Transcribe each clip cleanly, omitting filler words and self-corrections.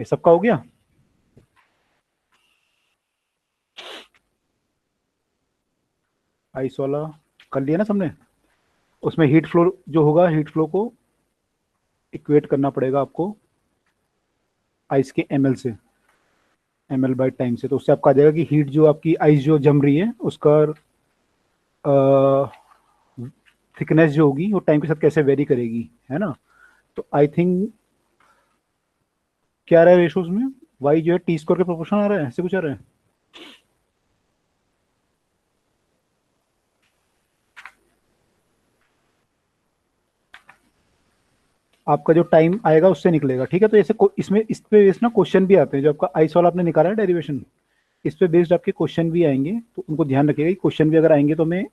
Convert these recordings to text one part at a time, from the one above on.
ये सबका हो गया। आइस वाला कर लिया ना सबने। उसमें हीट फ्लो जो होगा, हीट फ्लो को इक्वेट करना पड़ेगा आपको आइस के एमएल से, एमएल बाई टाइम से। तो उससे आपका आ जाएगा कि हीट जो आपकी आइस जो जम रही है उसका थिकनेस जो होगी वो टाइम के साथ कैसे वेरी करेगी, है ना। तो आई थिंक क्या आ रहा है रेशोज में, वाई जो है टी स्क्वायर के प्रोपोर्शन आ रहा है, ऐसे कुछ आ रहा है। आपका जो टाइम आएगा उससे निकलेगा, ठीक है। तो ऐसे इसमें इस पे बेस्ड ना क्वेश्चन भी आते हैं, जो आपका आइस वाला आपने निकाला है डेरिवेशन, इस पे बेस्ड आपके क्वेश्चन भी आएंगे, तो उनको ध्यान रखिएगा कि क्वेश्चन भी अगर आएंगे तो हमें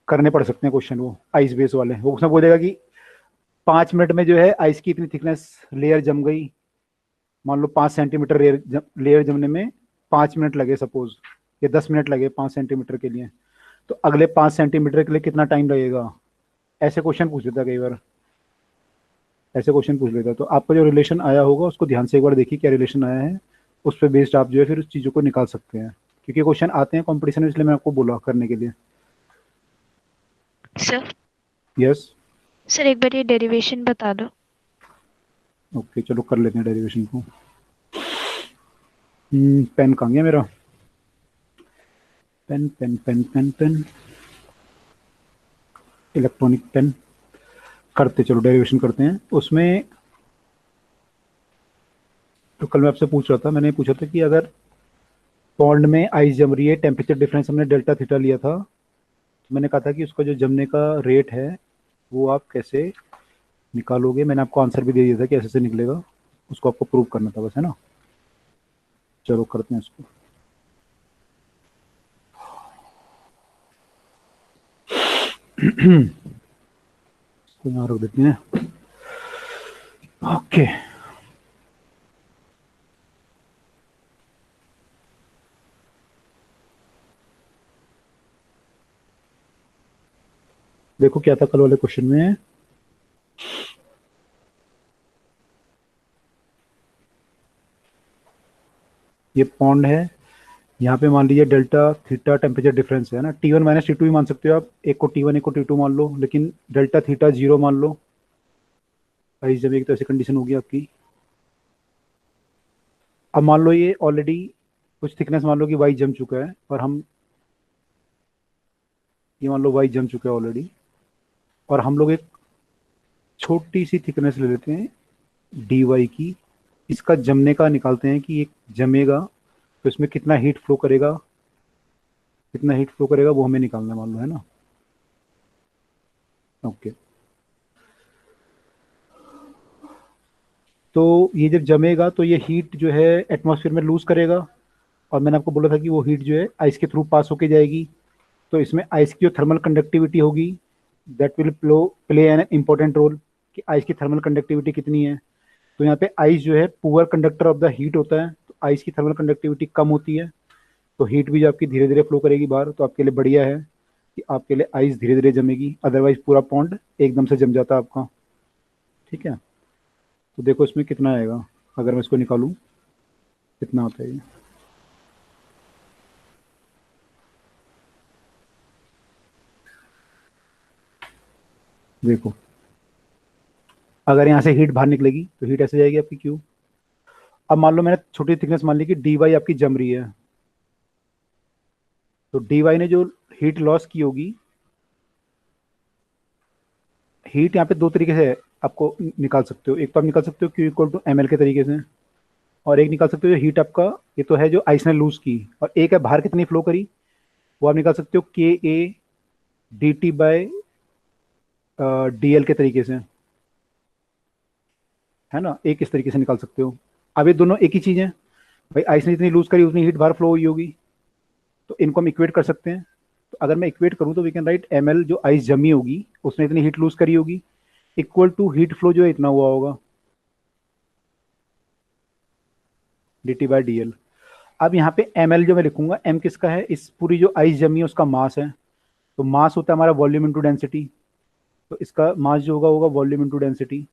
करने पड़ सकते हैं क्वेश्चन, वो आइस बेस वाले। वो उसमें बोलेगा कि 5 मिनट में जो है आइस की इतनी थिकनेस लेयर जम गई, मान लो 5 सेंटीमीटर लेयर जमने में 5 मिनट लगे सपोज, या 10 मिनट लगे 5 सेंटीमीटर के लिए, तो अगले 5 सेंटीमीटर के लिए कितना टाइम लगेगा। ऐसे क्वेश्चन पूछ लेता है कई बार, ऐसे क्वेश्चन पूछ लेता है। तो आपका जो रिलेशन आया होगा उसको ध्यान से एक बार देखिए क्या रिलेशन आया है, उस पर बेस्ड आप जो है फिर उस चीज़ों को निकाल सकते हैं, क्योंकि क्वेश्चन आते हैं कंपटीशन में, इसलिए मैं आपको बोला करने के लिए। सर। यस। सर एक बार ये डेरिवेशन बता दो। ओके चलो कर लेते हैं डेरिवेशन को। पेन कहाँ गया मेरा, pen pen pen pen pen, electronic pen. करते चलो डेरिवेशन करते हैं उसमें। तो कल मैं आपसे पूछ रहा था, मैंने पूछा था कि अगर पॉन्ड में आइस जम रही है, टेम्परेचर डिफरेंस हमने डेल्टा थीटा लिया था, तो मैंने कहा था कि उसका जो जमने का रेट है वो आप कैसे निकालोगे। मैंने आपको आंसर भी दे दिया था कि ऐसे से निकलेगा, उसको आपको प्रूव करना था बस, है ना। चलो करते हैं इसको। तो यहाँ रख देते हैं। ओके देखो क्या था कल वाले क्वेश्चन में। ये पॉन्ड है, यहाँ पे मान लीजिए डेल्टा थीटा टेम्परेचर डिफरेंस है ना, T1 माइनस T2 भी मान सकते हो आप, एक को T1 एक को T2 मान लो, लेकिन डेल्टा थीटा जीरो मान लो। आइस जमेगी तो ऐसी कंडीशन होगी आपकी। अब मान लो ये ऑलरेडी कुछ थिकनेस मान लो कि वाई जम चुका है, और हम ये मान लो वाई जम चुका है ऑलरेडी, और हम लोग एक छोटी सी थिकनेस ले लेते हैं डी वाई की, इसका जमने का निकालते हैं कि एक जमेगा तो इसमें कितना हीट फ्लो करेगा, कितना हीट फ्लो करेगा वो हमें निकालना है मान लो, है ना। ओके तो ये जब जमेगा तो ये हीट जो है एटमॉस्फेयर में लूज करेगा, और मैंने आपको बोला था कि वो हीट जो है आइस के थ्रू पास होके जाएगी। तो इसमें आइस की जो थर्मल कंडक्टिविटी होगी that will play an important role, कि आइस की थर्मल कंडक्टिविटी कितनी है। तो यहाँ पे आइस जो है poor conductor of the heat होता है, तो आइस की थर्मल कंडक्टिविटी कम होती है, तो हीट भी जो आपकी धीरे धीरे फ्लो करेगी बाहर, तो आपके लिए बढ़िया है कि आपके लिए आइस धीरे धीरे जमेगी, अदरवाइज पूरा पॉन्ड एकदम से जम जाता है आपका। ठीक है, तो देखो इसमें कितना आएगा, अगर मैं इसको निकालूं कितना होता है ये। देखो अगर यहाँ से हीट बाहर निकलेगी तो हीट ऐसे जाएगी आपकी क्यू। अब मान लो मैंने छोटी थिकनेस मान ली कि डी वाई आपकी जम रही है, तो डी वाई ने जो हीट लॉस की होगी, हीट यहाँ पे दो तरीके से आपको निकाल सकते हो। एक तो आप निकाल सकते हो Q equal to M L के तरीके से, और एक निकाल सकते हो जो हीट आपका, ये तो है जो आइस ने लूज की, और एक है बाहर कितनी फ्लो करी, वो आप निकाल सकते हो के A D T by D L के तरीके से, है ना। एक इस तरीके से निकाल सकते हो। अब ये दोनों एक ही चीज़ है, भाई आइस ने जितनी लूज करी उतनी हीट बाहर फ्लो हुई होगी, तो इनको हम इक्वेट कर सकते हैं। तो अगर मैं इक्वेट करूँ तो we can write M L जो आइस जमी होगी उसने इतनी हीट लूज करी होगी, इक्वल टू हीट फ्लो जो है इतना हुआ होगा D T by D L. अब यहाँ पे एम एल जो मैं लिखूंगा, एम किसका है, इस पूरी जो आइस जमी है उसका मास है, तो मास होता है हमारा वॉल्यूम इंटू डेंसिटी, तो इसका मास जो होगा होगा वॉल्यूम इंटू डेंसिटी,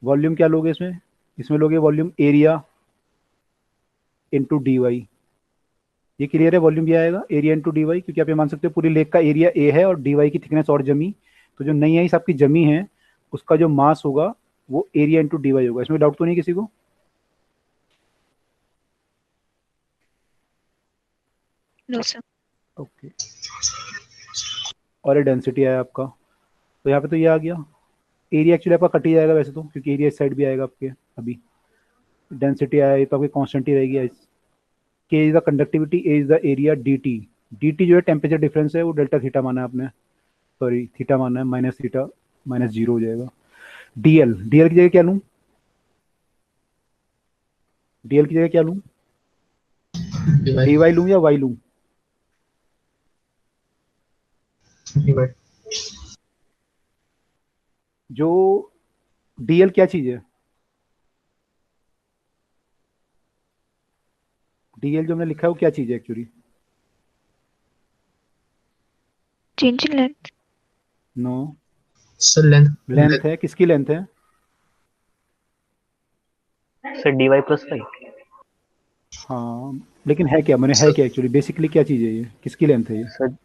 वॉल्यूम क्या लोगे इसमें, इसमें लोगे volume area into D Y. ये क्लियर है, वॉल्यूम ये आएगा एरिया इंटू डी वाई, क्योंकि आप ये मान सकते हो पूरी लेक का एरिया ए है और डी वाई की थिकनेस और जमी, तो जो नई आइस आपकी जमी है उसका जो मास होगा वो एरिया इंटू डी वाई होगा। इसमें डाउट तो नहीं किसी को? No sir. ओके। और ये डेंसिटी आया आपका, तो यहाँ पे तो ये आ गया। एरिया एक्चुअली आपका कट ही जाएगा वैसे तो, क्योंकि एरिया इस साइड भी आएगा आपके अभी। डेंसिटी आया, ये तो आपकी कांस्टेंट ही रहेगी। के is the conductivity, A is the area, D T. D T जो है टेम्परेचर डिफरेंस है, वो डेल्टा थीटा माना है आपने, सॉरी थीटा माना है, माइनस थीटा माइनस जीरो हो जाएगा। डीएल, डीएल की जगह क्या लूँ, डीएल की जगह क्या लूँ, डी वाई लूँ या वाई लूँ? जो डीएल क्या चीज़ है, डीएल जो हमने लिखा है वो क्या चीज़ है actually? Change in length. No, sir length length है, किसकी लेंथ है? Sir D Y plus Y. हाँ, लेकिन है क्या, मैंने है क्या एक्चुअली, बेसिकली क्या चीज़ है ये, किसकी लेंथ है ये? सर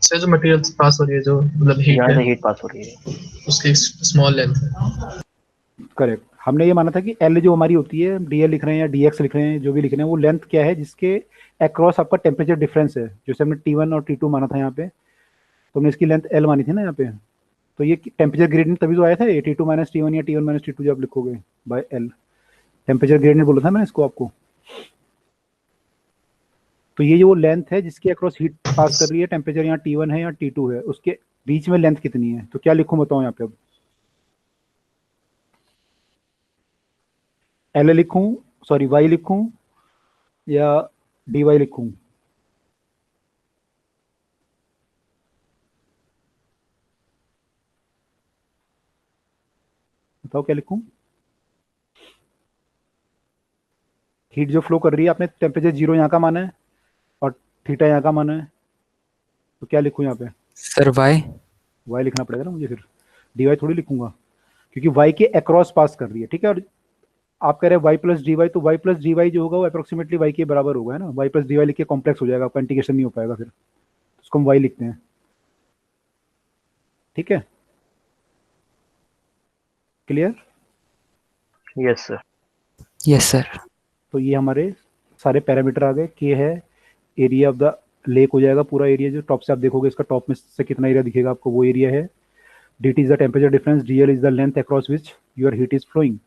सर जो मटेरियल पास हो रही है, जो मतलब हीट यहाँ से है, हीट पास हो रही है। उसकी स्मॉल लेंथ है। करेक्ट। हमने ये माना था कि एल जो हमारी होती है, डीएल लिख रहे हैं या डीएक्स लिख रहे हैं, जो भी लिख रहे हैं, वो लेंथ क्या है जिसके अक्रॉस आपका टेम्परेचर डिफरेंस है। जैसे हमने T1 और T2 माना था यहाँ पे, तो हमने इसकी लेंथ एल मानी थी ना यहाँ पे। तो ये टेम्परेचर ग्रेडियंट तभी तो आया था, ये T2 माइनस T1 या T1 माइनस T2 जो आप लिखोगे बाय एल। टेम्परेचर ग्रेडियंट बोला था मैंने इसको आपको। तो ये जो लेंथ है जिसके अक्रॉस हीट पास कर रही है, टेम्परेचर यहाँ T1 है या T2 है, उसके बीच में लेंथ कितनी है। तो क्या लिखूँ बताओ यहाँ पे अब, एल लिखूँ, सॉरी वाई लिखूँ या डी वाई लिखूँ? बताओ क्या लिखूँ। हीट जो फ्लो कर रही है, आपने टेम्परेचर जीरो यहाँ का माना है और थीटा यहाँ का माना है, तो क्या लिखूँ यहाँ पे? Sir Y. वाई लिखना पड़ेगा ना मुझे फिर, डी वाई थोड़ी लिखूंगा, क्योंकि वाई के अक्रॉस पास कर रही है, ठीक है। और आप कह रहे हैं वाई प्लस डी वाई, तो वाई प्लस डी वाई जो होगा वो अप्रोक्सीमेटली वाई के बराबर होगा, है ना। वाई प्लस डी वाई लिख के कॉम्प्लेक्स हो जाएगा, आपका इंटीग्रेशन नहीं हो पाएगा फिर, उसको हम वाई लिखते हैं, ठीक है। Clear? Yes sir. Yes sir. तो ये हमारे सारे पैरामीटर आ गए। के है एरिया ऑफ द लेक हो जाएगा, पूरा एरिया जो टॉप से आप देखोगे, इसका टॉप में से कितना एरिया दिखेगा आपको, वो एरिया है। dt is the temperature difference, dl is the length across which your heat is flowing.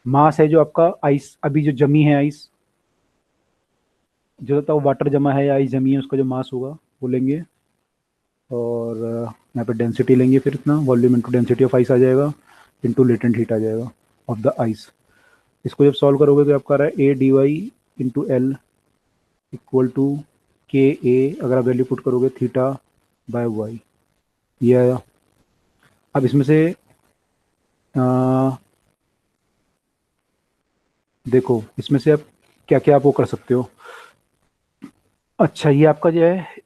Mass है जो आपका आइस अभी जो जमी है, आइस जो होता है वाटर जमा है या आइस जमी है, उसका जो मास होगा वो लेंगे। और यहाँ पे डेंसिटी लेंगे, फिर इतना volume into density of ice आ जाएगा, इंटू लेटेंट हीट आ जाएगा ऑफ द आइस। इसको जब सॉल्व करोगे तो आपका रहा है A D Y into L equal to K A, अगर आप वैल्यू पुट करोगे थीटा बाय वाई, ये आया। अब इसमें से देखो, इसमें से आप क्या क्या आप वो कर सकते हो। अच्छा, ये आपका जो है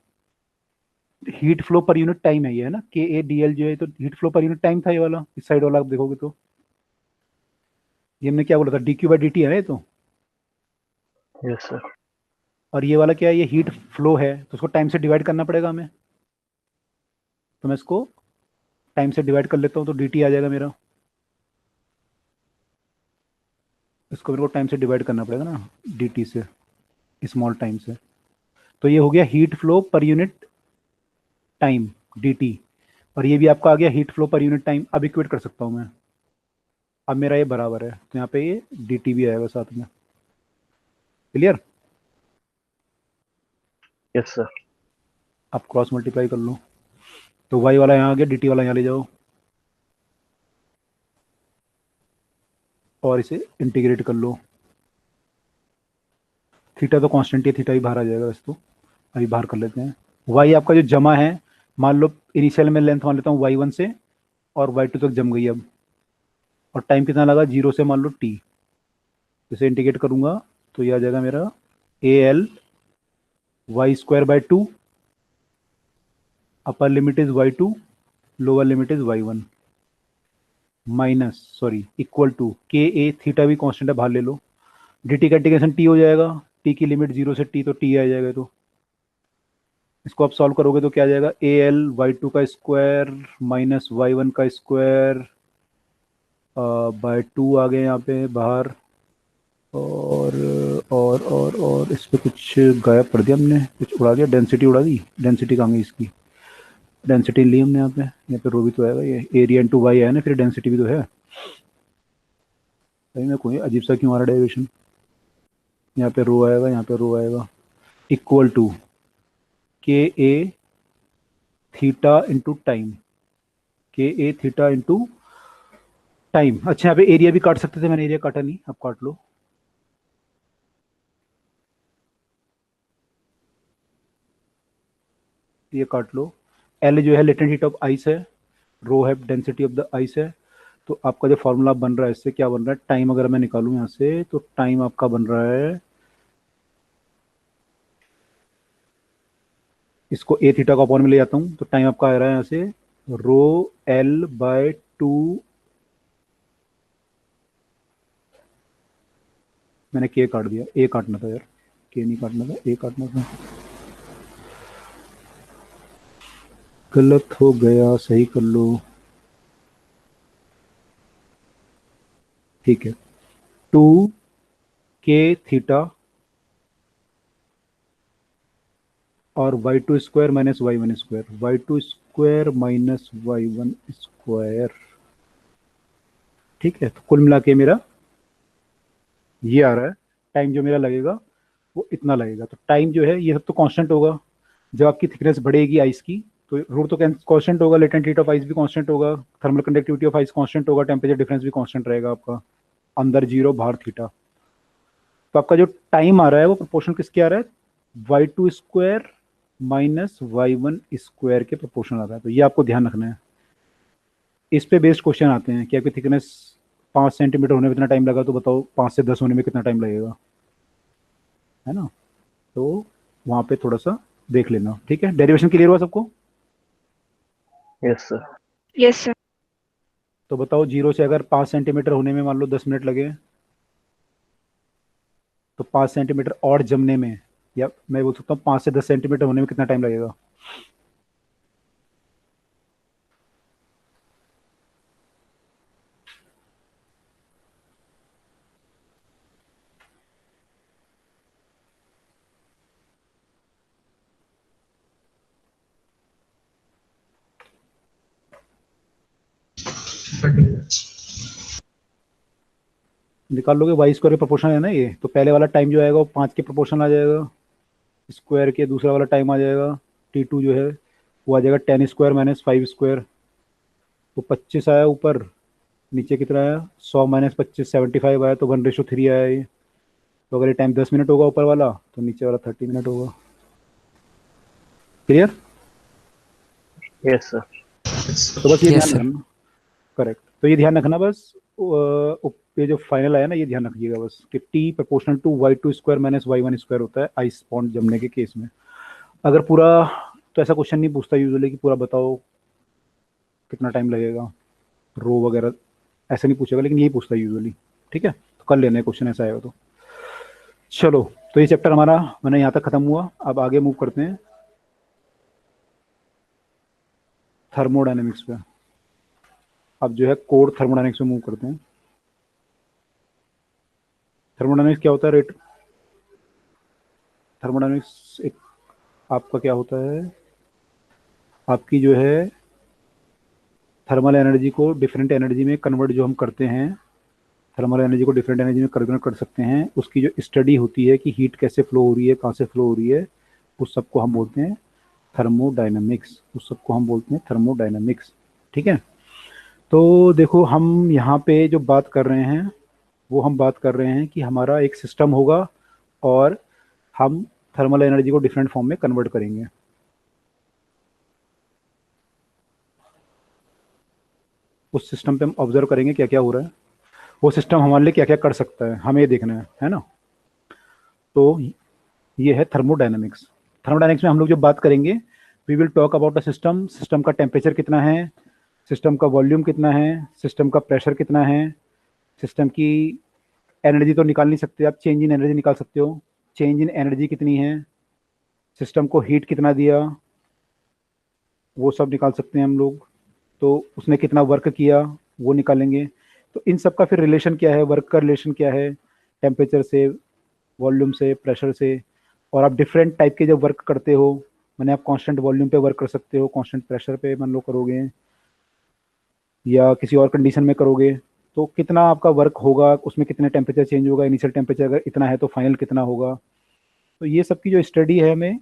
heat flow per unit time है, ये है ना के ए डी एल जो है, तो heat flow per unit time था ये वाला, इस साइड वाला आप देखोगे तो ये हमने क्या बोला था, D Q by D T है ना ये तो। Yes sir. और ये वाला क्या है, ये हीट फ्लो है, तो उसको टाइम से डिवाइड करना पड़ेगा हमें। तो मैं इसको टाइम से डिवाइड कर लेता हूँ, तो डी टी आ जाएगा मेरा। इसको मेरे को टाइम से डिवाइड करना पड़ेगा ना, डी टी से, स्मॉल टाइम से। तो ये हो गया heat flow per unit time D T, और ये भी आपका आ गया heat flow per unit time. अब इक्वेट कर सकता हूँ मैं, अब मेरा ये बराबर है, तो यहाँ पे ये डी टी भी आएगा साथ में। क्लियर? Yes sir. आप क्रॉस मल्टीप्लाई कर लो, तो वाई वाला यहाँ आ गया, डी टी वाला यहाँ ले जाओ और इसे इंटीग्रेट कर लो। थीटा तो कांस्टेंट ही है, थीटा ही बाहर आ जाएगा वैसे तो, अभी बाहर कर लेते हैं। वाई आपका जो जमा है, मान लो इनिशियल में लेंथ मान लेता हूँ y1 से और y2 तक जम गई अब, और टाइम कितना लगा, जीरो से मान लो t। जैसे इंटीग्रेट करूंगा तो ये आ जाएगा मेरा A L Y square by two, upper limit is y2, lower limit is y1। Minus sorry equal to K A, theta भी कांस्टेंट है बाहर ले लो, डी टी का इंटीग्रेशन टी हो जाएगा, टी की लिमिट 0 से टी तो टी आ जाएगा, तो इसको आप सॉल्व करोगे तो क्या आ जाएगा, ए एल वाई टू का स्क्वायर माइनस वाई वन का स्क्वायर बाय टू आ गए यहाँ पे बाहर, और इस पे कुछ गायब कर दिया हमने, कुछ उड़ा दिया, डेंसिटी उड़ा दी, डेंसिटी कहाँ गई इसकी, डेंसिटी ली हमने यहाँ पे रो भी तो आएगा, ये एरिया इंटू वाई है ना, फिर डेंसिटी भी तो है, सही में कोई अजीब सा क्यों आ रहा डेरिवेशन, यहाँ पे रो आएगा, यहाँ पे रो आएगा, equal to K A theta into time, के ए थीटा इंटू टाइम। अच्छा यहाँ पे एरिया भी काट सकते थे, मैंने एरिया काटा नहीं, अब काट लो, ये काट लो, एल जो है लेटेंट हीट ऑफ आइस है, रो है डेंसिटी ऑफ द आइस है, तो आपका जो फॉर्मूला बन रहा है इससे क्या बन रहा है, टाइम अगर मैं निकालूं यहाँ से तो टाइम आपका बन रहा है, इसको ए थीटा का अपॉन में ले जाता हूँ तो टाइम आपका आ रहा है यहाँ से रो एल बाय टू, मैंने के काट दिया, ए काटना था यार, के नहीं काटना था, ए काटना था, गलत हो गया, सही कर लो, ठीक है, टू के थीटा और Y two square minus Y one square, Y two square minus Y one square, ठीक है, तो कुल मिला के मेरा ये आ रहा है, टाइम जो मेरा लगेगा वो इतना लगेगा, तो टाइम जो है ये सब तो कांस्टेंट होगा, जब आपकी थिकनेस बढ़ेगी आइस की तो रूट तो कांस्टेंट होगा, लेटेंट हीट ऑफ आइस भी कांस्टेंट होगा, thermal conductivity of ice constant होगा, टेम्परेचर डिफरेंस भी कांस्टेंट रहेगा आपका, अंदर जीरो बाहर थीटा, तो आपका जो टाइम आ रहा है वो प्रोपोर्शन किसके आ रहा है, Y two square minus Y one square के प्रोपोर्शन आ रहा है, तो ये आपको ध्यान रखना है, इस पे बेस्ड क्वेश्चन आते हैं कि आपकी थिकनेस 5 सेंटीमीटर होने में कितना टाइम लगा, तो बताओ 5 से 10 होने में कितना टाइम लगेगा, है ना, तो वहां पे थोड़ा सा देख लेना, ठीक है, डेरिवेशन क्लियर हुआ सबको, यस सर। Yes, sir. तो बताओ 0 से अगर 5 सेंटीमीटर होने में मान लो 10 मिनट लगे, तो 5 सेंटीमीटर और जमने में, या मैं बोल सकता हूँ 5 से 10 सेंटीमीटर होने में कितना टाइम लगेगा, निकाल लोगे, वाई स्क्वायर के प्रोपोर्शन है ना ये, तो पहले वाला टाइम जो आएगा वो 5 के प्रोपोर्शन आ जाएगा स्क्वायर के, दूसरा वाला टाइम आ जाएगा T2 जो है वो आ जाएगा 10 स्क्वायर माइनस 5 स्क्वायर, तो 25 आया ऊपर, नीचे कितना आया 100 माइनस 25 75 आया, तो 1:3 आया ये, तो अगर ये टाइम 10 मिनट होगा ऊपर वाला तो नीचे वाला 30 मिनट होगा, क्लियर, यस सर। तो बस ये Yes, ध्यान sir. रखना, करेक्ट, तो ये ध्यान रखना बस, ये जो फाइनल आया ना ये ध्यान रखिएगा बस कि T proportional to Y two square minus Y one square होता है आइस पॉन्ड जमने के केस में, अगर पूरा, तो ऐसा क्वेश्चन नहीं पूछता यूजुअली कि पूरा बताओ कितना टाइम लगेगा, रो वगैरह ऐसे नहीं पूछेगा, लेकिन यही पूछता है यूजुअली, ठीक है, तो कर लेना है क्वेश्चन ऐसा आएगा तो, चलो, तो ये चैप्टर हमारा मैंने यहाँ तक खत्म हुआ, अब आगे मूव करते हैं थर्मोडायनेमिक्स पे, अब जो है कोर थर्मोडायनेमिक्स में मूव करते हैं, थर्मोडायनेमिक्स क्या होता है रेट, थर्मोडायनेमिक्स एक आपका क्या होता है, आपकी जो है थर्मल एनर्जी को डिफरेंट एनर्जी में कन्वर्ट जो हम करते हैं, थर्मल एनर्जी को डिफरेंट एनर्जी में कन्वर्ट कर सकते हैं, उसकी जो स्टडी होती है कि हीट कैसे फ्लो हो रही है, कहाँ से फ्लो हो रही है, उस सबको हम बोलते हैं थर्मोडायनामिक्स, उस सबको हम बोलते हैं थर्मोडायनामिक्स, ठीक है, तो देखो हम यहाँ पे जो बात कर रहे हैं वो हम बात कर रहे हैं कि हमारा एक सिस्टम होगा और हम थर्मल एनर्जी को डिफरेंट फॉर्म में कन्वर्ट करेंगे, उस सिस्टम पे हम ऑब्जर्व करेंगे क्या क्या हो रहा है, वो सिस्टम हमारे लिए क्या क्या कर सकता है, हमें ये देखना है ना, तो ये है थर्मोडायनामिक्स, थर्मोडायनामिक्स में हम लोग जो बात करेंगे we will talk about a system, system का टेम्परेचर कितना है, सिस्टम का वॉल्यूम कितना है, सिस्टम का प्रेशर कितना है, सिस्टम की एनर्जी तो निकाल नहीं सकते आप, चेंज इन एनर्जी निकाल सकते हो, चेंज इन एनर्जी कितनी है, सिस्टम को हीट कितना दिया, वो सब निकाल सकते हैं हम लोग। तो उसने कितना वर्क किया वो निकालेंगे। तो इन सब का फिर रिलेशन क्या है, वर्क का रिलेशन क्या है, टेम्परेचर से, वॉल्यूम से, प्रेशर से। और आप डिफरेंट टाइप के जब वर्क करते हो, मैंने आप कांस्टेंट वॉल्यूम पे वर्क कर सकते हो, कांस्टेंट प्रेशर पे मान लो करोगे, या किसी और कंडीशन में करोगे, तो कितना आपका वर्क होगा, उसमें कितने टेम्परेचर चेंज होगा, इनिशियल टेम्परेचर अगर इतना है तो फाइनल कितना होगा। तो ये सब की जो स्टडी है हमें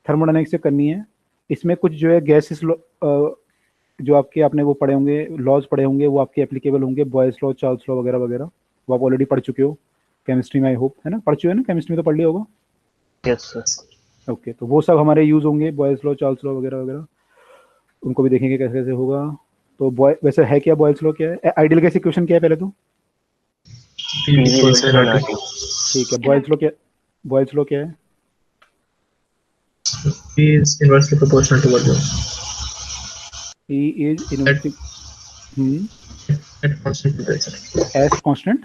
थर्मोडायनेमिक्स से करनी है। इसमें कुछ जो है गैसेस जो आपके आपने वो पढ़े होंगे, लॉज पढ़े होंगे, वो आपके एप्लीकेबल होंगे, बॉयल्स लॉ, चार्ल्स लॉ वगैरह वगैरह, वो आप ऑलरेडी पढ़ चुके हो केमिस्ट्री में, आई होप, है ना, पढ़ चुके हो ना, केमिस्ट्री में तो पढ़ लिया होगा। Yes sir. ओके, तो वो सब हमारे यूज होंगे, बॉयल्स लॉ, चार्ल्स लॉ वगैरह वगैरह, उनको भी देखेंगे कैसे कैसे होगा। तो वैसे है क्या बॉयल्स लॉ, क्या है, आइडियल गैस इक्वेशन क्या है पहले तो, PV equals to NRT. ठीक है। बॉयल्स लॉ क्या, बॉयल्स लॉ क्या है, P is inversely proportional to volume E is inversely at constant temperature. S constant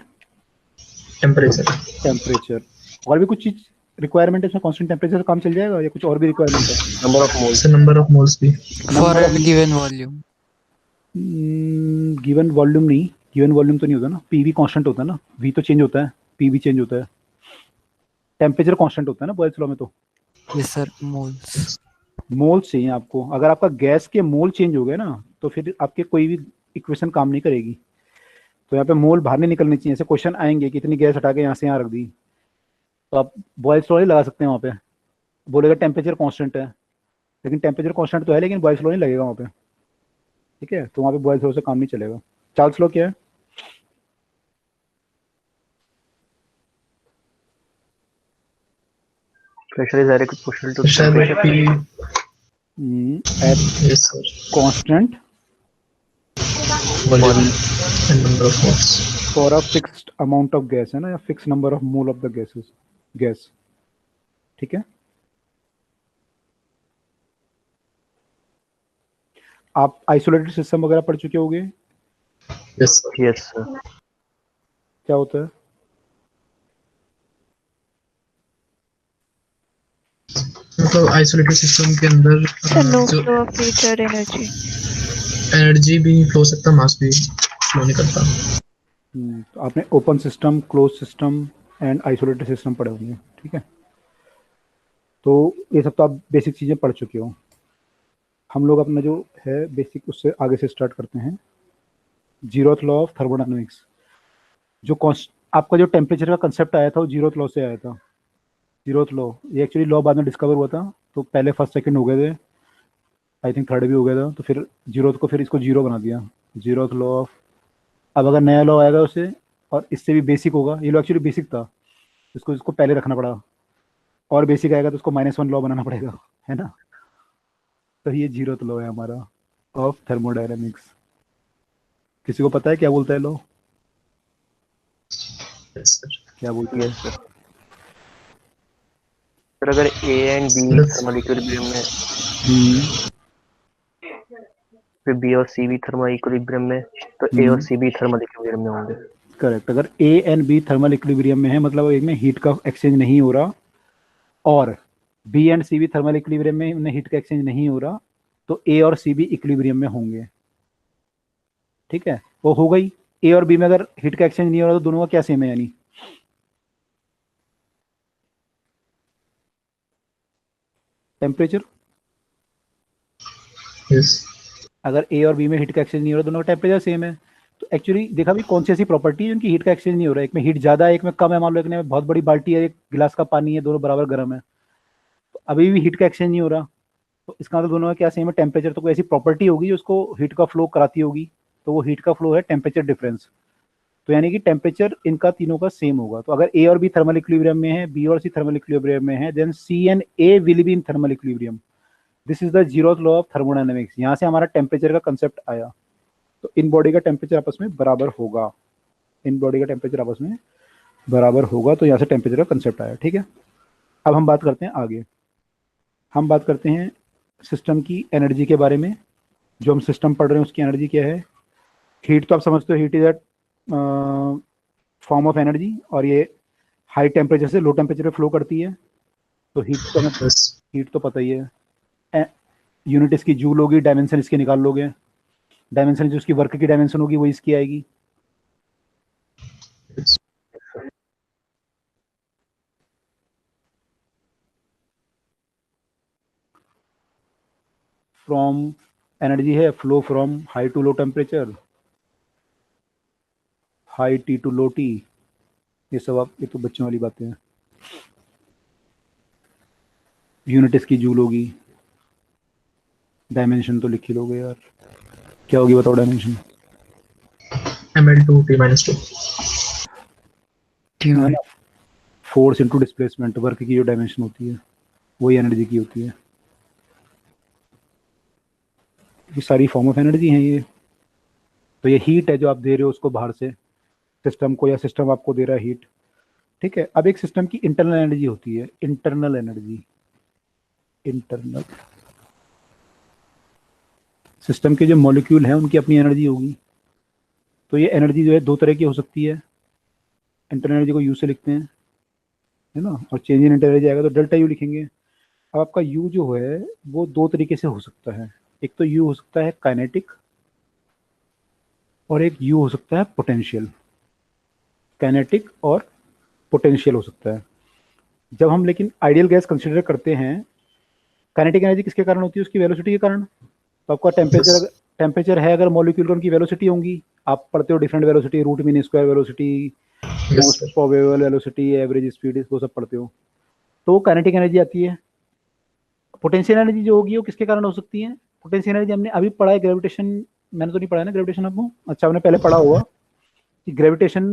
Temperature. Temperature. और भी कुछ चीज रिक्वायरमेंट है इसमें, कांस्टेंट टेम्परेचर से काम चल जाएगा या कुछ और भी रिक्वायरमेंट है? Number of moles. So number of moles भी. For a given volume. Given volume नहीं, गिवन वॉल्यूम तो नहीं होता ना, पीवी कांस्टेंट होता है ना, वी तो चेंज होता है, पीवी चेंज होता है, टेम्परेचर कांस्टेंट होता है ना बॉयल्स लॉ में। तो Yes, sir. Moles. मोल चाहिए आपको, अगर आपका गैस के मोल चेंज हो गए ना तो फिर आपके कोई भी इक्वेशन काम नहीं करेगी। तो यहाँ पे मोल बाहर नहीं निकलनी चाहिए। ऐसे क्वेश्चन आएंगे कि इतनी गैस हटा के यहाँ से यहाँ रख दी, तो आप बॉयल्स लॉ नहीं लगा सकते हैं वहाँ पे, बोलेगा टेम्परेचर कांस्टेंट है, लेकिन टेम्परेचर कांस्टेंट तो है, लेकिन बॉयल्स लॉ नहीं लगेगा वहाँ पे, ठीक है। तो वहाँ पे बॉयल्स लॉ से काम नहीं चलेगा। चार्ल्स लॉ क्या है, pressure is directly proportional to Pressure by P. At Yes sir. Constant Volume and number of moles. For a fixed amount of gas, है ना, या fix number of mole of the gases, gas, ठीक है। आप isolated system वगैरह पढ़ चुके होंगे, Yes sir. Yes sir. क्या होता है? मतलब आइसोलेटेड सिस्टम के अंदर Sir, no जो flow of heat or energy. Energy भी फ्लो सकता, मास भी फ्लो नहीं करता. तो आपने open system, close system and isolated system पढ़े होंगे, ठीक है। तो ये सब तो आप बेसिक चीज़ें पढ़ चुके हो। हम लोग अपना जो है बेसिक उससे आगे से स्टार्ट करते हैं। जीरोथ लॉ ऑफ थर्मोडायनामिक्स, जो आपका जो टेम्परेचर का कंसेप्ट आया था वो जीरोथ लॉ से आया था। जीरोथ लॉ, ये एक्चुअली लॉ बाद में डिस्कवर हुआ था, तो पहले फर्स्ट सेकंड हो गए थे, आई थिंक थर्ड भी हो गया था, तो फिर जीरोथ को फिर इसको जीरो बना दिया, जीरोथ लॉ ऑफ। अब अगर नया लॉ आएगा उससे और इससे भी बेसिक होगा, ये लॉ एक्चुअली बेसिक था, इसको पहले रखना पड़ा, और बेसिक आएगा तो उसको -1 लॉ बनाना पड़ेगा, है ना। तो ये जीरोथ लॉ है हमारा ऑफ थर्मोडायनामिक्स। किसी को पता है क्या बोलता है लॉ, Yes sir. क्या बोलती है? Yes sir. सर अगर A and B thermal equilibrium में, फिर बी और सी भी थर्मल इक्विलिब्रियम में, तो ए और सी भी थर्मल इक्विलिब्रियम में होंगे। करेक्ट। अगर A and B thermal equilibrium में है, मतलब एक में हीट का एक्सचेंज नहीं हो रहा, और बी एंड सी भी थर्मल इक्विलिब्रियम में उन्हें हीट का एक्सचेंज नहीं हो रहा, तो ए और सी भी इक्विलिब्रियम में होंगे, ठीक है। वो हो गई। ए और बी में अगर हीट का एक्सचेंज नहीं हो रहा तो दोनों का क्या सेम है, यानी टेम्परेचर। Yes. अगर ए और बी में हीट का एक्सचेंज नहीं हो रहा, दोनों का टेम्परेचर सेम है। तो एक्चुअली देखा भी कौन सी ऐसी प्रॉपर्टी है जिनकी हीट का एक्सचेंज नहीं हो रहा है, एक में हीट ज़्यादा है, एक में कम है। मान लो एक में बहुत बड़ी बाल्टी है, एक गिलास का पानी है, दोनों बराबर गर्म है, तो अभी भी हीट का एक्सचेंज नहीं हो रहा, तो इसका मतलब दोनों का क्या सेम है, टेम्परेचर। तो कोई ऐसी प्रॉपर्टी होगी जो उसको हीट का फ्लो कराती होगी, तो वो हीट का फ्लो है टेम्परेचर डिफरेंस। तो यानी कि टेम्परेचर इनका तीनों का सेम होगा। तो अगर ए और बी थर्मल इक्विलिब्रियम में है, बी और सी थर्मल इक्विलिब्रियम में है, then C and A will be in thermal equilibrium. This is the zeroth law of thermodynamics. यहाँ से हमारा टेम्परेचर का कंसेप्ट आया। तो इन बॉडी का टेम्परेचर आपस में बराबर होगा, इन बॉडी का टेम्परेचर आपस में बराबर होगा, तो यहाँ से टेम्परेचर का कंसेप्ट आया, ठीक है। अब हम बात करते हैं आगे, हम बात करते हैं सिस्टम की एनर्जी के बारे में, जो हम सिस्टम पढ़ रहे हैं उसकी एनर्जी क्या है? हीट तो आप समझते हो, heat is that form of energy, और ये हाई टेम्परेचर से लो टेम्परेचर पे फ्लो करती है। तो हीट तो पता ही है। यूनिट इसकी जूल होगी, डायमेंशन इसके निकाल लोगे, डायमेंशन जो उसकी वर्क की डायमेंशन होगी वो इसकी आएगी। फ्रॉम एनर्जी है flow from high to low temperature, high T to low T, ये सब आप, ये तो बच्चों वाली बातें हैं। यूनिट इसकी जूल होगी, डायमेंशन तो लिख ही लोगे यार, क्या होगी बताओ dimension? ml2 t-2 force into displacement, work की जो डायमेंशन होती है वही एनर्जी की होती है। ये सारी फॉर्म ऑफ एनर्जी हैं ये। तो ये हीट है जो आप दे रहे हो उसको बाहर से सिस्टम को, या सिस्टम आपको दे रहा है हीट, ठीक है। अब एक सिस्टम की इंटरनल एनर्जी होती है, इंटरनल एनर्जी, इंटरनल सिस्टम के जो मॉलिक्यूल हैं उनकी अपनी एनर्जी होगी। तो ये एनर्जी जो है दो तरह की हो सकती है। इंटरनल एनर्जी को यू से लिखते हैं, है ना, और चेंज इन इंटरनल एनर्जी आएगा तो डेल्टा यू लिखेंगे। अब आपका यू जो है वो दो तरीके से हो सकता है, एक तो यू हो सकता है काइनेटिक, और एक यू हो सकता है पोटेंशियल। काइनेटिक और पोटेंशियल हो सकता है। जब हम लेकिन आइडियल गैस कंसीडर करते हैं, काइनेटिक एनर्जी किसके कारण होती है? उसकी वेलोसिटी के कारण। तो आपका टेम्परेचर है अगर मॉलिक्यूल, उनकी वेलोसिटी होंगी, आप पढ़ते हो different velocity, root mean square velocity, most probable velocity, average speed, वो सब पढ़ते हो, तो काइनेटिक एनर्जी आती है। पोटेंशियल एनर्जी जो होगी वो किसके कारण हो सकती है? पोटेंशियल एनर्जी हमने अभी पढ़ा है, ग्रेविटेशन, मैंने तो नहीं पढ़ा है ना ग्रेविटेशन आपको, अच्छा आपने पहले पढ़ा होगा कि ग्रेविटेशन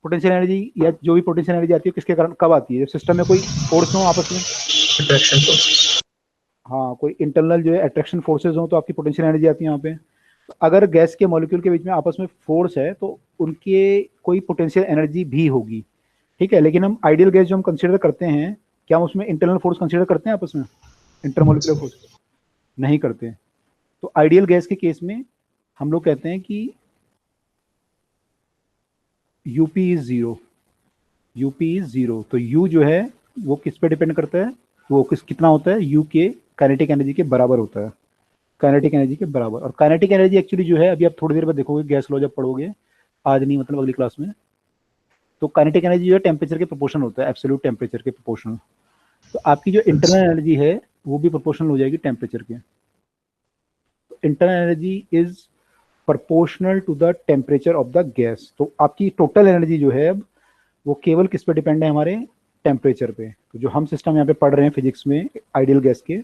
पोटेंशियल एनर्जी या जो भी पोटेंशियल एनर्जी आती है किसके कारण कब आती है? जब सिस्टम में कोई फोर्स हो आपस में, अट्रैक्शन फोर्स। हाँ, कोई इंटरनल जो है अट्रैक्शन फोर्सेज हो तो आपकी पोटेंशियल एनर्जी आती है यहाँ पे। तो अगर गैस के मॉलिक्यूल के बीच में आपस में फोर्स है तो उनके कोई पोटेंशियल एनर्जी भी होगी, ठीक है। लेकिन हम आइडियल गैस जो हम कंसीडर करते हैं, क्या हम उसमें इंटरनल फोर्स कंसीडर करते हैं आपस में? इंटरमोलिकुलर फोर्स नहीं करते। तो आइडियल गैस के केस में हम लोग कहते हैं कि UP is zero, UP is zero. तो यू जो है वो किस पे डिपेंड करता है? वो कितना होता है? यू के काइनेटिक एनर्जी के बराबर होता है, काइनेटिक एनर्जी के बराबर। और काइनेटिक एनर्जी एक्चुअली जो है, अभी आप थोड़ी देर बाद देखोगे गैस लॉ जब पढ़ोगे, आज नहीं मतलब अगली क्लास में, तो काइनेटिक एनर्जी जो है टेम्परेचर के प्रोपोर्शनल होता है, एब्सोल्यूट टेम्परेचर के प्रोपोर्शनल। तो आपकी जो इंटरनल एनर्जी है वो भी प्रोपोर्शनल हो जाएगी टेम्परेचर के। Internal energy is proportional to the temperature of the gas. तो आपकी टोटल एनर्जी जो है अब वो केवल किस पे डिपेंड है? हमारे टेम्परेचर पे। तो जो हम सिस्टम यहाँ पे पढ़ रहे हैं फिजिक्स में आइडियल गैस के,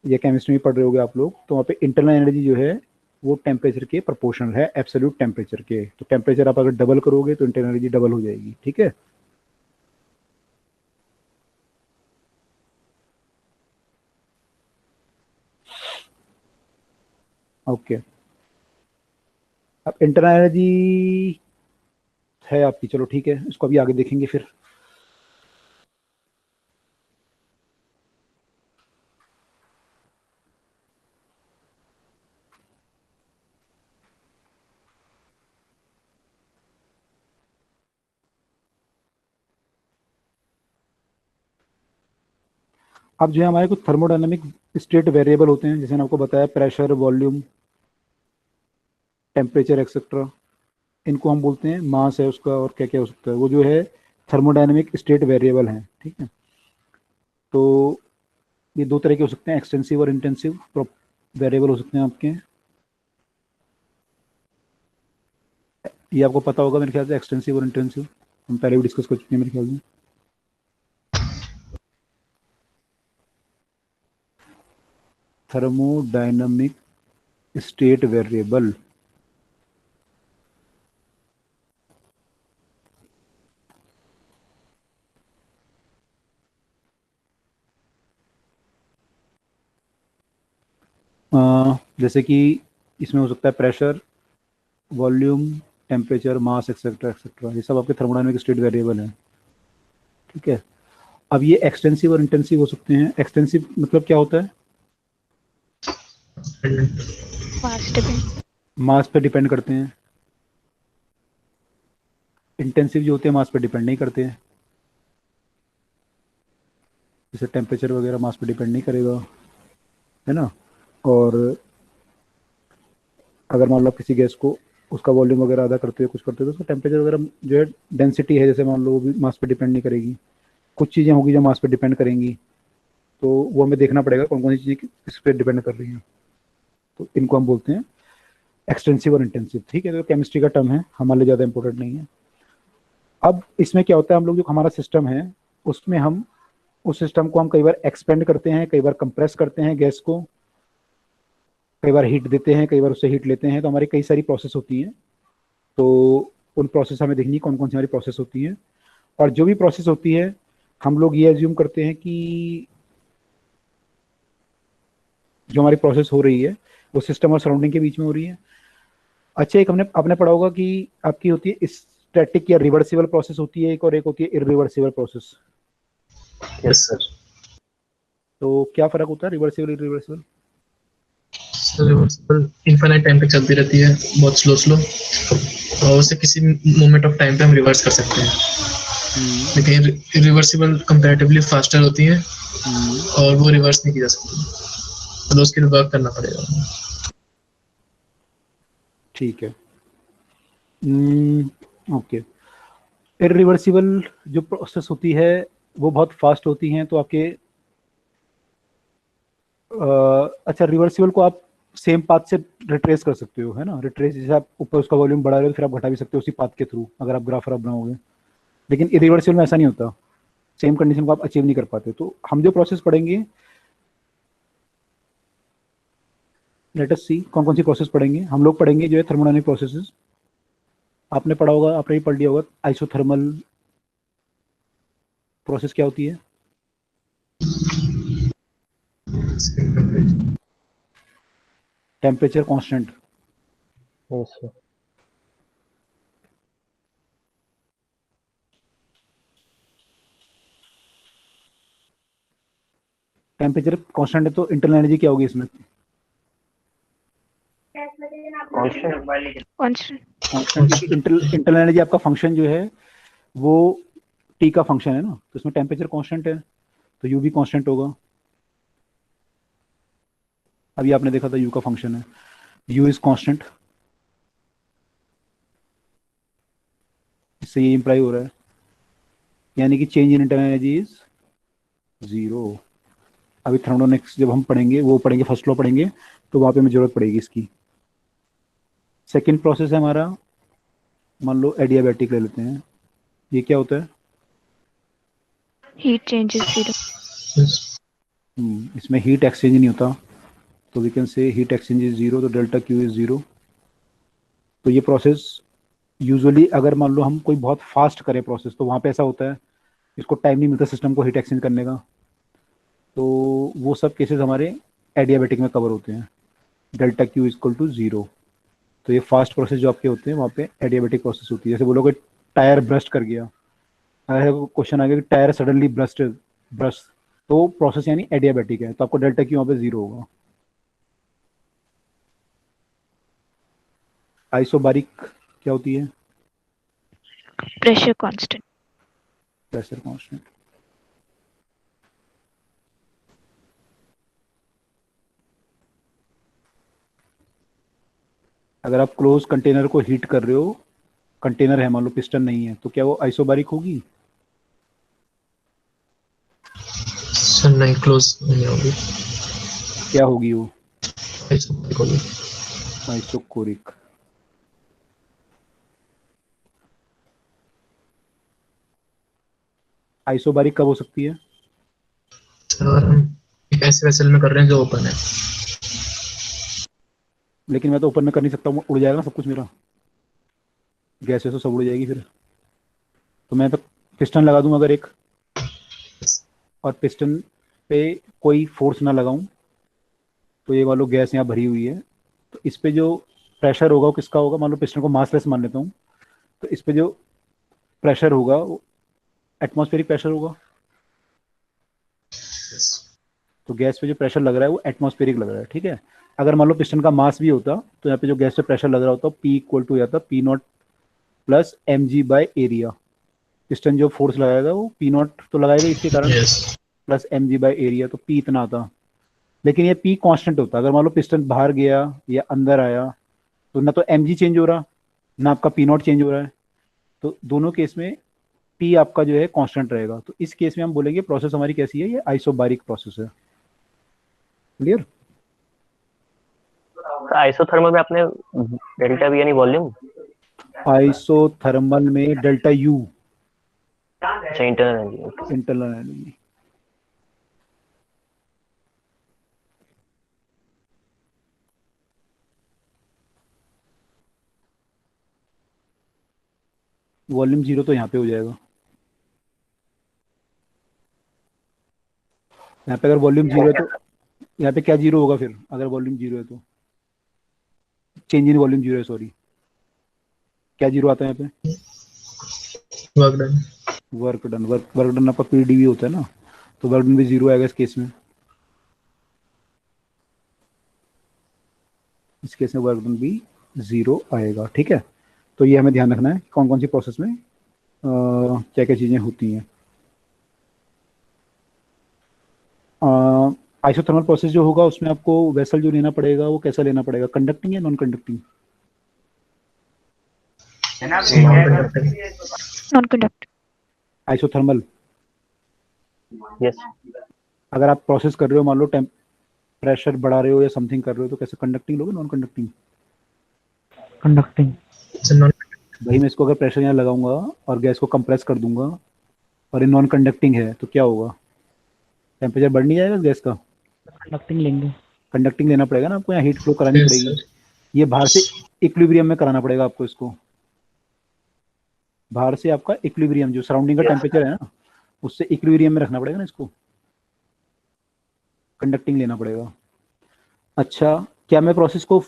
या केमिस्ट्री में पढ़ रहे होगे आप लोग, तो वहाँ पे इंटरनल एनर्जी जो है वो टेम्परेचर के प्रोपोर्शनल है, एब्सोल्यूट टेम्परेचर के। तो टेम्परेचर आप अगर डबल करोगे तो इंटरनल एनर्जी डबल हो जाएगी, ठीक है। ओके, अब इंटरनल एनर्जी है आपकी, चलो ठीक है, इसको अभी आगे देखेंगे फिर। अब जो है हमारे कुछ थर्मोडायनामिक स्टेट वेरिएबल होते हैं, जैसे मैंने आपको बताया प्रेशर, वॉल्यूम, टेम्परेचर एक्सेट्रा, इनको हम बोलते हैं मास है उसका, और क्या क्या हो सकता है, वो जो है थर्मोडायनामिक स्टेट वेरिएबल हैं, ठीक है। तो ये दो तरह के हो सकते हैं, एक्सटेंसिव और इंटेंसिव वेरिएबल हो सकते हैं आपके। ये आपको पता होगा मेरे ख्याल से, एक्सटेंसिव और इंटेंसिव हम पहले भी डिस्कस कर चुके हैं मेरे ख्याल में। थर्मोडायनामिक स्टेट वेरिएबल, जैसे कि इसमें हो सकता है प्रेशर, वॉल्यूम, टेम्परेचर, मास एक्सेट्रा एक्सेट्रा, ये सब आपके थर्मोडायनामिक स्टेट वेरिएबल हैं, ठीक है। अब ये एक्सटेंसिव और इंटेंसिव हो सकते हैं। एक्सटेंसिव मतलब क्या होता है? Mass depend. मास पे डिपेंड करते हैं। इंटेंसिव जो होते हैं मास पे डिपेंड नहीं करते हैं, जैसे टेम्परेचर वगैरह मास पे डिपेंड नहीं करेगा, है ना। और अगर मान लो आप किसी गैस को उसका वॉल्यूम वगैरह आधा करते हो कुछ करते हो तो उसका टेम्परेचर वगैरह जो है डेंसिटी है जैसे मान लो वो भी मास पे डिपेंड नहीं करेगी। कुछ चीज़ें होगी जो मास पे डिपेंड करेंगी, तो वो हमें देखना पड़ेगा कौन कौन सी चीज़ें किस पे डिपेंड कर रही हैं। तो इनको हम बोलते हैं एक्सटेंसिव और इंटेंसिव। ठीक है, तो केमिस्ट्री का टर्म है, हमारे लिए ज़्यादा इंपॉर्टेंट नहीं है। अब इसमें क्या होता है, हम लोग जो हमारा सिस्टम है उसमें हम उस सिस्टम को हम कई बार एक्सपेंड करते हैं, कई बार कंप्रेस करते हैं गैस को, कई बार हीट देते हैं, कई बार उससे हीट लेते हैं। तो हमारी कई सारी प्रोसेस होती हैं, तो उन प्रोसेस हमें देखनी कौन कौन सी हमारी प्रोसेस होती हैं। और जो भी प्रोसेस होती है हम लोग ये एज्यूम करते हैं कि जो हमारी प्रोसेस हो रही है वो सिस्टम और सराउंडिंग के बीच में हो रही है। अच्छा, एक हमने आपने पढ़ा होगा कि आपकी होती है स्टैटिक या रिवर्सिबल प्रोसेस होती है एक, और एक होती है इरिवर्सिबल प्रोसेस। Yes sir. तो क्या फर्क होता है reversible irreversible? Reversible infinite time तक चलती रहती है, बहुत स्लो स्लो, और उसे किसी मोमेंट ऑफ टाइम पे हम रिवर्स कर सकते हैं। लेकिन रिवर्सिबल कंपैरेटिवली फास्टर होती है और वो रिवर्स नहीं की जा सकती, तो उसके लिए वर्क करना पड़ेगा। ठीक है, ओके। इरिवर्सिबल जो प्रोसेस होती है वो बहुत फास्ट होती हैं, तो आपके अच्छा, रिवर्सिबल को आप सेम पाथ से रिट्रेस कर सकते हो, है ना। रिट्रेस जैसे आप ऊपर उसका वॉल्यूम बढ़ा रहे हो फिर आप घटा भी सकते हो उसी पाथ के थ्रू, अगर आप ग्राफ रफ बनाओगे। लेकिन इरिवर्सिबल में ऐसा नहीं होता, सेम कंडीशन को आप अचीव नहीं कर पाते। तो हम जो प्रोसेस पढ़ेंगे, लेट अस सी कौन कौन सी प्रोसेस पढ़ेंगे। हम लोग पढ़ेंगे जो है थर्मोडायनामिक प्रोसेसेस। आपने पढ़ा होगा, आपने भी पढ़ लिया होगा आइसोथर्मल प्रोसेस क्या होती है। Temperature constant. Yes sir. Temperature constant है तो इंटरनल एनर्जी क्या होगी इसमें? Constant. कांस्टेंट। इंटरनल एनर्जी आपका फंक्शन जो है वो टी का फंक्शन है ना, तो इसमें टेम्परेचर कांस्टेंट है तो यू भी कांस्टेंट होगा। अभी आपने देखा था यू का फंक्शन है, यू इज कांस्टेंट। इससे ये इंप्लाई हो रहा है, यानी कि change in internal energy is zero. अभी थर्मोडायनामिक्स जब हम पढ़ेंगे, वो पढ़ेंगे, फर्स्ट लॉ पढ़ेंगे, तो वहाँ पे हमें जरूरत पड़ेगी इसकी। सेकेंड प्रोसेस है हमारा, मान लो एडियाबैटिक ले लेते हैं। ये क्या होता है? Heat change is zero. इसमें हीट एक्सचेंज नहीं होता, तो we can say heat exchange is zero, तो डेल्टा क्यू इज जीरो। तो ये प्रोसेस यूजुअली अगर मान लो हम कोई बहुत फास्ट करें प्रोसेस, तो वहाँ पे ऐसा होता है इसको टाइम नहीं मिलता सिस्टम को हीट एक्सचेंज करने का, तो वो सब केसेस हमारे एडियाबैटिक में कवर होते हैं, delta Q equal to zero. तो ये फास्ट प्रोसेस जो आपके होते हैं वहाँ पे एडियाबैटिक प्रोसेस होती है। जैसे बोलोगे टायर ब्रस्ट कर गया, अगर क्वेश्चन आ गया कि टायर सडनली ब्रस्ट, तो प्रोसेस यानी एडियाबैटिक है, तो आपको डेल्टा क्यू वहाँ पे जीरो होगा। आइसोबारिक क्या होती है? Pressure constant. Pressure constant. अगर आप क्लोज कंटेनर को हीट कर रहे हो, कंटेनर है मान लो, पिस्टन नहीं है, तो क्या वो आइसोबारिक होगी? सर नहीं, क्लोज नहीं होगी, क्या होगी वो? आइसोबारिक होगी। आइसोकोरिक। आइसोबारिक कब हो सकती है? सर हम एक ऐसे वेसल में कर रहे हैं जो ओपन है। लेकिन मैं तो ऊपर में कर नहीं सकता हूँ, उड़ जाएगा ना सब कुछ मेरा, गैस वैसे सब उड़ जाएगी फिर। तो मैं तो पिस्टन लगा दूं अगर एक, और पिस्टन पे कोई फोर्स ना लगाऊं, तो ये मान लो गैस यहाँ भरी हुई है, तो इस पे जो प्रेशर होगा वो किसका होगा? मान लो पिस्टन को मासलेस मान लेता हूँ, तो इस पे जो प्रेशर होगा वो एटमॉस्फेरिक प्रेशर होगा। तो गैस पे जो प्रेशर लग रहा है वो एटमॉस्फेरिक लग रहा है, ठीक है। अगर मान लो पिस्टन का मास भी होता तो यहाँ पे जो गैस पे प्रेशर लग रहा होता P इक्वल टू जाता P not plus mg by area. Piston जो फोर्स लगाएगा वो P नॉट तो लगाएगा इसके कारण yes plus mg by area, तो P इतना आता। लेकिन ये P कांस्टेंट होता, अगर मान लो पिस्टन बाहर गया या अंदर आया तो ना तो mg चेंज हो रहा ना आपका P नॉट चेंज हो रहा है, तो दोनों केस में P आपका जो है कांस्टेंट रहेगा। तो इस केस में हम बोलेंगे प्रोसेस हमारी कैसी है, ये आइसोबारिक प्रोसेस है। क्लियर? तो आइसोथर्मल में आपने डेल्टा वी यानी वॉल्यूम, आइसोथर्मल में डेल्टा U अच्छा internal energy. Internal energy. Volume zero तो यहाँ पे हो जाएगा, यहाँ पे अगर वॉल्यूम जीरो है तो यहाँ पे क्या जीरो होगा फिर, अगर वॉल्यूम जीरो है तो चेंज इन वॉल्यूम जीरो है, सॉरी क्या जीरो आता है यहाँ पे, work done. Work done. Work done आपका पीडीवी होता है ना, तो वर्क डन भी जीरो आएगा इस केस में। इस केस में वर्क डन भी जीरो आएगा। ठीक है, तो ये हमें ध्यान रखना है कौन कौन सी प्रोसेस में क्या क्या चीज़ें होती हैं। आइसोथर्मल प्रोसेस जो होगा उसमें आपको वेसल जो लेना पड़ेगा वो कैसा लेना पड़ेगा, कंडक्टिंग या non conducting? Non conduct. Isothermal yes अगर आप प्रोसेस कर रहे हो, मान लो प्रेशर बढ़ा रहे हो या समथिंग कर रहे हो, तो कैसे कंडक्टिंग लोगे नॉन कंडक्टिंग? कंडक्टिंग। भाई मैं इसको अगर प्रेशर यहाँ लगाऊंगा और गैस को कंप्रेस कर दूंगा और ये नॉन कंडक्टिंग है तो क्या होगा, टेम्परेचर बढ़ नहीं जाएगा गैस का? कंडक्टिंग लेंगे। कंडक्टिंग लेना पड़ेगा ना आपको, यहाँ हीट फ्लो करानी Yes, पड़ेगी। sir. ये बाहर से इक्विलिब्रियम में कराना पड़ेगा आपको इसको, बाहर से आपका इक्विलिब्रियम जो सराउंडिंग का टेम्परेचर है ना उससे इक्विलिब्रियम में रखना पड़ेगा ना इसको, कंडक्टिंग लेना पड़ेगा। अच्छा, क्या मैं प्रोसेस को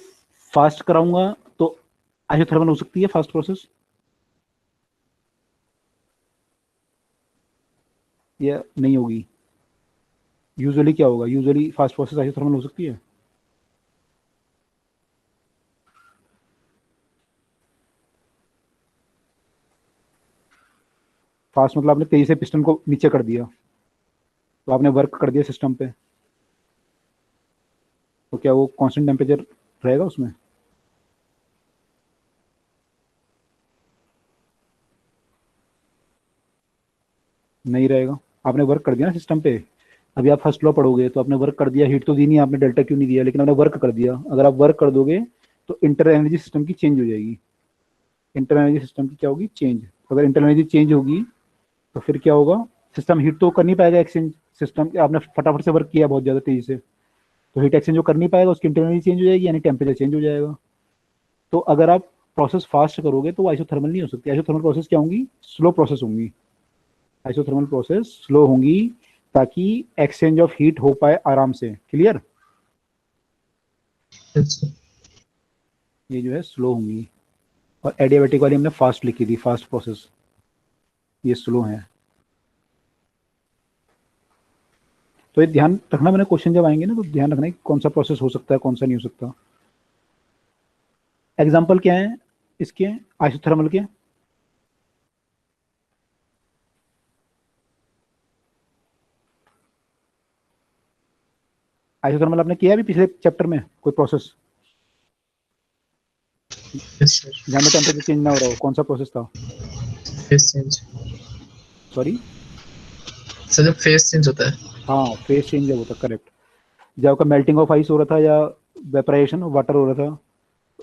फास्ट कराऊंगा तो आइसोथर्मल हो सकती है फास्ट प्रोसेस, या नहीं होगी? यूजुअली क्या होगा, यूजुअली फास्ट प्रोसेस आइसोथर्मल हो सकती है? फास्ट मतलब आपने तेजी से पिस्टन को नीचे कर दिया तो आपने वर्क कर दिया सिस्टम पे, तो क्या वो कांस्टेंट टेम्परेचर रहेगा उसमें? नहीं रहेगा। आपने वर्क कर दिया ना सिस्टम पे, अभी आप फर्स्ट लॉ पढ़ोगे तो आपने वर्क कर दिया, हीट तो दी नहीं आपने, डेल्टा क्यों नहीं दिया, लेकिन आपने वर्क कर दिया। अगर आप वर्क कर दोगे तो इंटर एनर्जी सिस्टम की चेंज हो जाएगी, इंटर एनर्जी सिस्टम की क्या होगी, चेंज। अगर इंटर एनर्जी चेंज होगी तो फिर क्या होगा, सिस्टम हीट तो कर नहीं पाएगा एक्सचेंज, सिस्टम आपने फटाफट से वर्क किया बहुत ज़्यादा तेजी से, तो हीट एक्सचेंज जो कर नहीं पाएगा उसकी इंटर एनर्जी चेंज हो जाएगी, यानी टेम्परेचर चेंज हो जाएगा। तो अगर आप प्रोसेस फास्ट करोगे तो आइसोथर्मल नहीं हो सकती। आइसोथर्मल प्रोसेस क्या होंगी, स्लो प्रोसेस होंगी। आइसोथर्मल प्रोसेस स्लो होंगी ताकि एक्सचेंज ऑफ हीट हो पाए आराम से। क्लियर? Yes, sir. ये जो है स्लो होंगी, और एडियाबैटिक वाली हमने फास्ट लिखी थी, फास्ट प्रोसेस, ये स्लो है। तो ये ध्यान रखना, मैंने क्वेश्चन जब आएंगे ना तो ध्यान रखना है कि कौन सा प्रोसेस हो सकता है कौन सा नहीं हो सकता। एग्जाम्पल क्या है इसके आइसोथर्मल के, आइसोथर्मल आपने किया अभी पिछले चैप्टर में कोई प्रोसेस Yes, sir. जहाँ में टेम्परेचर चेंज ना हो रहा हो, कौन सा प्रोसेस था? Phase change. सॉरी, सर जब फेस चेंज होता है हाँ फेस चेंज जब होता, करेक्ट। जब आपका मेल्टिंग ऑफ आइस हो रहा था या वेपराइजेशन ऑफ वाटर हो रहा था,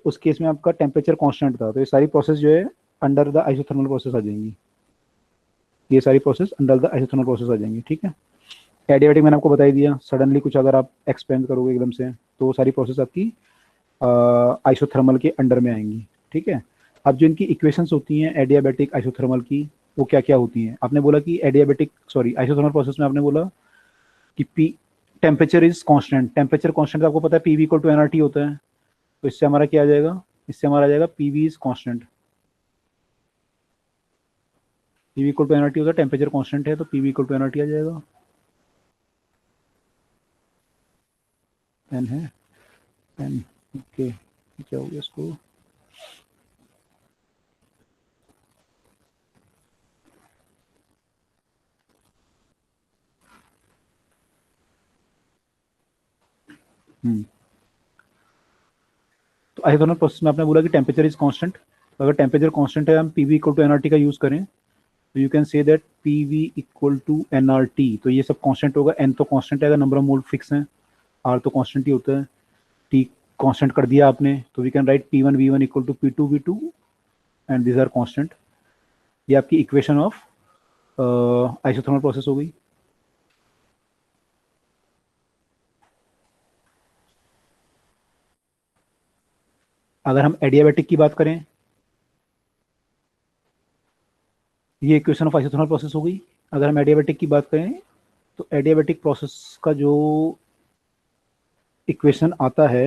उस केस में आपका टेम्परेचर कांस्टेंट था, तो ये सारी प्रोसेस जो है अंडर द आइसोथर्मल प्रोसेस आ जाएंगी, ये सारी process under the isothermal process आ जाएंगी। ठीक है, एडियाबैटिक मैंने आपको बता ही दिया, सडनली कुछ अगर आप एक्सपेंड करोगे एकदम से तो वो सारी प्रोसेस आपकी आइसोथर्मल के अंडर में आएंगी। ठीक है, अब जो इनकी इक्वेशंस होती हैं एडियाबैटिक आइसोथर्मल की, वो क्या क्या होती हैं? आपने बोला कि एडियाबैटिक सॉरी आइसोथर्मल प्रोसेस में आपने बोला कि P temperature is constant, temperature constant आपको पता है पीवी इक्वल टू एनआरटी होता है, तो इससे हमारा क्या आ जाएगा, इससे हमारा आ जाएगा PV is constant, PV equal to NRT होता है, टेम्परेचर कांस्टेंट है तो पीवी इक्वल टू एनआरटी आ जाएगा, एन है। एन ओके क्या हो गया इसको तो आइसोथर्मल प्रोसेस में आपने बोला कि टेम्परेचर इज कांस्टेंट। तो अगर टेम्परेचर कांस्टेंट है हम पीवी इक्वल टू एनआरटी का यूज करें तो you can say that PV equal to NRT. तो ये सब कांस्टेंट होगा, एन तो कांस्टेंट है अगर नंबर ऑफ मोल फिक्स है, आर तो कांस्टेंट ही होता है, टी कांस्टेंट कर दिया आपने तो we can write P one V one equal to P two V two and this are constant. ये आपकी इक्वेशन ऑफ आइसोथर्मल प्रोसेस हो गई। अगर हम एडियाबैटिक की बात करें, ये इक्वेशन ऑफ आइसोथर्मल प्रोसेस हो गई। अगर हम एडियाबैटिक की बात करें तो एडियाबैटिक प्रोसेस का जो इक्वेशन आता है,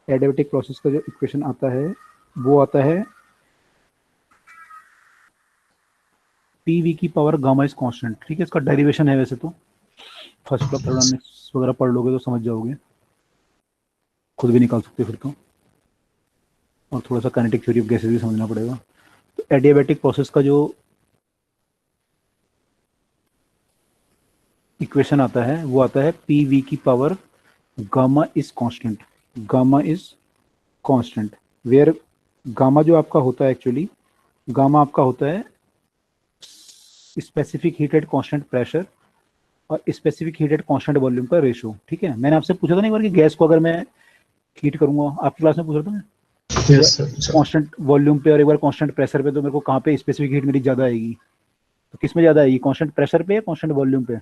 एडियाबैटिक प्रोसेस का जो इक्वेशन आता है वो आता है पीवी की पावर गामा इज कांस्टेंट। ठीक है, इसका डेरिवेशन है, वैसे तो फर्स्ट क्लास थर्मोडायनामिक्स वगैरह पढ़ लोगे तो समझ जाओगे, खुद भी निकाल सकते फिर तो, और थोड़ा सा काइनेटिक थ्योरी ऑफ गैसेस भी समझना पड़ेगा। तो एडियाबैटिक प्रोसेस का जो इक्वेशन आता है वो आता है पी वी की power gamma is constant. Gamma is constant where gamma जो आपका होता है, एक्चुअली गामा आपका होता है specific heat at constant pressure और specific heat at constant volume का रेशो। ठीक है, मैंने आपसे पूछा था ना एक बार कि गैस को अगर मैं हीट करूंगा, आपकी क्लास में पूछा था मैं कांस्टेंट वॉल्यूम पे और एक बार कांस्टेंट प्रेशर पे, तो मेरे को कहाँ पे स्पेसिफिक हीट मेरी ज़्यादा आएगी, तो किस में ज़्यादा आएगी, कांस्टेंट प्रेशर पे या कांस्टेंट वॉल्यूम पे।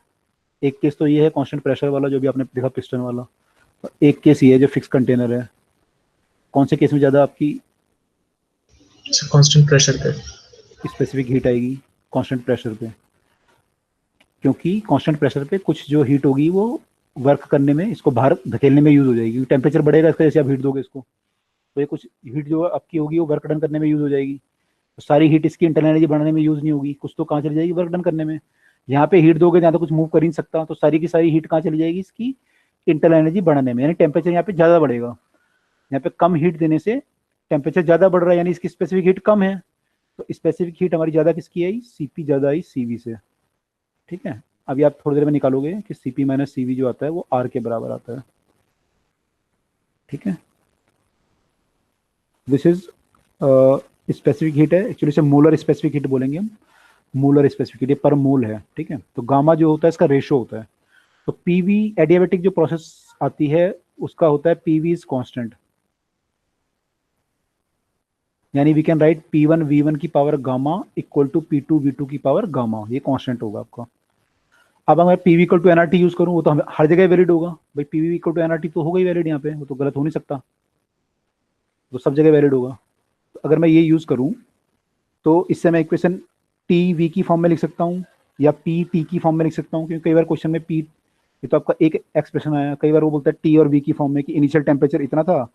एक केस तो ये है कांस्टेंट प्रेशर वाला जो भी आपने देखा पिस्टन वाला, तो एक केस ये है जो फिक्स कंटेनर है। कौन से केस में ज़्यादा आपकी कांस्टेंट प्रेशर पे स्पेसिफिक हीट आएगी? कांस्टेंट प्रेशर पे, क्योंकि कांस्टेंट प्रेशर पे कुछ जो हीट होगी वो वर्क करने में, इसको बाहर धकेलने में यूज हो जाएगी, क्योंकि टेम्परेचर बढ़ेगा इसका जैसे आप हीट दोगे इसको, तो ये कुछ हीट जो आपकी होगी वो वर्क डन करने में यूज हो जाएगी। तो सारी हीट इसकी इंटरनल एनर्जी बढ़ाने में यूज नहीं होगी, कुछ तो कहाँ चली जाएगी, वर्क डन करने में। यहाँ पे हीट दोगे जहाँ तो कुछ मूव कर ही नहीं सकता, तो सारी की सारी हीट कहाँ चली जाएगी, इसकी इंटरनल एनर्जी बढ़ाने में, यानी टेम्परेचर यहाँ पे ज़्यादा बढ़ेगा। यहाँ पे कम हीट देने से टेम्परेचर ज़्यादा बढ़ रहा है, यानी इसकी स्पेसिफिक हीट कम है, तो स्पेसिफिक हीट हमारी ज़्यादा किसकी आई, सीपी ज़्यादा आई सीवी से। ठीक है, अभी आप थोड़ी देर में निकालोगे कि सीपी माइनस सीवी जो आता है वो आर के बराबर आता है। ठीक है, दिस इज स्पेसिफिक हीट है, एक्चुअली इसे मोलर स्पेसिफिक हीट बोलेंगे हम, मोलर स्पेसिफिक हीट पर मोल है। ठीक है, तो गामा जो होता है इसका रेशो होता है, तो पीवी एडियाबैटिक जो प्रोसेस आती है उसका होता है पीवी इज कांस्टेंट, यानी we can write P1 V1 की power gamma equal to P2 V2 की पावर गामा, ये कांस्टेंट होगा आपका। अब अगर PV equal to NRT use करूँ वो तो हर जगह वैलिड होगा भाई, PV इक्वल टू एनआरटी तो होगा ही वैलिड, यहाँ पे वो तो गलत हो नहीं सकता, तो सब जगह वैलिड होगा। तो अगर मैं ये यूज करूँ तो इससे मैं इक्वेशन TV की फॉर्म में लिख सकता हूँ या PT की फॉर्म में लिख सकता हूँ, क्योंकि कई बार क्वेश्चन में P, ये तो आपका एक एक्सप्रेशन आया, कई बार वो बोलता है T और V की फॉर्म में कि इनिशियल टेम्परेचर इतना था,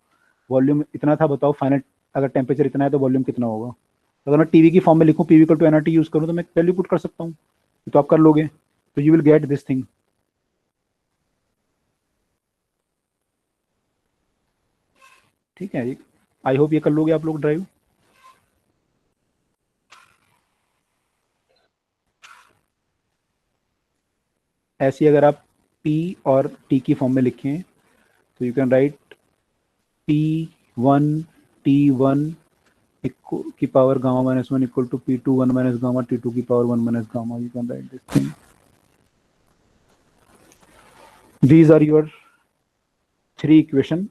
वॉल्यूम इतना था, बताओ फाइनल अगर टेम्परेचर इतना है तो वॉल्यूम कितना होगा। तो अगर मैं टीवी की फॉर्म में लिखूं PV equal to NRT use करूं तो मैं वैल्यू पुट कर सकता हूं, तो आप कर लोगे, तो you will get this thing. ठीक है, आई होप ये कर लोगे आप लोग ड्राइव। ऐसी अगर आप P और T की फॉर्म में लिखें तो you can write P1 T1 की power gamma minus 1 equal to P2 1 minus gamma T2 की power 1 minus gamma, you can write this thing. These are your 3 equation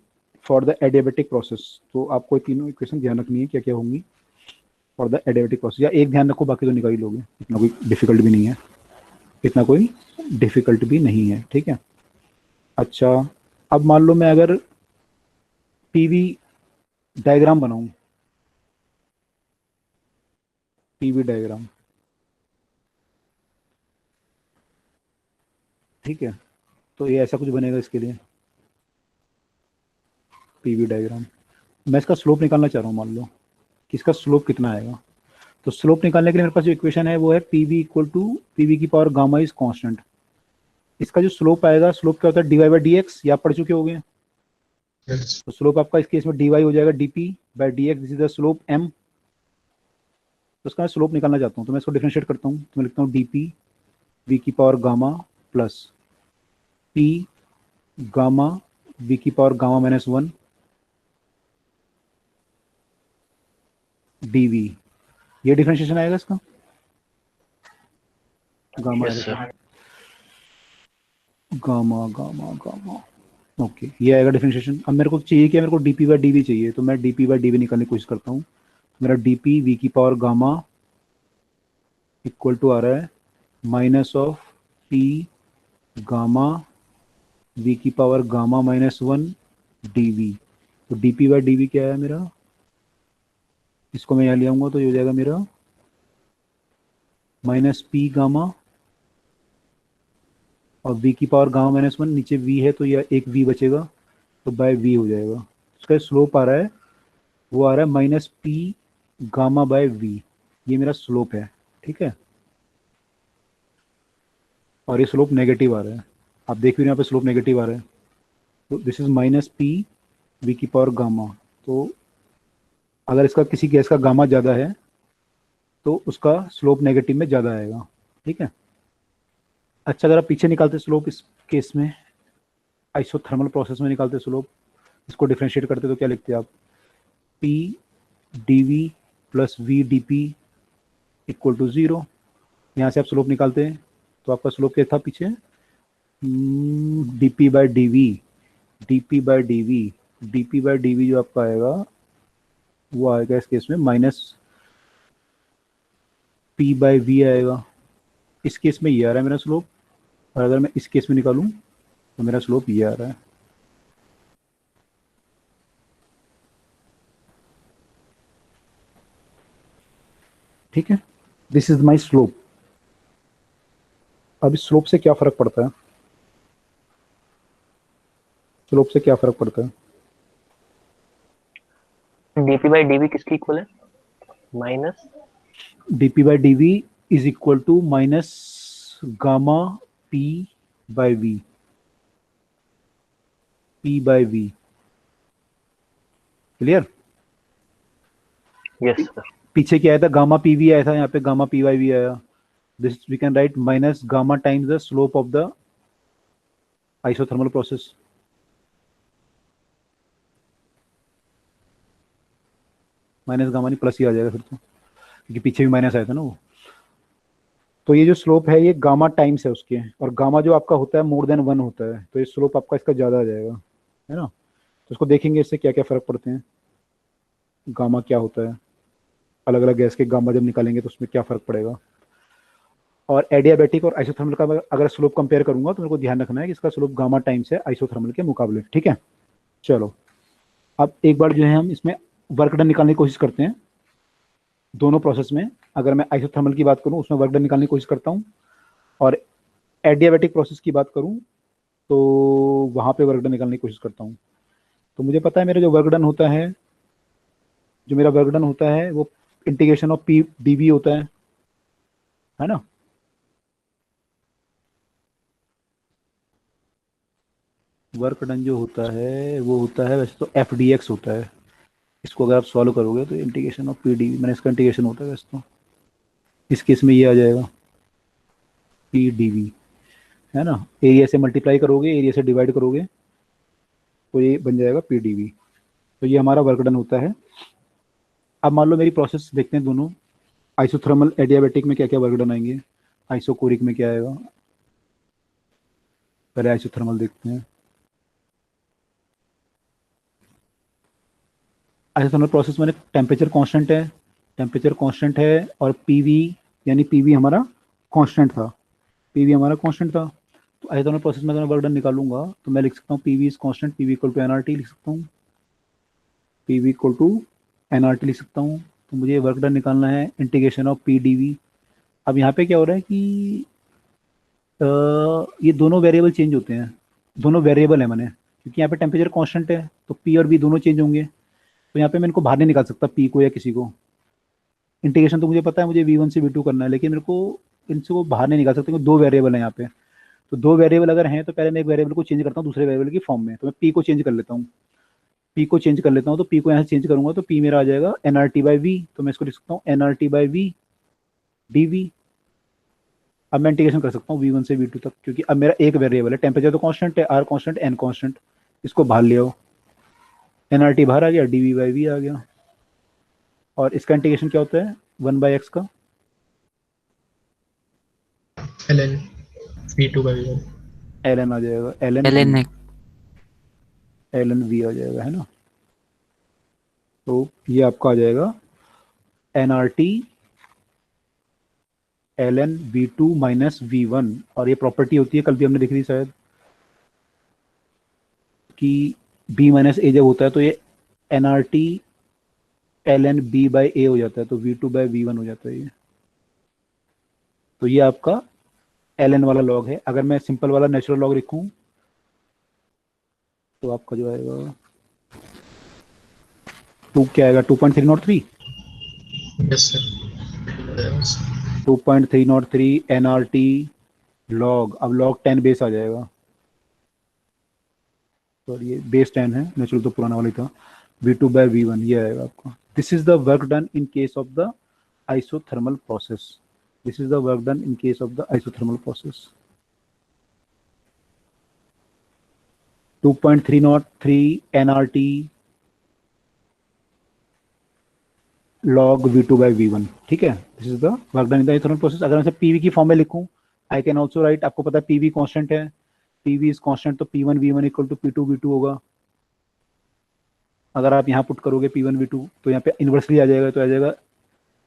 for the adiabatic process. तो आपको तीनों equation ध्यान रखनी है क्या क्या होंगी फॉर द एडियाबैटिक प्रोसेस, या एक ध्यान रखो बाकी तो निकाल ही लोगे, इतना कोई डिफिकल्ट भी नहीं है, इतना कोई डिफिकल्ट भी नहीं है। ठीक है, अच्छा अब मान लो मैं अगर पीवी डायग्राम बनाऊं, पीवी डायग्राम, ठीक है, तो ये ऐसा कुछ बनेगा इसके लिए पीवी डायग्राम। मैं इसका स्लोप निकालना चाह रहा हूँ, मान लो कि इसका स्लोप कितना आएगा। तो स्लोप निकालने के लिए मेरे पास जो इक्वेशन है वो है पीवी इक्वल टू पीवी की पावर गामा इज कांस्टेंट। इसका जो स्लोप आएगा, स्लोप क्या होता है, dy/dx, ये आप पढ़ चुके होंगे, Yes. तो स्लोप आपका इस केस में dy हो जाएगा dp by dx, this is the slope m। तो उसका मैं स्लोप निकालना चाहता हूँ, तो मैं इसको डिफरेंशिएट करता हूँ, तो मैं लिखता हूँ dp v की power gamma plus p gamma v की पावर गामा माइनस 1 dv। ये डिफरेंशिएशन आएगा इसका, gamma Yes, sir. Gamma gamma gamma, okay ये आएगा डिफरेंशिएशन। अब मेरे को चाहिए क्या, मेरे को dp बाई dv चाहिए, तो मैं dp बाई dv निकालने की कोशिश करता हूँ। मेरा dp v की पावर गामा इक्वल टू आ रहा है minus of p gamma v की पावर गामा माइनस 1 dv। तो dp बाई dv क्या है मेरा, इसको मैं यहाँ ले आऊँगा तो ये हो जाएगा मेरा माइनस p गामा और v की पावर गामा माइनस 1, नीचे v है तो यह एक v बचेगा, तो बाय v हो जाएगा। उसका स्लोप आ रहा है, वो आ रहा है minus p gamma by v, ये मेरा स्लोप है, ठीक है। और ये स्लोप नेगेटिव आ रहा है, आप देख भी यहाँ पे स्लोप नेगेटिव आ रहा है। तो this is minus p v की पावर गामा। तो अगर इसका किसी गैस का गामा ज़्यादा है तो उसका स्लोप नेगेटिव में ज़्यादा आएगा, ठीक है। अच्छा, अगर आप पीछे निकालते स्लोप इस केस में, आइसोथर्मल प्रोसेस में निकालते स्लोप, इसको डिफरेंशिएट करते तो क्या लिखते आप, p dv plus v dp equal to 0। यहाँ से आप स्लोप निकालते हैं तो आपका स्लोप क्या था पीछे, dp by dv, dp by dv, dp by dv जो आपका आएगा वो आएगा इस केस में माइनस p बाई v आएगा। इस केस में ये आ रहा है मेरा स्लोप, और अगर मैं इस केस में निकालूं तो मेरा स्लोप ये आ रहा है। ठीक है, दिस इज माई स्लोप। अब इस स्लोप से क्या फर्क पड़ता है, स्लोप से क्या फर्क पड़ता है, dp बाई dv किसकी इक्वल है, minus dp by dv is equal to minus gamma p by v, p by v, clear. Yes sir. पीछे क्या आया था, गामा पी वी आया था, यहाँ पे गामा पी वाई भी आया। This we can write minus gamma times the slope of the isothermal process. Minus gamma नहीं प्लस ही आ जाएगा फिर तो, क्योंकि पीछे भी माइनस आया था ना वो। तो ये जो स्लोप है ये गामा टाइम्स है उसके, और गामा जो आपका होता है मोर देन 1 होता है, तो ये स्लोप आपका इसका ज़्यादा आ जाएगा, है ना। तो इसको देखेंगे इससे क्या क्या फ़र्क पड़ते हैं, गामा क्या होता है, अलग अलग गैस के गामा जब निकालेंगे तो उसमें क्या फ़र्क पड़ेगा। और एडियाबैटिक और आइसोथर्मल का अगर स्लोप कंपेयर करूंगा तो मेरे को ध्यान रखना है कि इसका स्लोप गामा टाइम्स है आइसोथर्मल के मुकाबले, ठीक है। चलो अब एक बार जो है हम इसमें वर्क डन निकालने की कोशिश करते हैं दोनों प्रोसेस में। अगर मैं आइसोथर्मल की बात करूं उसमें वर्क डन निकालने की कोशिश करता हूं, और एडियाबैटिक प्रोसेस की बात करूं तो वहां पे वर्क डन निकालने की कोशिश करता हूं। तो मुझे पता है मेरा जो वर्क डन होता है, जो मेरा वर्क डन होता है वो इंटीग्रेशन ऑफ पी डीवी होता है ना। वर्क डन जो होता है वो होता है वैसे तो एफ डी एक्स होता है। इसको अगर आप सॉल्व करोगे तो इंटीग्रेशन ऑफ पी डी, मैंने इसका इंटीग्रेशन होता है वैसे तो, इस केस में ये आ जाएगा पी डी वी, है ना। एरिया से मल्टीप्लाई करोगे, एरिया से डिवाइड करोगे तो ये बन जाएगा पी डी वी। तो ये हमारा वर्क डन होता है। अब मान लो मेरी प्रोसेस देखते हैं दोनों, आइसोथर्मल एडियाबैटिक में क्या क्या वर्क डन आएंगे, आइसोकोरिक में क्या आएगा। पहले आइसोथर्मल देखते हैं। आइसोथर्मल प्रोसेस में टेम्परेचर कांस्टेंट है, टेम्परेचर कांस्टेंट है, और पीवी यानी पीवी हमारा कांस्टेंट था, पीवी हमारा कांस्टेंट था। तो आइसोथर्मल प्रोसेस में अगर मैं वर्क डन निकालूंगा तो मैं लिख सकता हूँ PV is constant, PV equal to NRT लिख सकता हूँ, पीवी इक्वल टू एनआरटी लिख सकता हूँ। तो मुझे वर्क डन निकालना है integration of P D V. अब यहाँ पे क्या हो रहा है कि ये दोनों वेरिएबल चेंज होते हैं, दोनों वेरिएबल है मैंने, क्योंकि यहाँ पे टेम्परेचर कांस्टेंट है तो पी और वी दोनों चेंज होंगे। तो यहाँ पे मैं इनको बाहर नहीं निकाल सकता पी को या किसी को। इंटीग्रेशन तो मुझे पता है मुझे v1 से v2 करना है, लेकिन मेरे को इनसे को बाहर नहीं निकाल सकता क्योंकि दो वेरिएबल हैं यहाँ पे। तो दो वेरिएबल अगर हैं तो पहले मैं एक वेरिएबल को चेंज करता हूँ दूसरे वेरिएबल की फॉर्म में, तो मैं पी को चेंज कर लेता हूँ। पी को चेंज कर लेता हूँ, तो पी को यहाँ से चेंज करूंगा तो पी मेरा आ जाएगा nRT बाई वी, तो मैं इसको लिख सकता हूँ nRT बाई वी dv। अब मैं इंटीग्रेशन कर सकता हूँ v1 से v2 तक, क्योंकि अब मेरा एक वेरिएबल है, टेम्परेचर तो कांस्टेंट है, r कांस्टेंट, n कांस्टेंट, इसको बाहर ले आओ, nRT बाहर आ गया, dv बाई वी आ गया। और इसका इंटीग्रेशन क्या होता है 1/x का ln v2 by v1। ln आ जाएगा, ln है। ln v आ जाएगा, है ना। तो ये आपका आ जाएगा nRT ln v2 minus v1। और ये प्रॉपर्टी होती है, कल भी हमने देखी थी शायद, कि b माइनस ए जब होता है तो ये nRT ln b बाई ए हो जाता है, तो v2 बाई v1 हो जाता है ये। तो ये आपका ln वाला लॉग है। अगर मैं सिंपल वाला नेचुरल लॉग लिखूं तो आपका जो आएगा 2 क्या आएगा 2.303 यस सर। 2.303 nRT लॉग, अब लॉग 10 बेस आ जाएगा, तो ये बेस 10 है, नेचुरल तो पुराना वाला ही था, v2 बाई v1 ये आएगा आपका। This is the work done in case of the isothermal process, this is the work done in case of the isothermal process. 2.303 nRT log v2 by v1, ठीक है। This is the work done in the isothermal process. अगर मैं इसे pv की form में लिखूं, I can also right, आपको पता है pv कांस्टेंट है, pv इज कांस्टेंट, तो p1 v1 equal to p2 v2 होगा। अगर आप यहाँ पुट करोगे p1 v2 तो यहाँ पे इन्वर्सली आ जाएगा, तो आ जाएगा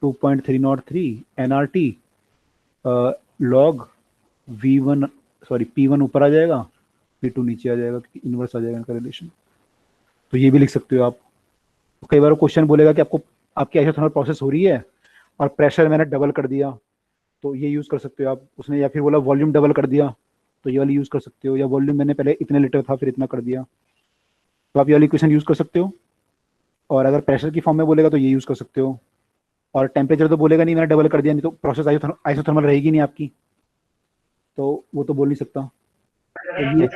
2.303 nRT log v1, sorry p1 ऊपर आ जाएगा, p2 नीचे आ जाएगा, क्योंकि इन्वर्स आ जाएगा इनका रिलेशन। तो ये भी लिख सकते हो आप। तो कई बार क्वेश्चन बोलेगा कि आपको आपकी आइसोथर्मल प्रोसेस हो रही है और प्रेशर मैंने डबल कर दिया, तो ये यूज़ कर सकते हो आप उसने, या फिर बोला वॉल्यूम डबल कर दिया तो ये वाली यूज़ कर सकते हो, या वॉल्यूम मैंने पहले इतने लीटर था फिर इतना कर दिया, तो आप ये वाली इक्वेशन यूज़ कर सकते हो। और अगर प्रेशर की फॉर्म में बोलेगा तो ये यूज़ कर सकते हो। और टेम्परेचर तो बोलेगा नहीं मैंने डबल कर दिया, नहीं तो प्रोसेस आइसोथर्मल रहेगी नहीं आपकी, तो वो तो बोल नहीं सकता। तो ये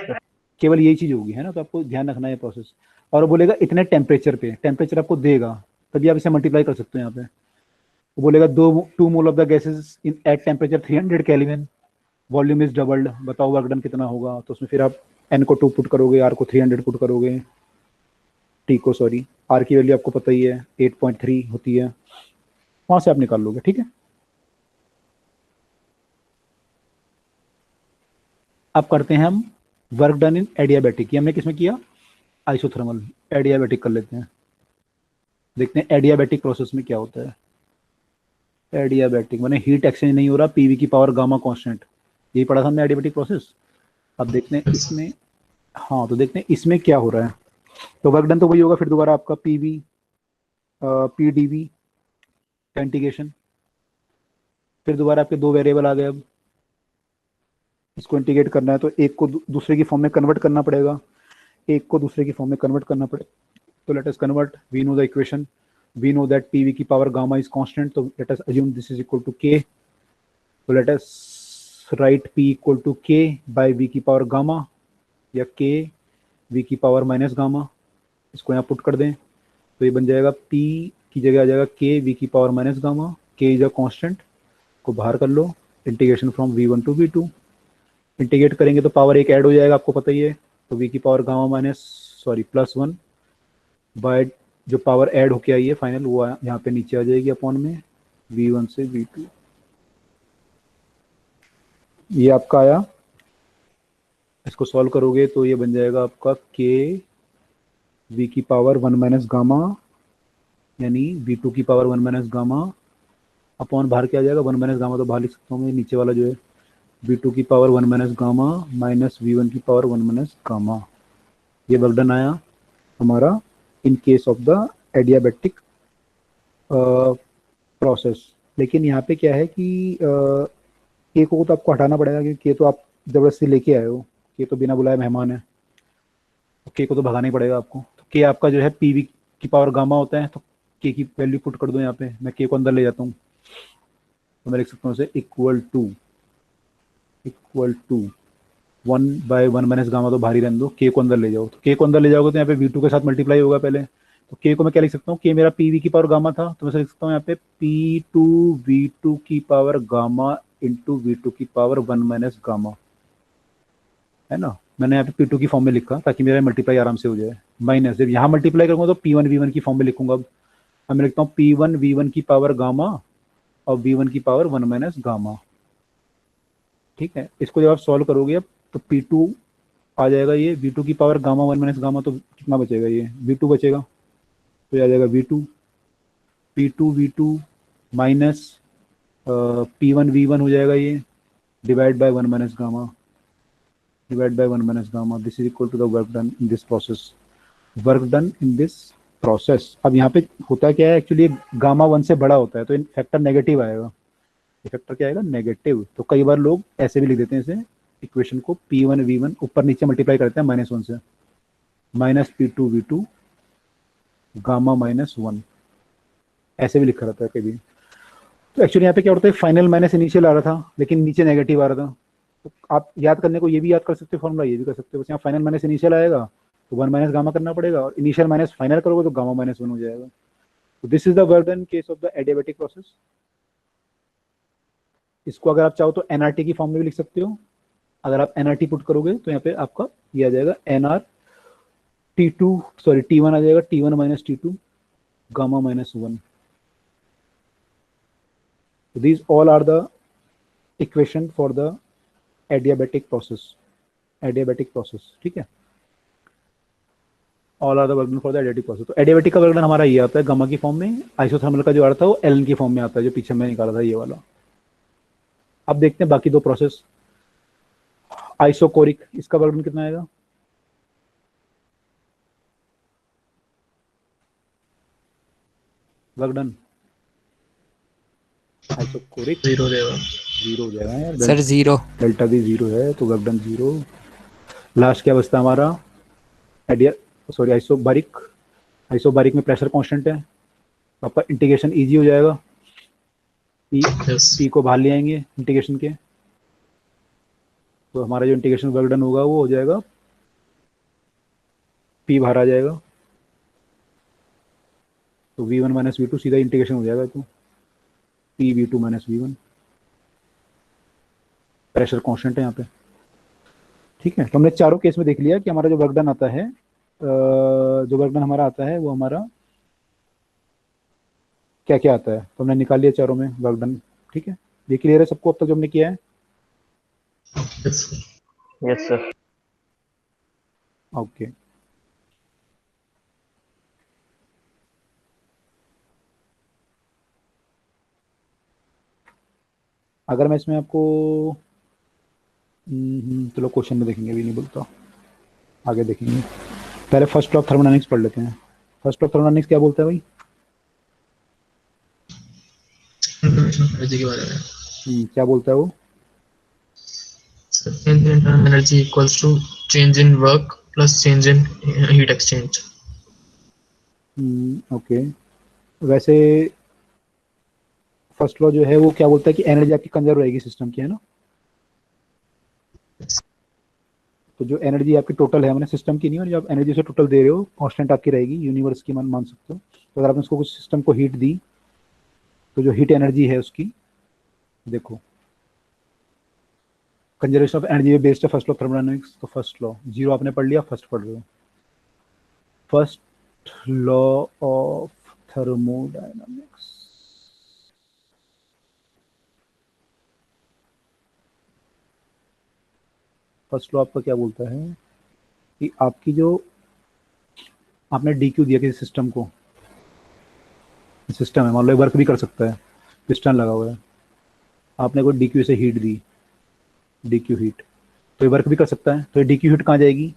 केवल यही चीज़ होगी, है ना। तो आपको ध्यान रखना है प्रोसेस। और वो बोलेगा इतने टेम्परेचर पे, टेम्परेचर आपको देगा तभी आप इसे मल्टीप्लाई कर सकते हो यहाँ पे। वो बोलेगा 2 मोल of the gases in at temperature 300 kelvin, volume is doubled, बताओ वर्क डन कितना होगा। तो उसमें फिर आप n को 2 पुट करोगे, r को 300 पुट करोगे, t को सॉरी r की वैल्यू आपको पता ही है 8.3 होती है, वहाँ से आप निकाल लोगे, ठीक है। अब करते हैं हम वर्क डन इन एडियाबैटिक। ये हमने किसमें किया आइसोथर्मल, एडियाबैटिक कर लेते हैं, देखते हैं एडियाबैटिक प्रोसेस में क्या होता है। एडियाबैटिक माने हीट एक्सचेंज नहीं हो रहा, पीवी की पावर गामा कांस्टेंट, यही पढ़ा था हमने एडियाबैटिक प्रोसेस। अब देखते हैं इसमें, हाँ तो देखते हैं इसमें क्या हो रहा है। तो वर्क डन तो वही होगा, फिर दोबारा आपका पीवी पीडीवी का इंटीग्रेशन, फिर दोबारा आपके 2 वेरिएबल आ गए। अब इसको इंटीग्रेट करना है तो एक को दूसरे की फॉर्म में कन्वर्ट करना पड़ेगा, एक को दूसरे की फॉर्म में कन्वर्ट करना पड़ेगा। तो let us convert, we know the equation, we know that pv की power gamma is constant, so let us assume this is equal to k, so let us write p equal to k by v की power gamma, या k v की power minus gamma, इसको यहाँ put कर दें तो ये बन जाएगा p की जगह आ जाएगा k v की power minus gamma, k is a constant, को बाहर कर लो, integration from v1 to v2, integrate करेंगे तो पावर एक ऐड हो जाएगा, आपको पता ही है, तो v की power gamma minus sorry +1 by जो पावर ऐड होके आई है फाइनल वो यहाँ पे नीचे आ जाएगी अपॉन में v1 से v2। ये आपका आया, इसको सॉल्व करोगे तो ये बन जाएगा आपका k v की पावर 1 माइनस गामा, यानी v2 की पावर 1 माइनस गामा अपॉन बाहर क्या आ जाएगा 1 माइनस गामा, तो बाहर लिख सकता हूँ मैं नीचे वाला जो है v2 की power 1 minus gamma minus v1 की पावर 1 माइनस गामा। ये वर्क डन आया हमारा in case of the adiabatic process. लेकिन यहाँ पे क्या है कि के को तो आपको हटाना पड़ेगा, क्योंकि के तो आप ज़बरदस्ती लेके आए हो, के तो बिना बुलाए मेहमान है, तो के को तो भगाना ही पड़ेगा आपको। तो के आपका जो है पीवी की पावर गामा होता है, तो के की वैल्यू पुट कर दो यहाँ पे, मैं के को अंदर ले जाता हूँ तो मैं लिख सकता हूँ इसे इक्वल टू 1/1 माइनस गामा तो बाहर ही रहने दो, के को अंदर ले जाओ, तो के को अंदर ले जाओगे तो यहाँ पे V2 के साथ मल्टीप्लाई होगा पहले, तो के को मैं क्या लिख सकता हूँ, के मेरा PV की पावर गामा था, तो मैं लिख सकता हूँ यहाँ पे P2V2 की पावर गामा इंटू V2 की पावर 1 माइनस गामा, है ना। मैंने यहाँ पे P2 की फॉर्म में लिखा ताकि मेरा मल्टीप्लाई आराम से हो जाए, माइनस जब यहाँ मल्टीप्लाई करूँगा तो P1V1 की फॉर्म में लिखूंगा। अब मैं लिखता हूँ P1V1 की पावर गामा और V1 की पावर 1 माइनस गामा, ठीक है। इसको जब आप सॉल्व करोगे अब तो P2 आ जाएगा, ये V2 की पावर गामा 1 माइनस गामा, तो कितना बचेगा, ये V2 बचेगा, तो ये आ जाएगा V2 P2V2 माइनस P1V1 हो जाएगा, ये divide by 1 minus gamma, divide by 1 minus gamma, this is equal to the work done in this process, work done in this process. अब यहाँ पे होता क्या है, एक्चुअली गामा 1 से बड़ा होता है तो फैक्टर नेगेटिव आएगा, फैक्टर क्या आएगा, नेगेटिव। तो कई बार लोग ऐसे भी लिख देते हैं इसे इक्वेशन को, P1V1 ऊपर नीचे मल्टीप्लाई करते हैं -1 से, माइनस P2V2 गामा -1, ऐसे भी लिखा रहता है कभी। तो एक्चुअली यहाँ पे क्या होता है, फाइनल माइनस इनिशियल आ रहा था लेकिन नीचे नेगेटिव आ रहा था, तो आप याद करने को ये भी याद कर सकते हो फॉर्मूला, ये भी कर सकते हो, बस यहाँ फाइनल माइनस इनिशियल आएगा तो 1 माइनस गामा करना पड़ेगा, और इनिशियल माइनस फाइनल करोगे तो गामा -1 हो जाएगा। तो this is the work done case of the adiabatic process. इसको अगर आप चाहो तो NRT की फॉर्म में भी लिख सकते हो, अगर आप NRT पुट करोगे तो यहाँ पे आपका ये आ जाएगा T1 आ जाएगा, T1 minus T2 gamma -1। These all are the equation for the adiabatic process, ठीक है। All are the work done for the adiabatic process. तो एडियाबैटिक का वर्क डन हमारा ये आता है गामा की फॉर्म में, आइसोथर्मल का जो आ रहा था वो एलन की फॉर्म में आता है, जो पीछे मैं निकाला था ये वाला। अब देखते हैं बाकी दो प्रोसेस। आइसोकोरिक, इसका वर्क डन कितना आएगा, वर्क डन आइसोकोरिक 0 हो जाएगा, 0 हो जाएगा यार सर 0। डेल्टा भी 0 है तो वर्क डन 0। लास्ट क्या बचता है हमारा, आइसोबारिक में प्रेशर कांस्टेंट है, तो आपका इंटीग्रेशन इजी हो जाएगा, पी को बाहर ले आएंगे इंटीग्रेशन के, तो हमारा जो इंटीग्रेशन वर्क डन होगा वो हो जाएगा, पी बाहर आ जाएगा, तो V1 माइनस V2 सीधा इंटीग्रेशन हो जाएगा, तो PV2 minus V1, pressure constant है यहाँ पे, ठीक है। तो हमने चारों केस में देख लिया कि हमारा जो वर्क डन आता है, जो वर्क डन हमारा आता है वो हमारा क्या क्या आता है, तो हमने निकाल लिया चारों में वर्क डन, ठीक है। ये क्लियर है सबको अब तक जो हमने किया है, यस सर। ओके। अगर मैं इसमें आपको चलो क्वेश्चन में देखेंगे, अभी नहीं बोलता, आगे देखेंगे। पहले फर्स्ट लॉ ऑफ थर्मोडायनामिक्स पढ़ लेते हैं। फर्स्ट लॉ ऑफ थर्मोडायनामिक्स क्या बोलता है भाई, एनर्जी के बारे में क्या बोलता है वो, energy equals to change in work plus change in heat exchange. Okay. वैसे फर्स्ट लॉ जो है वो क्या बोलता है कि एनर्जी आपकी कंजर्व रहेगी सिस्टम की, है ना। तो जो एनर्जी आपकी टोटल है, मैंने सिस्टम की नहीं, और जो आप एनर्जी से टोटल दे रहे हो कांस्टेंट आपकी रहेगी, यूनिवर्स की मान सकते हो। तो अगर आपने उसको कुछ सिस्टम को हीट दी तो जो हीट एनर्जी है उसकी, देखो कंजर्वेशन ऑफ एनर्जी बेस्ड है फर्स्ट लॉ ऑफ थर्मोडायनामिक्स। तो फर्स्ट लॉ 0 आपने पढ़ लिया, फर्स्ट पढ़ रहे हो, first law of thermodynamics. First law आपका क्या बोलता है कि आपकी जो आपने DQ दिया किसी सिस्टम को, सिस्टम है मान लो वर्क भी कर सकता है, पिस्टन लगा हुआ है, आपने कोई DQ से हीट दी, DQ हीट, तो ये वर्क भी कर सकता है। तो ये DQ हीट कहाँ जाएगी,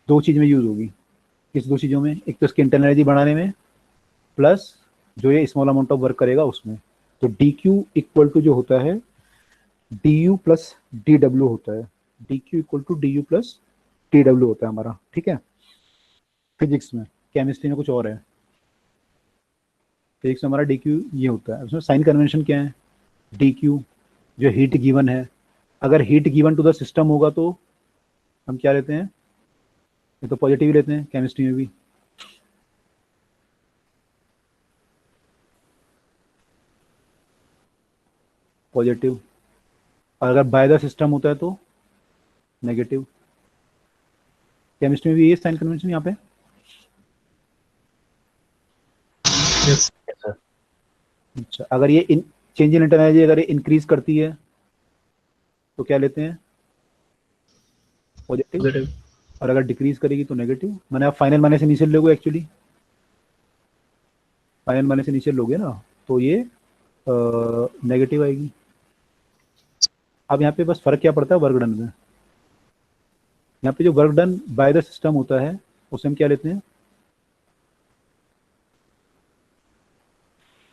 दो चीज़ में यूज होगी। किस दो चीज़ों में, एक तो इसकी इंटरनल एनर्जी बढ़ाने में, प्लस जो ये स्मॉल अमाउंट ऑफ वर्क करेगा उसमें। तो DQ इक्वल टू जो होता है DU प्लस DW होता है, DQ equal to DU plus TW होता है हमारा, ठीक है। फिजिक्स में, केमिस्ट्री में कुछ और है, फिजिक्स में हमारा DQ ये होता है। उसमें साइन कन्वेंशन क्या है, DQ जो हीट गिवन है, अगर heat given to the system होगा तो हम क्या लेते हैं, ये तो पॉजिटिव ही लेते हैं केमिस्ट्री में भी। पॉजिटिव। और अगर बाय द सिस्टम होता है तो नेगेटिव। केमिस्ट्री में भी ये साइन कन्वेंशन यहाँ पे। Yes sir. अच्छा, अगर ये चेंज इन इंटरनल एनर्जी अगर ये इंक्रीज करती है तो क्या लेते हैं, पॉजिटिव। पॉजिटिव। और अगर डिक्रीज करेगी तो नेगेटिव। मैंने आप फाइनल माइनस इनिशियल लोगे, एक्चुअली फाइनल माइनस इनिशियल लोगे ना, तो ये नेगेटिव आएगी। अब यहाँ पे बस फर्क क्या पड़ता है वर्क डन में। यहाँ पे जो work done by the system होता है उसे हम क्या लेते हैं,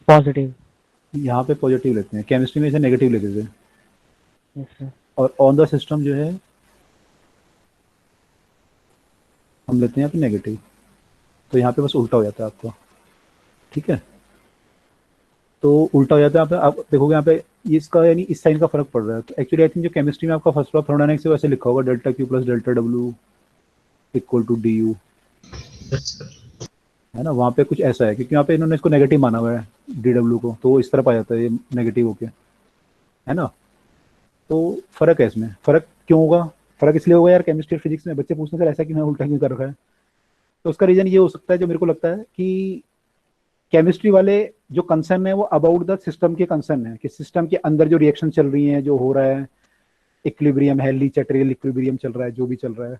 पॉजिटिव। यहाँ पे पॉजिटिव लेते हैं। केमिस्ट्री में इसे नेगेटिव लेते थे। Yes sir. और ऑन द सिस्टम जो है हम लेते हैं यहाँ पे नेगेटिव। तो यहाँ पे बस उल्टा हो जाता है आपका, ठीक है। तो उल्टा हो जाता है, आप देखोगे यहाँ पे ये इसका यानी इस साइन का फर्क पड़ रहा है। तो एक्चुअली आई थिंक जो केमिस्ट्री में आपका फर्स्ट लॉ थर्मोडायनेमिक्स से वैसे लिखा होगा, delta Q plus delta W equal to D U, है ना। वहाँ पे कुछ ऐसा है क्योंकि यहाँ पे इन्होंने इसको नेगेटिव माना हुआ है डी डब्ल्यू को, तो इस तरफ आ जाता है ये नेगेटिव होके, है ना। तो फर्क है इसमें। फर्क क्यों होगा, फर्क इसलिए होगा यार, केमिस्ट्री और फिजिक्स में बच्चे पूछते हैं सर ऐसा क्यों है, उल्टा क्यों कर रखा है। तो उसका रीजन ये हो सकता है, जो मेरे को लगता है कि केमिस्ट्री वाले जो कंसर्न है वो अबाउट द सिस्टम के कंसर्न है, कि सिस्टम के अंदर जो रिएक्शन चल रही है, जो हो रहा है, इक्विलिब्रियम है, ली चैटरियल इक्विलिब्रियम चल रहा है, जो भी चल रहा है,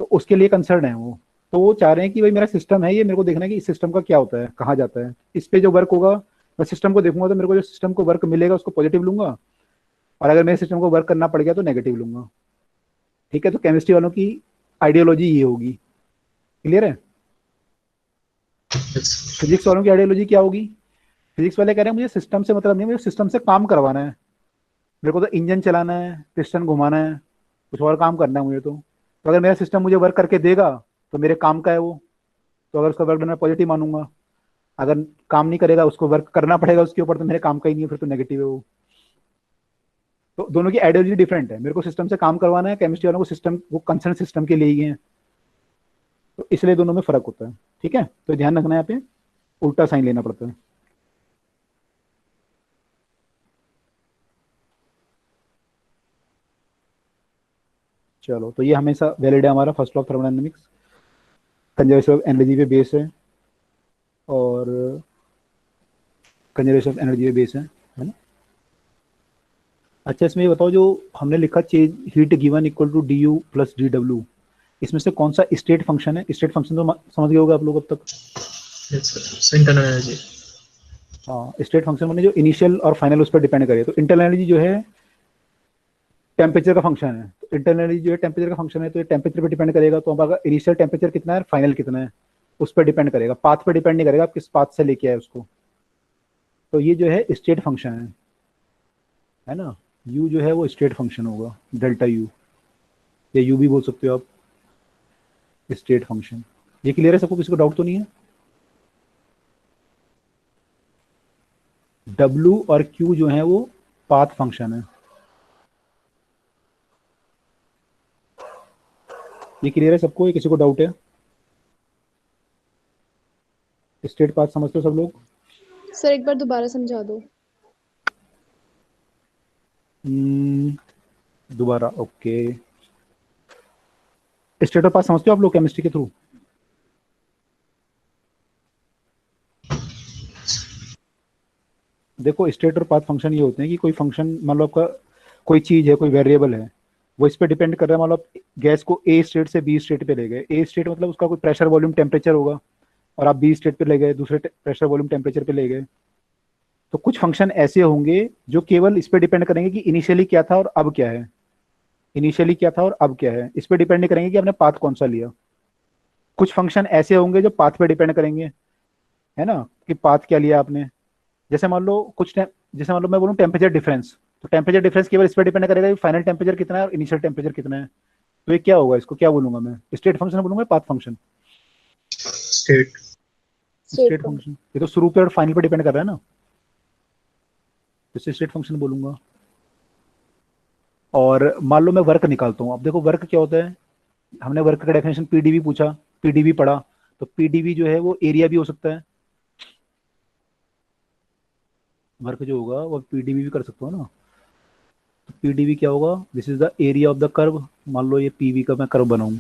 तो उसके लिए कंसर्न है वो। तो वो चाह रहे हैं कि भाई मेरा सिस्टम है, ये मेरे को देखना है कि इस सिस्टम का क्या होता है, कहाँ जाता है, इस पे जो वर्क होगा मैं सिस्टम को देखूंगा, तो मेरे को जो सिस्टम को वर्क मिलेगा उसको पॉजिटिव लूंगा, और अगर मेरे सिस्टम को वर्क करना पड़ गया तो नेगेटिव लूंगा, ठीक है। तो केमिस्ट्री वालों की आइडियोलॉजी ये होगी, क्लियर है। फिजिक्स वालों की आइडियोलॉजी क्या होगी, फिजिक्स वाले कह रहे हैं मुझे सिस्टम से मतलब नहीं, मुझे सिस्टम से काम करवाना है, मेरे को तो इंजन चलाना है, पिस्टन घुमाना है, कुछ और काम करना है मुझे। तो अगर मेरा सिस्टम मुझे वर्क करके देगा तो मेरे काम का है वो, तो अगर उसका वर्क डन मैं पॉजिटिव मानूंगा। अगर काम नहीं करेगा, उसको वर्क करना पड़ेगा उसके ऊपर, तो मेरे काम का ही नहीं है, फिर तो नेगेटिव है वो। तो दोनों की आइडियोलॉजी डिफरेंट है। मेरे को सिस्टम से काम करवाना है, केमिस्ट्री वालों को सिस्टम, वो कंसर्न सिस्टम के लिए ही है, तो इसलिए दोनों में फर्क होता है, ठीक है। तो ध्यान रखना है, यहाँ पे उल्टा साइन लेना पड़ता है। चलो, तो ये हमेशा वैलिड है हमारा first law of thermodynamics, conservation of energy पे बेस है, और कंजर्वेशन ऑफ एनर्जी पे बेस है ना। अच्छा, इसमें ये बताओ, जो हमने लिखा change heat given equal to D U plus D W, इसमें से कौन सा स्टेट फंक्शन है। स्टेट फंक्शन तो समझ गए होगा आप लोग अब तक। Internal energy. हाँ, स्टेट फंक्शन मैंने जो इनिशियल और फाइनल उस पर डिपेंड करे। तो इंटरनल एनर्जी जो है टेम्परेचर का फंक्शन है, तो इंटरनल एनर्जी जो है टेम्परेचर का फंक्शन है, तो ये टेम्परेचर पे डिपेंड करेगा। तो अब अगर इनिशियल टेम्परेचर कितना है, फाइनल कितना है, उस पर डिपेंड करेगा, पाथ पे डिपेंड नहीं करेगा आप किस पाथ से लेके आए उसको। तो ये जो है स्टेट फंक्शन है ना। यू जो है वो स्टेट फंक्शन होगा, डेल्टा यू, या यू भी बोल सकते हो आप, स्टेट फंक्शन। ये क्लियर है सबको, किसी को डाउट तो नहीं है। W और Q जो है वो पाथ फंक्शन है। ये क्लियर है सबको, ये किसी को डाउट है। स्टेट पाथ समझते हो सब लोग। सर एक बार दोबारा समझा दो। दोबारा, ओके। स्टेट और पाथ समझते हो आप लोग केमिस्ट्री के थ्रू। देखो, स्टेट और पाथ फंक्शन ये होते हैं कि कोई फंक्शन, मान लो आपका कोई चीज है, कोई वेरिएबल है, वो इस पे डिपेंड कर रहा है। मान लो आप गैस को ए स्टेट से बी स्टेट पे ले गए। ए स्टेट मतलब उसका कोई प्रेशर वॉल्यूम टेम्परेचर होगा, और आप बी स्टेट पे ले गए, दूसरे प्रेशर वॉल्यूम टेम्परेचर पे ले गए। तो कुछ फंक्शन ऐसे होंगे जो केवल इस पे डिपेंड करेंगे कि इनिशियली क्या था और अब क्या है, इनिशियली क्या था और अब क्या है। इस पे डिपेंड नहीं करेंगे कि आपने पाथ कौन सा लिया। कुछ फंक्शन ऐसे होंगे जो पाथ पे डिपेंड करेंगे, है ना, कि पाथ क्या लिया आपने। जैसे मान लो जैसे मान लो मैं बोलूँ टेम्परेचर डिफरेंस, तो टेम्परेचर डिफरेंस केवल इस पर डिपेंड करेगा कि फाइनल टेम्परेचर कितना है और इनिशियल टेम्परेचर कितना है। तो ये क्या होगा, इसको क्या बोलूंगा मैं, स्टेट फंक्शन बोलूंगा, पाथ फंक्शन। State function. ये तो शुरू पे और फाइनल पे डिपेंड कर रहा है ना, इसे स्टेट फंक्शन बोलूंगा। और मान लो मैं वर्क निकालता हूँ। अब देखो वर्क क्या होता है, हमने वर्क का डेफिनेशन पीडीवी पूछा, पीडीवी पढ़ा, तो पीडीवी जो है वो एरिया भी हो सकता है, वर्क जो होगा वो पीडीवी भी कर सकते हो ना। तो पीडीवी क्या होगा, this is the area of the curve. मान लो ये पीवी का मैं कर्व बनाऊं,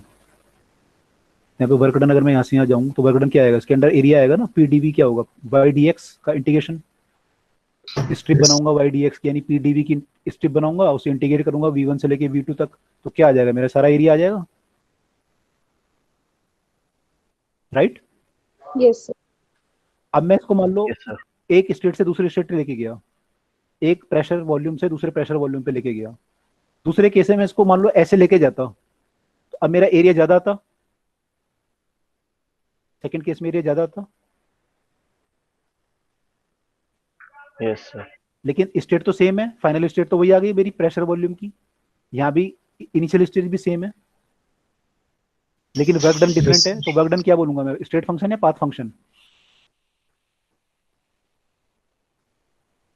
यहाँ पे वर्क डन अगर मैं यहाँ से यहाँ जाऊँ तो वर्क डन क्या आएगा, इसके अंदर एरिया आएगा ना। पीडीवी क्या होगा, वाई डी एक्स का इंटीग्रेशन, स्ट्रिप बनाऊंगा वाई डी एक्स की, यानी पीडीवी की स्ट्रिप बनाऊंगा, उसे इंटीग्रेट करूंगा V1 से लेके V2 तक, तो क्या आ जाएगा, मेरा सारा एरिया आ जाएगा, राइट। Yes sir. अब मैं इसको मान लो यस सर। एक स्टेट से दूसरे स्टेट लेके गया, एक प्रेशर वॉल्यूम से दूसरे प्रेशर वॉल्यूम पे लेके गया। दूसरे केस में इसको मान लो ऐसे लेके जाता, तो अब मेरा एरिया ज्यादा आता, सेकंड केस में एरिया ज्यादा आता, यस सर। लेकिन स्टेट तो सेम है, फाइनल स्टेट तो वही आ गई मेरी प्रेशर वॉल्यूम की, यहाँ भी इनिशियल स्टेट भी सेम है, लेकिन वर्क डन डिफरेंट है। तो वर्क डन क्या बोलूंगा मैं, स्टेट फंक्शन या पाथ फंक्शन,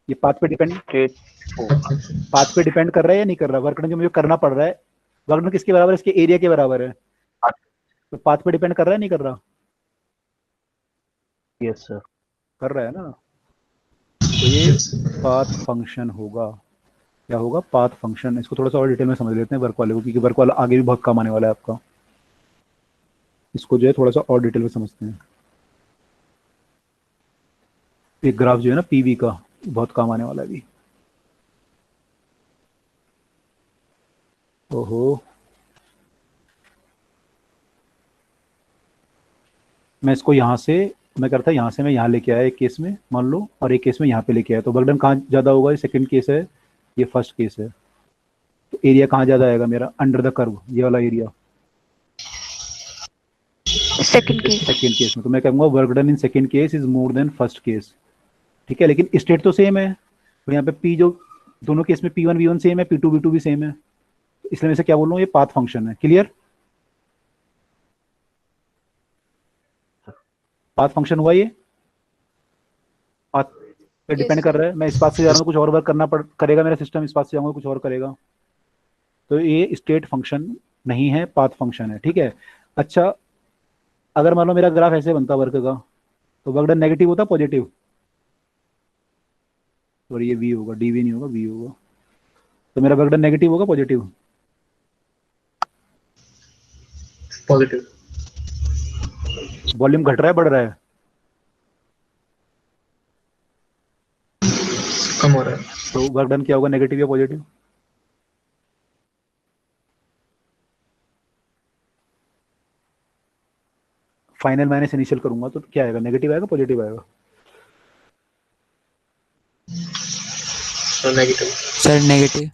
ये पाथ पे डिपेंड, पाथ पे डिपेंड कर रहा है या नहीं कर रहा, वर्क डन जो मुझे करना पड़ रहा है, वर्क डन किसके बराबर है, इसके एरिया के बराबर है, तो पाथ पे डिपेंड कर रहा है नहीं कर रहा, यस सर। कर रहा है ना। तो ये पाथ फंक्शन होगा, क्या होगा, पाथ फंक्शन। इसको थोड़ा सा और डिटेल में समझ लेते हैं वर्क वाले को, क्योंकि वर्क वाला आगे भी बहुत काम आने वाला है आपका, इसको जो है थोड़ा सा और डिटेल में समझते हैं। एक ग्राफ जो है ना पीवी का, बहुत काम आने वाला है अभी। ओहो, मैं इसको यहाँ से, मैं करता यहाँ से मैं यहाँ लेके आया एक केस में मान लो, और एक केस में यहाँ पे लेके आया, तो वर्क डन कहाँ ज़्यादा होगा, ये सेकंड केस है, ये फर्स्ट केस है। तो एरिया कहाँ ज़्यादा आएगा मेरा, अंडर द कर्व, ये वाला area second case. Second case में। तो मैं कहूँगा work done in second case is more than first case, ठीक है। लेकिन स्टेट तो सेम है, तो यहाँ पे पी जो दोनों केस में P1 V1 सेम है, P2 V2 भी सेम है, तो इसलिए मैं इसे क्या बोल रहा हूँ, ये पाथ फंक्शन है। क्लियर, पाथ फंक्शन हुआ ये, पाथ पे डिपेंड कर रहा है। मैं इस पाथ से जा रहा हूँ, कुछ और वर्क करेगा मेरा सिस्टम, इस पाथ से जाऊंगा कुछ और करेगा, तो ये स्टेट फंक्शन नहीं है, पाथ फंक्शन है, ठीक है। अच्छा, अगर मान लो मेरा ग्राफ ऐसे बनता वर्क का, तो वर्क डन नेगेटिव होता पॉजिटिव, और ये V होगा, DV नहीं होगा, V होगा, तो मेरा वर्क डन नेगेटिव होगा पॉजिटिव, पॉजिटिव। वॉल्यूम घट रहा है बढ़ रहा है, कम हो रहा है। तो वर्क डन क्या होगा, नेगेटिव या पॉजिटिव, फाइनल माइनस इनिशियल करूंगा तो क्या आएगा, नेगेटिव आएगा पॉजिटिव आएगा, नेगेटिव। Sir negative.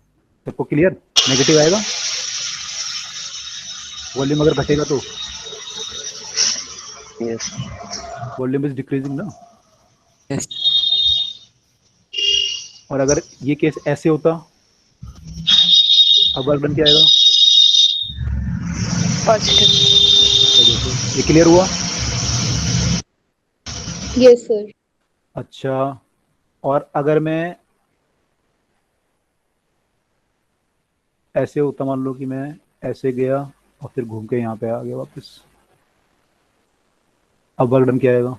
सबको क्लियर, नेगेटिव आएगा, वॉल्यूम अगर घटेगा तो, यस। वॉल्यूम इज डिक्रीजिंग ना। यस। और अगर ये केस ऐसे होता, अब वर्क डन क्या आएगा, पॉजिटिव। ये क्लियर हुआ। Yes sir. अच्छा, और अगर मैं ऐसे होता, मान लो कि मैं ऐसे गया और फिर घूम के यहाँ पे आ गया वापस, अब वर्क डन क्या आएगा,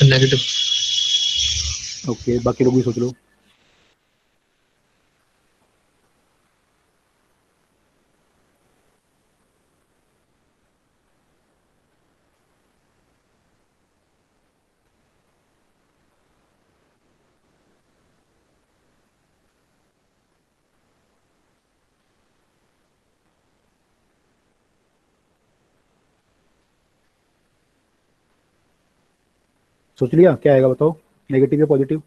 नेगेटिव। ओके, बाकी लोग भी सोच लो। सोच लिया क्या आएगा बताओ, नेगेटिव या पॉजिटिव,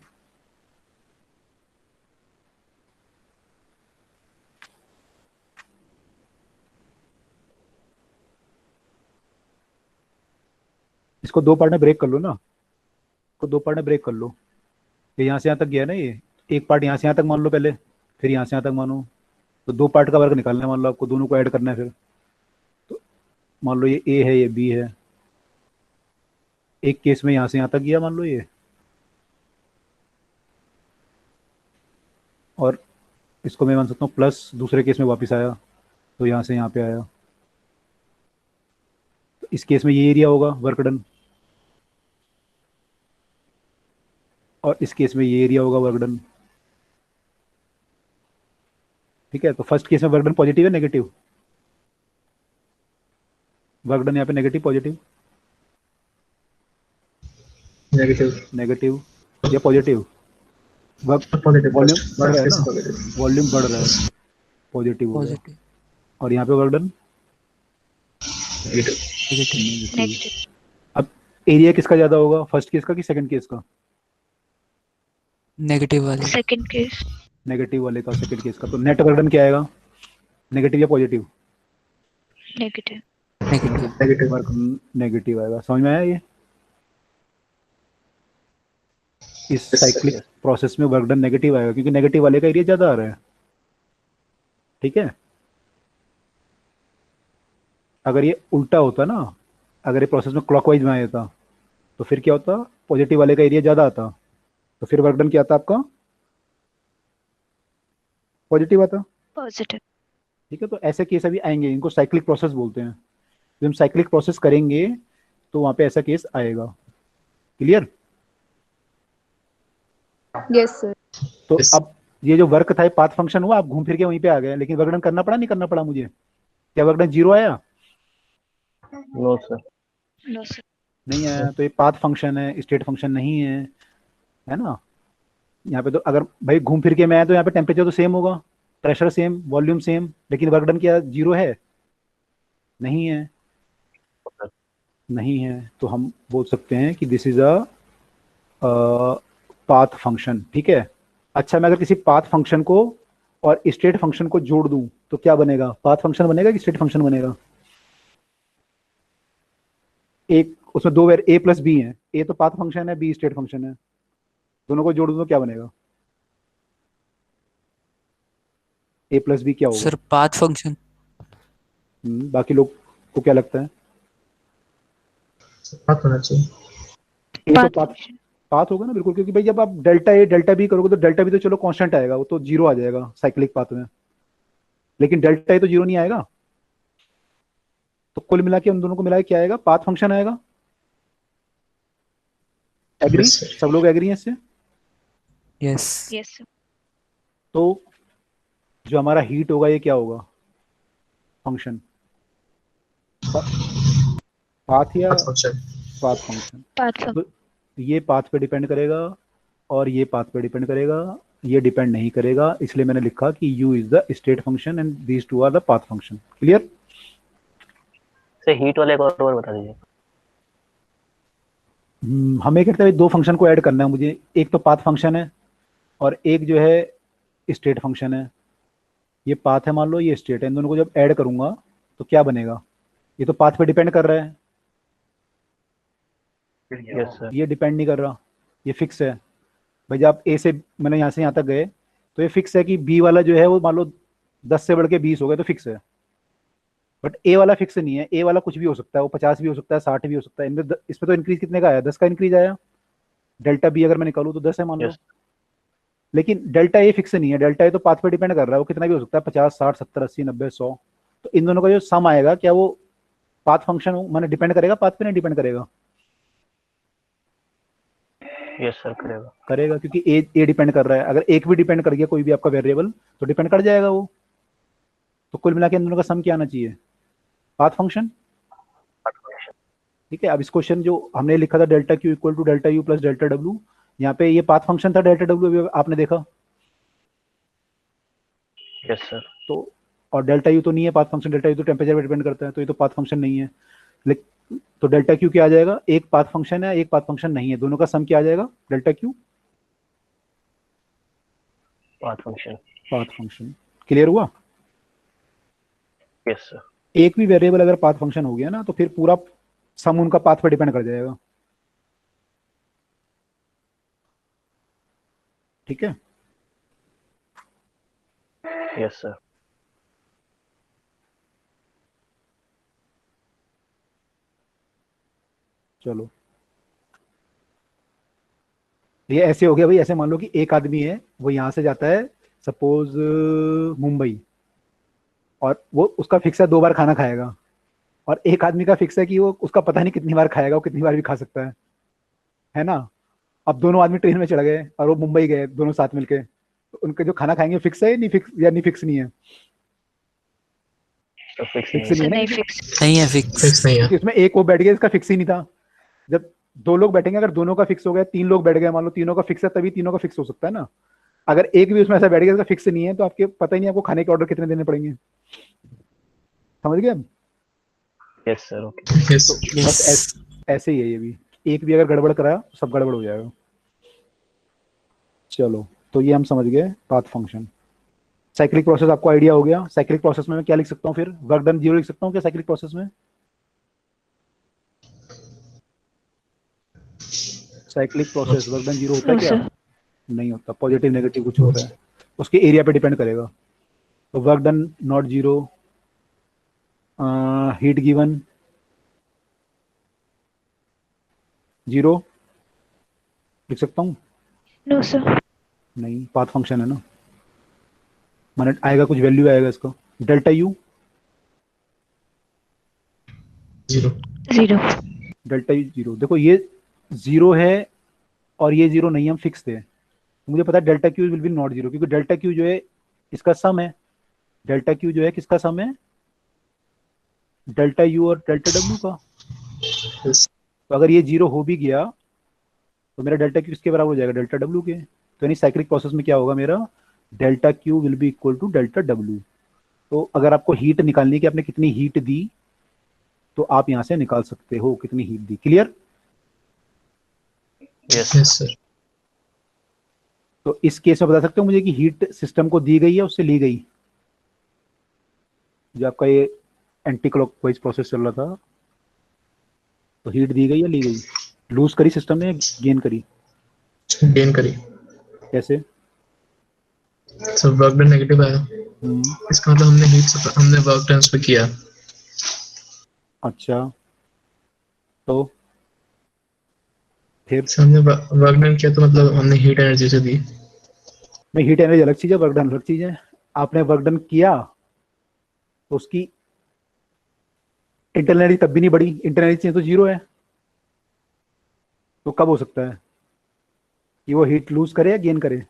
इसको दो पार्ट में ब्रेक कर लो ना, इसको दो पार्ट में ब्रेक कर लो। ये यहाँ से यहाँ तक गया ना, ये एक पार्ट यहाँ से यहाँ तक मान लो पहले, फिर यहाँ से यहाँ तक मानो, तो दो पार्ट का वर्क निकालना है, मान लो आपको दोनों को ऐड करना है। फिर तो मान लो ये A है, ये B है, एक केस में यहाँ से यहाँ तक गया मान लो ये, और इसको मैं मान सकता हूँ प्लस, दूसरे केस में वापस आया तो यहाँ से यहाँ पे आया। तो इस केस में ये एरिया होगा वर्क डन, और इस केस में ये एरिया होगा वर्क डन। ठीक है, तो फर्स्ट केस में वर्क डन पॉजिटिव है नेगेटिव? वर्क डन यहाँ पे नेगेटिव पॉजिटिव? नेगेटिव नेगेटिव या पॉजिटिव? पॉजिटिव वॉल्यूम फर्स्ट बढ़ रहा है केस ना, पॉजिटिव वॉल्यूम बढ़ रहा है, पॉजिटिव हो गया। पॉजिटिव और यहाँ पे work done negative negative negative अब एरिया किसका ज्यादा होगा, फर्स्ट केस का कि सेकंड केस का? नेगेटिव वाले सेकंड केस नेगेटिव वाले का, सेकंड केस का। तो नेट वर्क डन क्या आएगा, नेगेटिव या positive? Negative negative negative work negative आएगा। समझ में आया ये? इस Yes, sir, cyclic yes. Process में वर्क डन नेगेटिव आएगा क्योंकि नेगेटिव वाले का एरिया ज्यादा आ रहा है। ठीक है, अगर ये उल्टा होता ना, अगर ये प्रोसेस में क्लॉकवाइज में आया था तो फिर क्या होता, पॉजिटिव वाले का एरिया ज्यादा आता, तो फिर वर्क डन क्या आता आपका, पॉजिटिव आता। पॉजिटिव ठीक है, तो ऐसे केस अभी आएंगे, इनको साइक्लिक प्रोसेस बोलते हैं। जब हम साइक्लिक प्रोसेस करेंगे तो वहां पे ऐसा केस आएगा। क्लियर? Yes, sir. तो Yes. अब ये जो वर्क था, ये पाथ फंक्शन हुआ, आप घूम फिर के वहीं पे आ गए, लेकिन वर्क डन करना पड़ा नहीं करना पड़ा मुझे? क्या वर्क डन 0 आया? No sir. नो सर नहीं आया। तो ये पाथ फंक्शन है, स्टेट फंक्शन नहीं है ना। यहाँ पे तो अगर भाई घूम फिर के मैं आया तो यहाँ पे टेम्परेचर तो सेम होगा, प्रेशर सेम, वॉल्यूम सेम, लेकिन वर्क डन क्या 0 है? नहीं है, नहीं है। तो हम बोल सकते हैं कि this is a path function. ठीक है, अच्छा मैं अगर किसी पाथ फंक्शन को और स्टेट फंक्शन को जोड़ दूं तो क्या बनेगा, पाथ फंक्शन बनेगा कि स्टेट फंक्शन बनेगा? एक उसमें दो वेर ए प्लस बी है, ए तो पाथ फंक्शन है, बी स्टेट फंक्शन है, दोनों को जोड़ दूं तो क्या बनेगा? ए प्लस बी क्या होगा? सर पाथ फंक्शन बाकी लोग को क्या लगता है? बात होना चाहिए ए तो पाथ पाथ, फंक्शन पाथ होगा ना बिल्कुल, क्योंकि भाई जब आप डेल्टा ए डेल्टा बी करोगे तो डेल्टा बी तो चलो कांस्टेंट आएगा, वो तो 0 आ जाएगा साइक्लिक पाथ में, लेकिन डेल्टा ए तो 0 नहीं आएगा। तो कुल मिला के उन दोनों को मिला के क्या आएगा, पाथ फंक्शन आएगा। एग्री? Yes, sir. सब लोग एग्री हैं इससे? यस यस सर तो जो हमारा हीट होगा ये क्या होगा, फंक्शन? पाथ या बात फंक्शन पाथ फंक्शन? पाथ तो ये पाथ पे डिपेंड करेगा और ये पाथ पे डिपेंड करेगा, ये डिपेंड नहीं करेगा, इसलिए मैंने लिखा कि u is the state function and these two are the path function. Clear? Sir heat वाले को और बता दीजिए। हमें कहते हैं दो फंक्शन को ऐड करना है मुझे, एक तो पाथ फंक्शन है और एक जो है स्टेट फंक्शन है। ये पाथ है मान लो, ये स्टेट है, इन दोनों को जब ऐड करूंगा तो क्या बनेगा? ये तो पाथ पे डिपेंड कर रहा है, यस सर। ये डिपेंड नहीं कर रहा, ये फिक्स है। भाई जब आप ए से मैंने यहाँ से यहाँ तक गए तो ये फिक्स है कि बी वाला जो है वो मान लो 10 से बढ़ के 20 हो गए तो फिक्स है, बट ए वाला फिक्स नहीं है। ए वाला कुछ भी हो सकता है, वो 50 भी हो सकता है, 60 भी हो सकता है। इनमें इसमें तो इंक्रीज कितने का आया, 10 का इंक्रीज आया। डेल्टा बी अगर मैं निकालूं तो 10 है मान लो, Yes. लेकिन डेल्टा ए फिक्स नहीं है, डेल्टा ए तो पाथ पे डिपेंड कर रहा है, वो कितना भी हो सकता है, 50, 60, 70, 80, 90, 100। तो इन दोनों का जो सम आएगा क्या वो पाथ फंक्शन मैंने डिपेंड करेगा, पाथ पे नहीं डिपेंड करेगा? यस सर करेगा। करेगा, क्योंकि ए डिपेंड कर रहा है। अगर एक भी डिपेंड कर गया कोई भी आपका वेरिएबल तो डिपेंड कर जाएगा वो। तो कुल मिला के इन दोनों का सम क्या आना चाहिए, पाथ फंक्शन। ठीक है, अब इस क्वेश्चन जो हमने लिखा था delta Q equal to delta U plus delta W, यहाँ पे ये पाथ फंक्शन था डेल्टा डब्ल्यू, आपने देखा। Yes sir. तो और डेल्टा यू तो नहीं है पाथ फंक्शन, डेल्टा यू तो टेम्परेचर पे डिपेंड करता है, तो ये तो पाथ फंक्शन नहीं है। लेकिन तो डेल्टा क्यू क्या आ जाएगा, एक पाथ फंक्शन है एक पाथ फंक्शन नहीं है, दोनों का सम क्या आ जाएगा, delta Q path function. Path function. Clear हुआ? Yes sir. एक भी वेरिएबल अगर पाथ फंक्शन हो गया ना तो फिर पूरा सम उनका पाथ पे डिपेंड कर जाएगा। ठीक है, यस सर। चलो ये ऐसे हो गया भाई, ऐसे मान लो कि एक आदमी है, वो यहाँ से जाता है सपोज मुंबई, और वो उसका फिक्स है 2 बार खाना खाएगा, और एक आदमी का फिक्स है कि वो उसका पता नहीं कितनी बार खाएगा, वो कितनी बार भी खा सकता है ना। अब दोनों आदमी ट्रेन में चढ़ गए और वो मुंबई गए दोनों साथ मिलके, तो उनके जो खाना खाएंगे फिक्स है या नहीं फिक्स, या नहीं फिक्स नहीं है? तो फिक्स फिक्स नहीं नहीं है सर ना, नहीं क्योंकि फिक्स। नहीं है फिक्स। फिक्स नहीं है। क्योंकि उसमें एक वो बैठ गया, इसका फिक्स ही नहीं था। जब 2 लोग बैठेंगे, अगर दोनों का फिक्स हो गया, 3 लोग बैठ गए, मान लो तीनों का फिक्स है, तभी तीनों का फिक्स हो सकता है ना। अगर एक भी उसमें ऐसा बैठ गया इसका फिक्स नहीं है, तो आपके पता ही नहीं आपको खाने के ऑर्डर कितने देने पड़ेंगे। समझ गए? Yes sir okay. यस। तो यस। बस ऐसे ही है ये भी, एक भी अगर गड़बड़ करा तो सब गड़बड़ हो जाएगा। चलो, तो ये हम समझ गए पाथ फंक्शन। साइक्लिक प्रोसेस आपको आइडिया हो गया। साइक्लिक प्रोसेस में मैं क्या लिख सकता हूँ फिर? वर्क डन 0 लिख सकता हूँ क्या साइक्लिक प्रोसेस में? साइक्लिक प्रोसेस वर्क डन 0 होता है नो क्या? सर। नहीं होता, पॉजिटिव नेगेटिव कुछ होता है, उसके एरिया पे डिपेंड करेगा। तो work done not 0, heat given 0 लिख सकता हूँ? No sir. नहीं, पाथ फंक्शन है ना, माने आएगा कुछ वैल्यू आएगा इसका। Delta U 0। 0। डेल्टा यू 0, देखो ये 0 है और ये 0 नहीं, हम फिक्स थे। मुझे पता है delta Q will B not 0, क्योंकि डेल्टा क्यू जो है इसका सम है। डेल्टा क्यू जो है किसका सम है? डेल्टा यू और डेल्टा डब्ल्यू का। यस। तो अगर ये 0 हो भी गया तो मेरा डेल्टा क्यू किसके बराबर हो जाएगा? डेल्टा डब्ल्यू के। तो यानी साइक्लिक प्रोसेस में क्या होगा मेरा? Delta Q will be equal to delta W. तो अगर आपको हीट निकालनी है कि आपने कितनी हीट दी, तो आप यहां से निकाल सकते हो कितनी हीट दी। क्लियर? Yes yes sir. तो इस केस में बता सकते हो मुझे कि हीट सिस्टम को दी गई है उससे ली गई? जो आपका ये एंटी क्लॉकवाइज प्रोसेस चल रहा था, तो हीट दी गई या ली गई? लूज करी सिस्टम ने, गेन करी? गेन करी। कैसे? सर वर्क डन नेगेटिव आया, इसका मतलब हमने वर्क ट्रांसफर किया। अच्छा, तो फिर सर हमने वर्क डन किया तो मतलब हमने हीट एनर्जी से दी। में हीट एनर्जी अलग चीज है, वर्क डन अलग चीज है। आपने वर्क डन किया तो उसकी इंटरनल एनर्जी तब भी नहीं बढ़ी, इंटरनल एनर्जी तो 0 है। तो कब हो सकता है कि वो हीट लूज करे या गेन करे?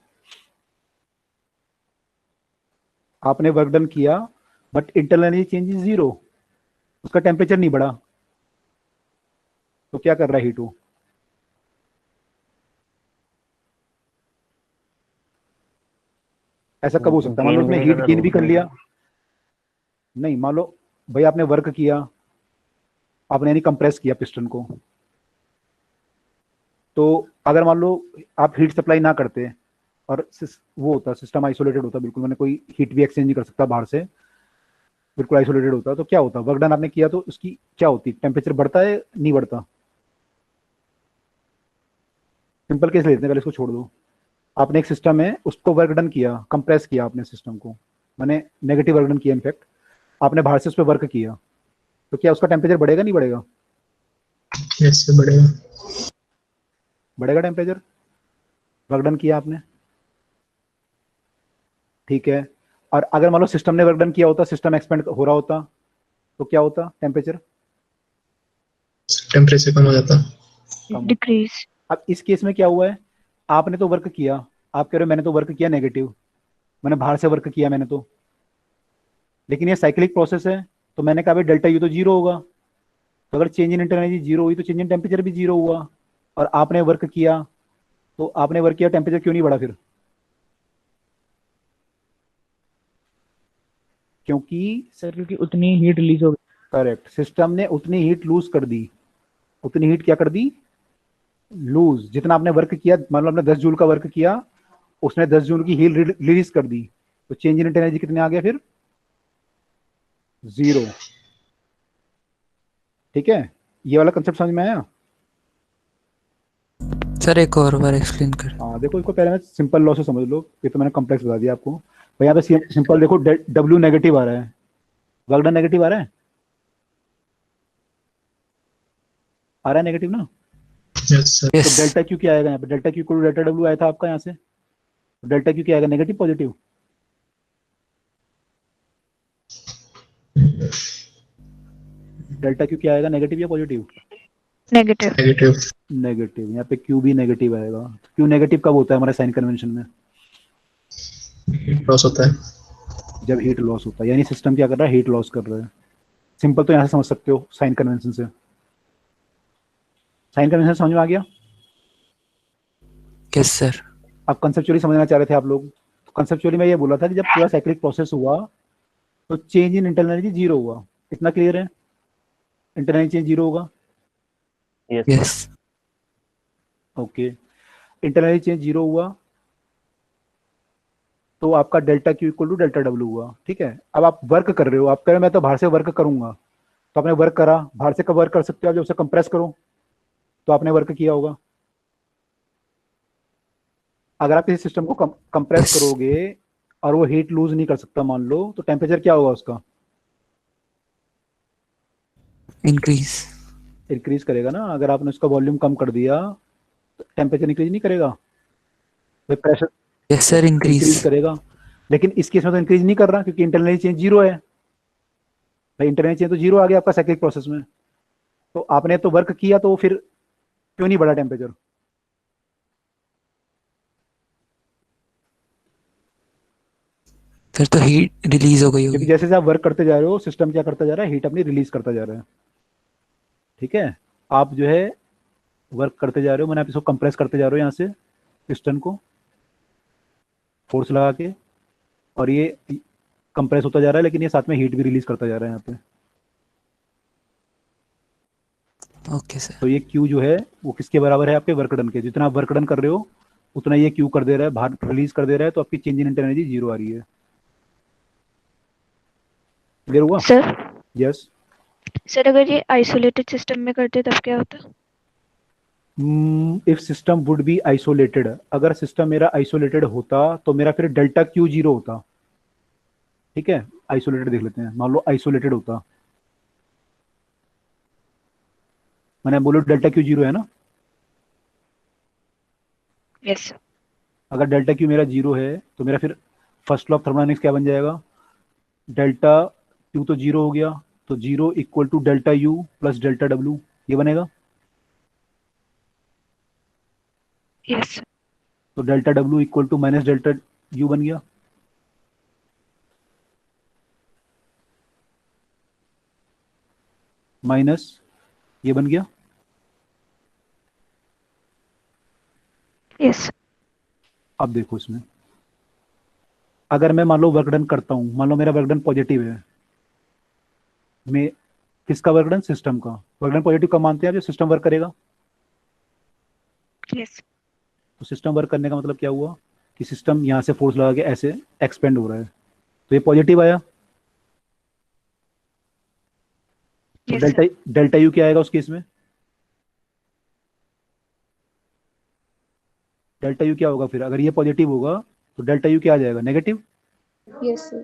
आपने वर्क डन किया but internal energy change is 0, उसका टेम्परेचर नहीं बढ़ा, तो क्या कर रहा है हीट वो? ऐसा कब हो सकता है? मान लो उसने हीट गेन भी कर लिया। नहीं, मान लो भाई आपने वर्क किया, आपने यानी कंप्रेस किया पिस्टन को, तो अगर मान लो आप हीट सप्लाई ना करते और वो होता सिस्टम आइसोलेटेड होता बिल्कुल, मैंने कोई हीट भी एक्सचेंज नहीं कर सकता बाहर से, बिल्कुल आइसोलेटेड होता, तो क्या होता? वर्क डन आपने किया तो उसकी क्या होती? टेम्परेचर बढ़ता है नहीं बढ़ता? सिंपल केस लेते हैं, पहले इसको छोड़ दो। आपने एक सिस्टम है, उसको वर्क डन किया, कंप्रेस किया आपने सिस्टम को, मैंने नेगेटिव वर्क डन किया, इनफैक्ट आपने बाहर से उस पर वर्क किया, तो क्या उसका टेम्परेचर बढ़ेगा नहीं बढ़ेगा? यस सर बढ़ेगा। बढ़ेगा टेम्परेचर, वर्क डन किया आपने, ठीक है। और अगर मान लो सिस्टम ने वर्क डन किया होता, सिस्टम एक्सपेंड हो रहा होता, तो क्या होता टेम्परेचर? टेम्परेचर कम हो जाता। कम। डिक्रीज। अब इस केस में क्या हुआ है? आपने तो वर्क किया, आप कह रहे हो मैंने तो वर्क किया नेगेटिव, मैंने बाहर से वर्क किया मैंने तो, लेकिन ये साइक्लिक प्रोसेस है, तो मैंने कहा भाई डेल्टा यू तो 0 होगा, तो अगर चेंज इन इंटरनल एनर्जी 0 हुई तो चेंज इन टेम्परेचर भी 0 हुआ। और आपने वर्क किया, तो आपने वर्क किया, टेम्परेचर क्यों नहीं बढ़ा फिर? क्योंकि सर क्योंकि उतनी हीट रिलीज हो गई। करेक्ट, सिस्टम ने उतनी हीट लूज कर दी। उतनी हीट क्या कर दी? लूज। जितना आपने वर्क किया, मान लो आपने 10 जूल का वर्क किया, उसने 10 जूल की हीट रिलीज कर दी, तो चेंज इन एनर्जी कितने आ गया फिर? 0। ठीक है, ये वाला कंसेप्ट समझ में आया? सर एक और बार एक्सप्लेन कर। हाँ देखो, इसको पहले मैं सिंपल लॉ से समझ लो, ये तो मैंने कॉम्प्लेक्स बता दिया आपको। भाई यहाँ पे सिंपल देखो, डब्ल्यू नेगेटिव आ रहा है, वर्क डन नेगेटिव आ रहा है, नेगेटिव ना? Yes sir. तो Yes. डेल्टा क्यू क्या आएगा यहाँ पे? Delta Q equal to delta W आया था आपका यहाँ से, तो डेल्टा क्यू क्या आएगा? Negative positive? डेल्टा क्यू क्या आएगा? नेगेटिव या पॉजिटिव? Negative. नेगेटिव। नेगेटिव। यहाँ पे क्यू भी नेगेटिव आएगा। क्यू नेगेटिव कब होता है हमारे साइन कन्वेंशन में? लॉस होता है। जब हीट लॉस होता है, यानी सिस्टम क्या कर रहा है? हीट लॉस कर रहा है। सिंपल तो यहाँ से समझ सकते हो साइन कन्वेंशन से। साइन कन्वेंशन समझ में आ गया? Yes, sir. अब कंसेप्चुअली समझना चाह रहे थे आप लोग। तो कंसेप्चुअली मैं ये बोला था कि जब पूरा साइक्लिक प्रोसेस हुआ तो change in internal energy zero हुआ। इतना क्लियर है? इंटरनल एनर्जी चेंज जीरो होगा। Yes Yes. Okay, internal energy change zero हुआ तो आपका delta Q equal to delta W हुआ। ठीक है, अब आप वर्क कर रहे हो, आप कह रहे हो मैं तो बाहर से वर्क करूंगा, तो आपने वर्क करा। बाहर से कब वर्क कर सकते हो आप? जब उसे कंप्रेस करो तो आपने वर्क किया होगा। अगर आप किसी सिस्टम को कंप्रेस Yes. करोगे और वो हीट लूज नहीं कर सकता मान लो, तो टेम्परेचर क्या होगा उसका? Increase. इंक्रीज करेगा ना। अगर आपने उसका वॉल्यूम कम कर दिया तो टेम्परेचर इंक्रीज नहीं करेगा? Pressure Yes, sir. Increase Increase. करेगा। लेकिन इस केस में तो इंक्रीज नहीं कर रहा क्योंकि इंटरनल चेंज जीरो है। भाई इंटरनल चेंज तो जीरो आ गया आपका साइक्लिक प्रोसेस में, तो आपने तो वर्क किया, तो फिर क्यों नहीं बढ़ा टेम्परेचर? फिर तो हीट रिलीज हो गई क्योंकि होगी। जैसे जैसे आप वर्क करते जा रहे हो सिस्टम क्या करता जा रहा है? हीट अपनी रिलीज करता जा रहा है। ठीक है, आप जो है वर्क करते जा रहे हो, मैंने आप इसको कंप्रेस करते जा रहे हो यहाँ से पिस्टन को फोर्स लगा के, और ये कंप्रेस होता जा रहा है, लेकिन ये साथ में हीट भी रिलीज करता जा रहा है यहाँ पे। Okay, sir. तो ये क्यू जो है वो किसके बराबर है? आपके वर्क डन के। जितना आप वर्क डन कर रहे हो उतना ये क्यू कर दे रहा है, बाहर रिलीज कर दे रहा है, तो आपकी change in internal energy zero आ रही है। क्लियर हुआ? Sir, yes. sir अगर ये isolated system में करते तब क्या होता? If system would be isolated, अगर सिस्टम मेरा आइसोलेटेड होता तो मेरा फिर डेल्टा क्यू जीरो होता। ठीक है, आइसोलेटेड देख लेते हैं। मान लो आइसोलेटेड होता, मैंने बोलो डेल्टा क्यू जीरो है ना। Yes, sir. अगर डेल्टा क्यू मेरा जीरो है तो मेरा फिर फर्स्ट लॉ ऑफ थर्मोडायनेमिक्स क्या बन जाएगा? डेल्टा क्यू तो जीरो हो गया, तो zero equal to delta U plus delta W, ये बनेगा। Yes, sir. तो delta W equal to minus delta U बन गया। माइनस ये बन गया। Yes, sir. अब देखो इसमें, अगर मैं मान लो वर्क डन करता हूं, मान लो मेरा वर्क डन पॉजिटिव है, मैं किसका वर्क डन? सिस्टम का। वर्क डन पॉजिटिव कब मानते हैं आप? जो सिस्टम वर्क करेगा। Yes. तो सिस्टम वर्क करने का मतलब क्या हुआ कि सिस्टम यहाँ से फोर्स लगा के ऐसे एक्सपेंड हो रहा है, तो ये पॉजिटिव आया। तो Yes, sir. डेल्टा यू क्या आएगा उस केस में? डेल्टा यू क्या होगा फिर? अगर ये पॉजिटिव होगा तो डेल्टा यू क्या आ जाएगा? Negative. Yes, sir.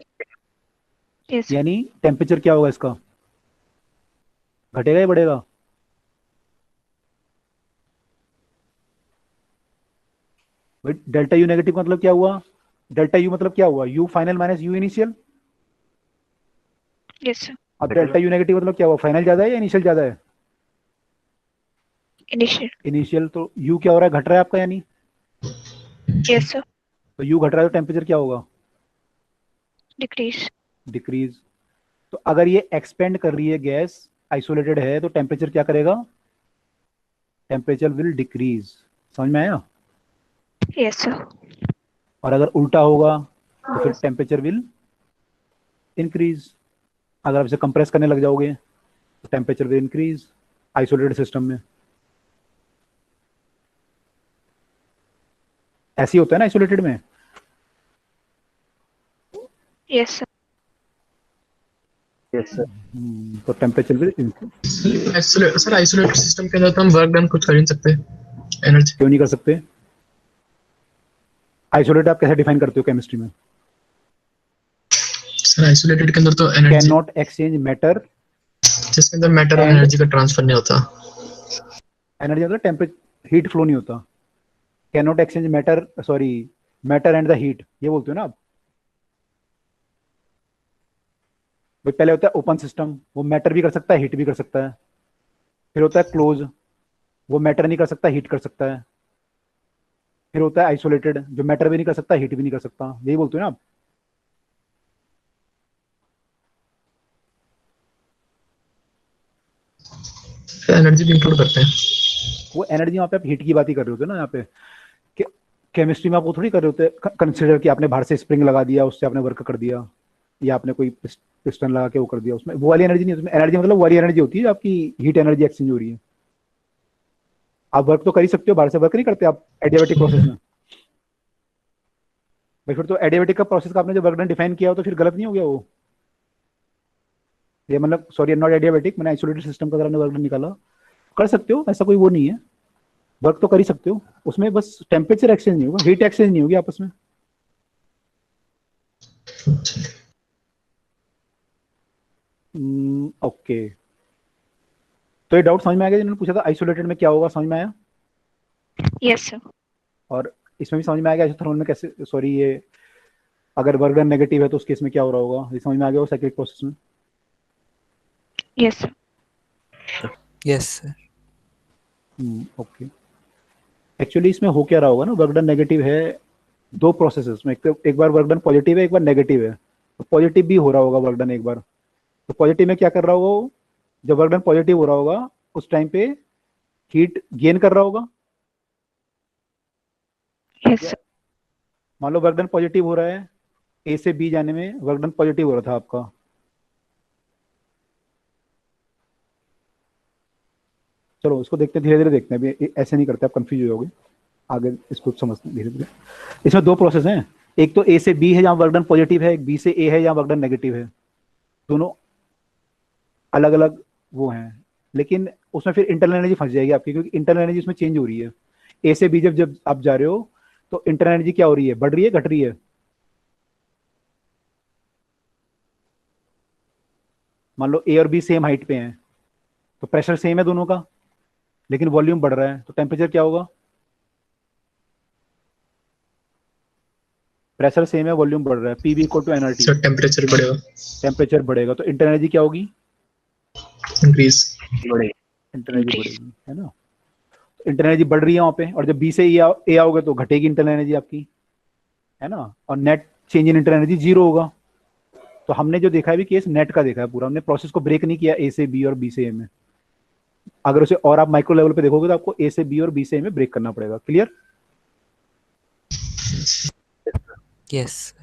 Yes, sir. यानी टेम्परेचर क्या होगा इसका? घटेगा या बढ़ेगा? भाई डेल्टा यू नेगेटिव का मतलब क्या हुआ? डेल्टा यू मतलब क्या हुआ? You final minus you initial. Yes, sir. अब डेल्टा यू नेगेटिव मतलब क्या हुआ? फाइनल ज्यादा है या इनिशियल ज्यादा है? Initial. इनिशियल। तो यू क्या हो रहा है? घट रहा है आपका यानी। Yes, sir. तो यू घट रहा है तो टेम्परेचर क्या होगा? Decrease. डिक्रीज। तो अगर ये एक्सपेंड कर रही है गैस, आइसोलेटेड है, तो टेम्परेचर क्या करेगा? Temperature will decrease. समझ में आया? Yes, sir. और अगर उल्टा होगा तो फिर टेम्परेचर विल इंक्रीज। अगर आप इसे कंप्रेस करने लग जाओगे तो temperature will increase isolated system में। ऐसे ही होता है ना आइसोलेटेड में। Yes, sir. Yes sir. तो temperature will increase. Sir isolated system के अंदर तो हम वर्क डन कुछ कर ही नहीं सकते, एनर्जी क्यों नहीं कर सकते? आइसोलेटेड आप कैसे डिफाइन करते हो केमिस्ट्री में? सर आइसोलेटेड के अंदर तो can energy, not exchange matter. जिसके अंदर मैटर और एनर्जी का ट्रांसफर नहीं होता। एनर्जी मतलब हीट फ्लो नहीं होता। Can not exchange matter, sorry, matter and the heat, ये बोलते हो ना आप। भाई पहले होता है ओपन सिस्टम, वो मैटर भी कर सकता है हीट भी कर सकता है। फिर होता है क्लोज, वो मैटर नहीं कर सकता हीट कर सकता है। फिर होता है आइसोलेटेड, जो मैटर भी नहीं कर सकता हीट भी नहीं कर सकता, यही बोलते हो ना आप। एनर्जी भी इंक्लूड करते हैं। वो एनर्जी वहाँ पे आप हीट की बात ही कर रहे होते हो ना यहाँ पे। केमिस्ट्री में आप वो थोड़ी कर रहे होते कंसिडर कि आपने बाहर से स्प्रिंग लगा दिया, उससे आपने वर्क कर दिया, या आपने कोई पिस्टन लगा के वो कर दिया, उसमें वो वाली एनर्जी नहीं, उसमें एनर्जी मतलब वो वाली एनर्जी होती है जो आपकी हीट एनर्जी एक्सचेंज हो रही है। आप वर्क तो कर ही सकते हो, बाहर से वर्क नहीं करते आप एडियाबेटिक प्रोसेस में। भाई फिर तो एडियाबेटिक का प्रोसेस का आपने जो वर्क डन डिफाइन किया हो तो फिर गलत नहीं हो गया वो। ये मतलब सॉरी नॉट एडियाबेटिक, मैंने आइसोलेटेड सिस्टम का अगर आपने वर्क डन निकाला, कर सकते हो, ऐसा कोई वो नहीं है, वर्क तो कर ही सकते हो उसमें, बस टेम्परेचर एक्सचेंज नहीं होगा, हीट एक्सचेंज नहीं होगी आपस में। ओके, तो ये डाउट समझ में आ गया जिन्होंने पूछा था आइसोलेटेड में क्या होगा, समझ में आया? Yes sir. और इसमें भी समझ में आ गया आइसोथर्मल में कैसे, सॉरी ये अगर वर्क डन नेगेटिव है तो उस केस में क्या हो रहा होगा, ये समझ में आ गया वो साइक्लिक प्रोसेस में? Yes sir. Yes sir. Okay, actually इसमें हो क्या रहा होगा ना, वर्क डन नेगेटिव है दो प्रोसेसेस में, एक बार वर्क डन पॉजिटिव है, एक बार नेगेटिव है, तो पॉजिटिव भी हो रहा होगा वर्क डन एक बार। तो पॉजिटिव में क्या कर रहा होगा वो, जब वर्क डन पॉजिटिव हो रहा होगा उस टाइम पे हीट गेन कर रहा होगा। Yes sir. मान लो वर्क डन पॉजिटिव हो रहा है, ए से बी जाने में वर्क डन पॉजिटिव हो रहा था आपका, चलो इसको देखते हैं, धीरे धीरे देखते हैं, अभी ऐसे नहीं करते आप कंफ्यूज हो जाओगे, आगे इसको समझते हैं धीरे धीरे। इसमें दो प्रोसेस हैं, एक तो ए से बी है जहाँ वर्क डन पॉजिटिव है, एक बी से ए है जहाँ वर्क डन नेगेटिव है, दोनों अलग अलग वो हैं, लेकिन उसमें फिर इंटरनल एनर्जी फंस जाएगी आपकी, क्योंकि इंटरनल एनर्जी उसमें चेंज हो रही है। ए से बी जब जब आप जा रहे हो तो इंटरनल एनर्जी क्या हो रही है, बढ़ रही है घट रही है? मान लो ए और बी सेम हाइट पे हैं, तो प्रेशर सेम है दोनों का, लेकिन वॉल्यूम बढ़ रहा है, तो टेम्परेचर क्या होगा? प्रेशर सेम है, वॉल्यूम बढ़ रहा है, P V equal to NRT, sir temperature बढ़ेगा, टेम्परेचर बढ़ेगा, तो इंटरनल एनर्जी क्या होगी? इंक्रीज। इंटरनल एनर्जी बढ़ेगी, है ना? तो इंटरनल एनर्जी बढ़ रही है वहां पे, और जब बी से ए आओगे तो घटेगी इंटरनल एनर्जी आपकी, है ना? और net change in internal energy zero होगा। तो हमने जो देखा है भी केस नेट का देखा है पूरा, हमने प्रोसेस को ब्रेक नहीं किया ए से बी और बी से ए में। अगर उसे और आप माइक्रो लेवल पे देखोगे तो आपको ए से बी और बी से ए में ब्रेक करना पड़ेगा। क्लियर? यस।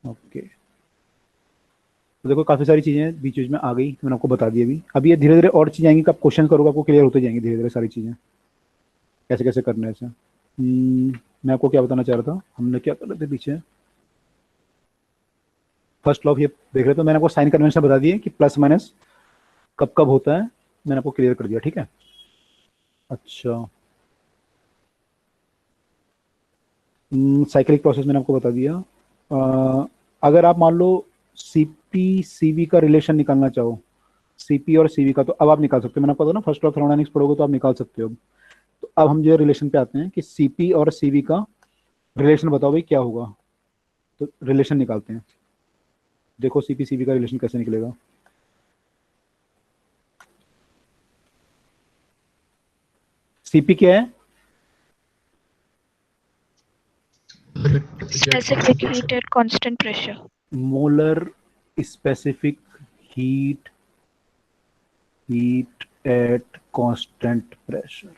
ओके, तो देखो काफी सारी चीजें बीच बीच में आ गई, मैंने आपको बता दी अभी। अभी ये धीरे धीरे और चीजें आएंगी, आप क्वेश्चन करोगे आपको क्लियर होते जाएंगे धीरे धीरे सारी चीजें, कैसे कैसे करना है ऐसे। मैं आपको क्या बताना चाह रहा था, हमने क्या कर रहे थे पीछे, फर्स्ट लॉ ये देख रहे थे, मैंने आपको साइन कन्वेंशन बता दिए कि प्लस माइनस कब कब होता है, मैंने आपको क्लियर कर दिया, ठीक है? अच्छा, साइक्लिक प्रोसेस मैंने आपको बता दिया। अगर आप मान लो सीपी सीवी का रिलेशन निकालना चाहो, सीपी और सीवी का, तो अब आप निकाल सकते हो, मैंने आपको बताया ना फर्स्ट लॉ थर्मोडायनामिक्स पढ़ोगे तो आप निकाल सकते हो। तो अब हम जो रिलेशन पे आते हैं कि सीपी और सीवी का रिलेशन बताओ भाई क्या होगा, तो रिलेशन निकालते हैं। देखो सीपी सीवी का रिलेशन कैसे निकलेगा। सीपी क्या है? Specific heat at constant pressure. Molar specific heat at constant pressure.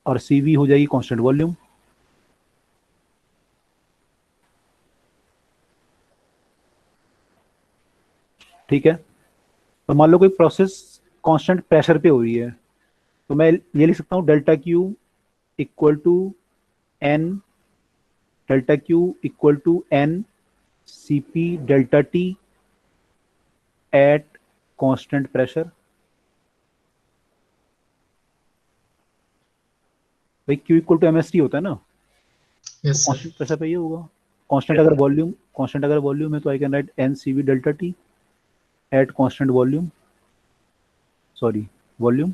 और सीवी हो जाएगी कांस्टेंट वॉल्यूम। ठीक है, तो मान लो कोई प्रोसेस कांस्टेंट प्रेशर पे हो रही है, तो मैं ये लिख सकता हूँ delta Q equal to N, delta Q equal to N CP delta T at constant pressure. भाई क्यू इक्वल टू एमएसटी होता है ना, यस कांस्टेंट प्रेशर पे ये होगा। कांस्टेंट अगर वॉल्यूम है तो I can write N CV delta T, at constant volume, sorry volume,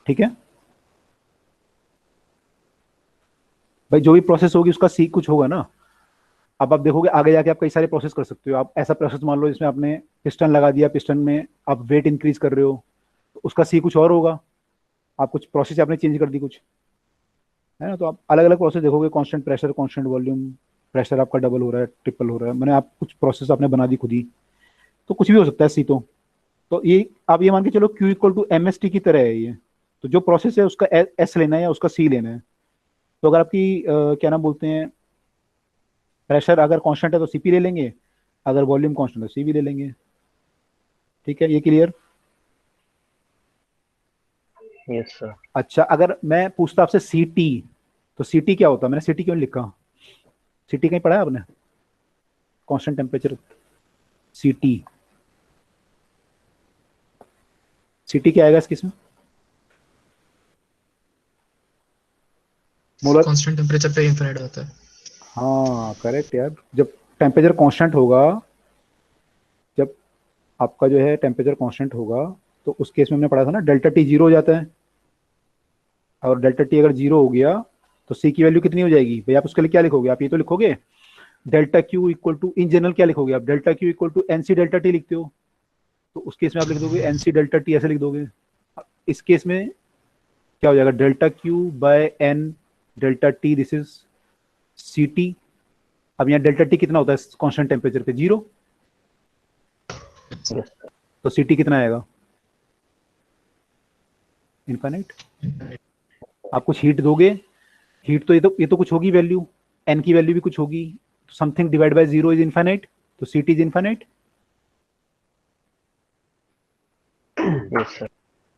ठीक है भाई। जो भी प्रोसेस होगी उसका सी कुछ होगा ना। अब आप देखोगे आगे जाके आप कई सारे प्रोसेस कर सकते हो। आप ऐसा प्रोसेस मान लो जिसमें आपने पिस्टन लगा दिया, पिस्टन में आप वेट इंक्रीज कर रहे हो, तो उसका सी कुछ और होगा। आप कुछ प्रोसेस आपने चेंज कर दी कुछ, है ना। तो आप अलग अलग प्रोसेस देखोगे, constant pressure, constant volume, pressure आपका डबल हो रहा है, ट्रिपल हो रहा है, मैंने आप कुछ प्रोसेस आपने बना दी खुद ही। तो कुछ भी हो सकता है सी तो ये आप ये मान के चलो Q equal to M S T की तरह है ये। तो जो प्रोसेस है उसका एस लेना है या उसका सी लेना है। तो अगर आपकी क्या नाम बोलते हैं, प्रेशर अगर कांस्टेंट है तो सीपी ले लेंगे, अगर वॉल्यूम कांस्टेंट है सी भी ले लेंगे। ठीक है, ये क्लियर। Yes sir. अच्छा, अगर मैं पूछता आपसे सी टी, तो सी टी क्या होता है? मैंने सी टी क्यों नहीं लिखा? सी टी कहीं पढ़ा है आपने? Constant temperature, C T, C T क्या आएगा इसकी इसमें? मोलर, कांस्टेंट टेम्परेचर पे इनफाइनाइट होता है। हाँ करेक्ट यार। जब टेम्परेचर कांस्टेंट होगा, जब आपका जो है टेम्परेचर कांस्टेंट होगा, तो उस केस में हमने पढ़ा था ना डेल्टा टी जीरो हो जाता है। और डेल्टा टी अगर जीरो हो गया तो सी की वैल्यू कितनी हो जाएगी भाई? आप उसके लिए क्या लिखोगे? आप ये तो लिखोगे delta Q equal to, in general क्या लिखोगे आप? Delta Q equal to N C delta T लिखते हो। तो उस केस में आप लिख दोगे एन सी डेल्टा टी, ऐसे लिख दोगे। इस केस में क्या हो जाएगा? Delta Q by N delta T, this is C T. अब यहाँ डेल्टा टी कितना होता है कांस्टेंट टेम्परेचर पे? जीरो। तो सी टी कितना आएगा? इनफाइनाइट। आप कुछ हीट दोगे, हीट तो ये तो कुछ होगी वैल्यू, एन की वैल्यू भी कुछ होगी। Something divide by zero is infinite, तो C T is infinite. Yes sir.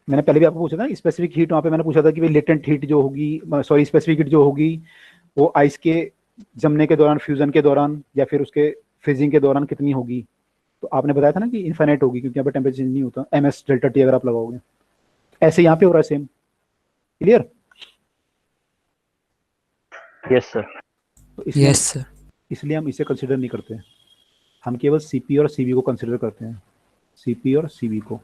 मैंने पहले भी आपको पूछा था स्पेसिफिक हीट, वहां पे मैंने पूछा था कि भाई लेटेंट हीट जो होगी, सॉरी स्पेसिफिक हीट जो होगी, वो आइस के जमने के दौरान, फ्यूजन के दौरान, या फिर उसके फ्रीजिंग के दौरान कितनी होगी। तो आपने बताया था ना कि इनफाइनाइट होगी, क्योंकि यहाँ पे टेम्परेचर चेंज नहीं होता, एम एस डेल्टा टी अगर आप लगाओगे। ऐसे यहाँ पे हो रहा है सेम। क्लियर? Yes sir. तो इसलिए Yes, sir. इसलिए हम इसे कंसिडर नहीं करते। हम केवल सीपी और सीबी को कंसिडर करते हैं, सीपी और सीबी को।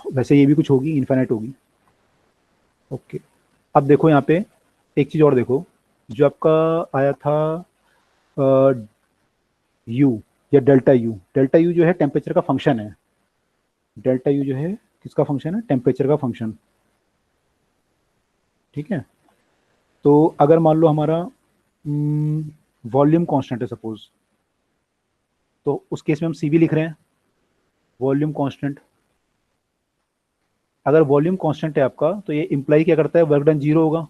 वैसे ये भी कुछ होगी, इनफाइनाइट होगी। ओके, अब देखो यहाँ पे एक चीज और देखो, जो आपका आया था यू या डेल्टा यू। डेल्टा यू जो है टेम्परेचर का फंक्शन है। डेल्टा यू जो है किसका फंक्शन है? टेम्परेचर का फंक्शन। ठीक है, तो अगर मान लो हमारा वॉल्यूम कांस्टेंट है सपोज, तो उस केस में हम सीवी लिख रहे हैं, वॉल्यूम कांस्टेंट। अगर वॉल्यूम कांस्टेंट है आपका, तो ये इंप्लाई क्या करता है? वर्क डन जीरो होगा।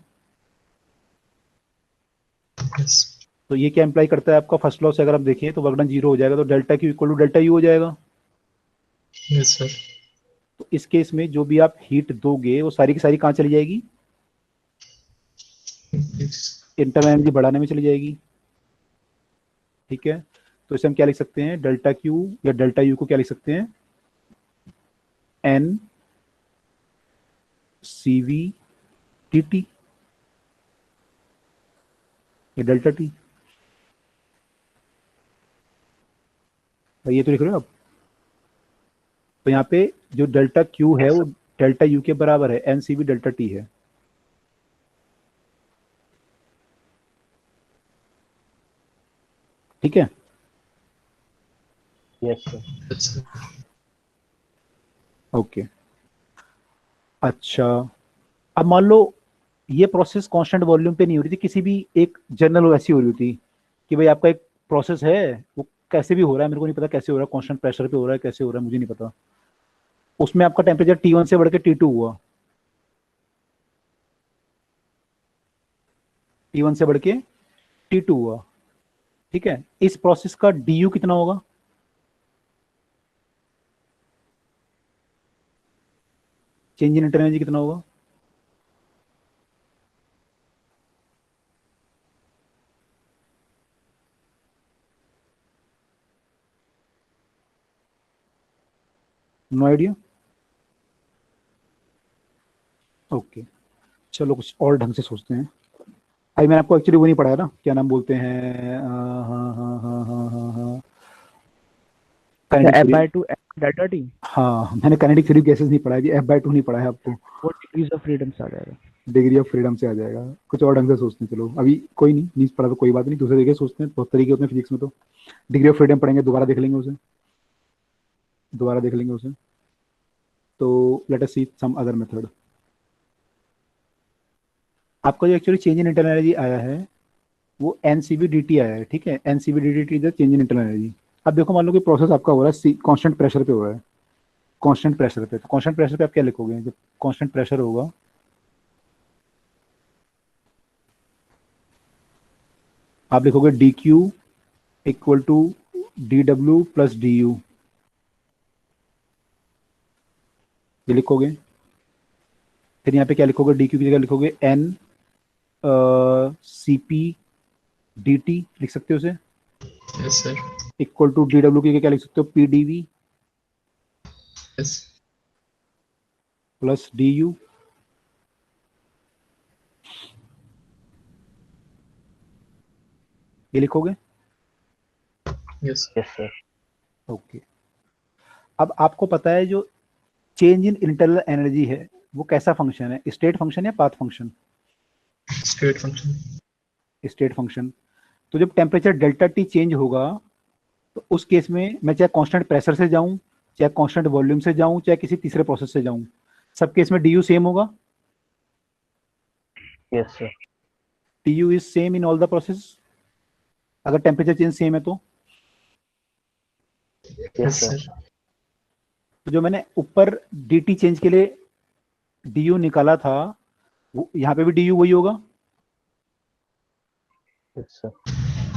Yes. तो ये क्या इंप्लाई करता है आपका? फर्स्ट लॉ से अगर आप देखिए तो वर्क डन जीरो हो जाएगा, तो delta Q equal to delta U हो जाएगा। Yes, sir. तो इस केस में जो भी आप हीट दोगे वो सारी की सारी कहाँ चली जाएगी? Yes. इंटरनल एनर्जी बढ़ाने में चली जाएगी। ठीक है, तो इसे हम क्या लिख सकते हैं? डेल्टा क्यू या डेल्टा यू को क्या लिख सकते हैं? N C V T T या डेल्टा टी। ये तो लिख रहे हो आप। तो यहाँ पे जो डेल्टा क्यू है वो डेल्टा यू के बराबर है, N C V delta T है। ठीक है, yes sir. Yes, sir. Okay. अच्छा, अब मान लो ये प्रोसेस कांस्टेंट वॉल्यूम पे नहीं हो रही थी, किसी भी एक जनरल ऐसी हो रही थी कि भाई आपका एक प्रोसेस है, वो कैसे भी हो रहा है, मेरे को नहीं पता कैसे हो रहा है, कांस्टेंट प्रेशर पे हो रहा है, कैसे हो रहा है मुझे नहीं पता। उसमें आपका टेम्परेचर T1 से बढ़ के T2 हुआ, T1 से बढ़ के T2 हुआ। ठीक है, इस प्रोसेस का DU कितना होगा? चेंज इन इंटरनल एनर्जी कितना होगा? No idea. ओके, चलो कुछ और ढंग से सोचते हैं। अभी मैंने आपको एक्चुअली वो नहीं पढ़ाया ना, क्या नाम बोलते हैं, हाँ हाँ हाँ हाँ हाँ हाँ, kinetic theory. F/2 delta T, हाँ, मैंने काइनेटिक थ्योरी गैसेस नहीं पढ़ाया जी, F/2 नहीं पढ़ाया आपको। वो डिग्रीज ऑफ फ्रीडम से आ जाएगा। डिग्री ऑफ फ्रीडम से आ जाएगा। कुछ और ढंग से सोचते हैं, चलो अभी कोई नहीं पढ़ा तो कोई बात नहीं, दूसरे तरीके से सोचते हैं, बहुत तरीके होते हैं फिजिक्स में। तो डिग्री ऑफ फ्रीडम पढ़ेंगे, दोबारा देख लेंगे उसे, दोबारा देख लेंगे उसे। तो लेट अस सी सम अदर मेथड। आपका जो actually change in internal energy आया है वो NCV/dt आया है, ठीक है। NCV/dt is the change in internal energy. अब देखो, मान लो कि प्रोसेस आपका हो रहा है कांस्टेंट प्रेशर पे हो रहा है, कांस्टेंट प्रेशर पे। तो कांस्टेंट प्रेशर पे आप क्या लिखोगे जब कांस्टेंट प्रेशर होगा? आप लिखोगे dq equal to dw plus du, ये लिखोगे। फिर यहाँ पे क्या लिखोगे? dq की जगह लिखोगे n cp dt लिख सकते हो उसे, yes sir. Equal to dw की जगह क्या लिख सकते हो? pdv yes. Plus du। ये लिखोगे, यस। Yes sir. ओके। अब आपको पता है जो चेंज इन इंटरनल एनर्जी है वो कैसा फंक्शन है, स्टेट फंक्शन या path function? State function. State function. तो जब टेम्परेचर डेल्टा टी चेंज होगा तो उस केस में मैं चाहे कांस्टेंट प्रेशर से जाऊं, चाहे कांस्टेंट वॉल्यूम से जाऊं, चाहे किसी तीसरे प्रोसेस से जाऊं, सब केस में डी यू सेम होगा। Yes sir. T U is same in all the process अगर टेम्परेचर चेंज सेम है तो। Yes sir. तो जो मैंने ऊपर डी टी चेंज के लिए डी यू निकाला था वो यहाँ पे भी डी यू वही होगा। Yes sir.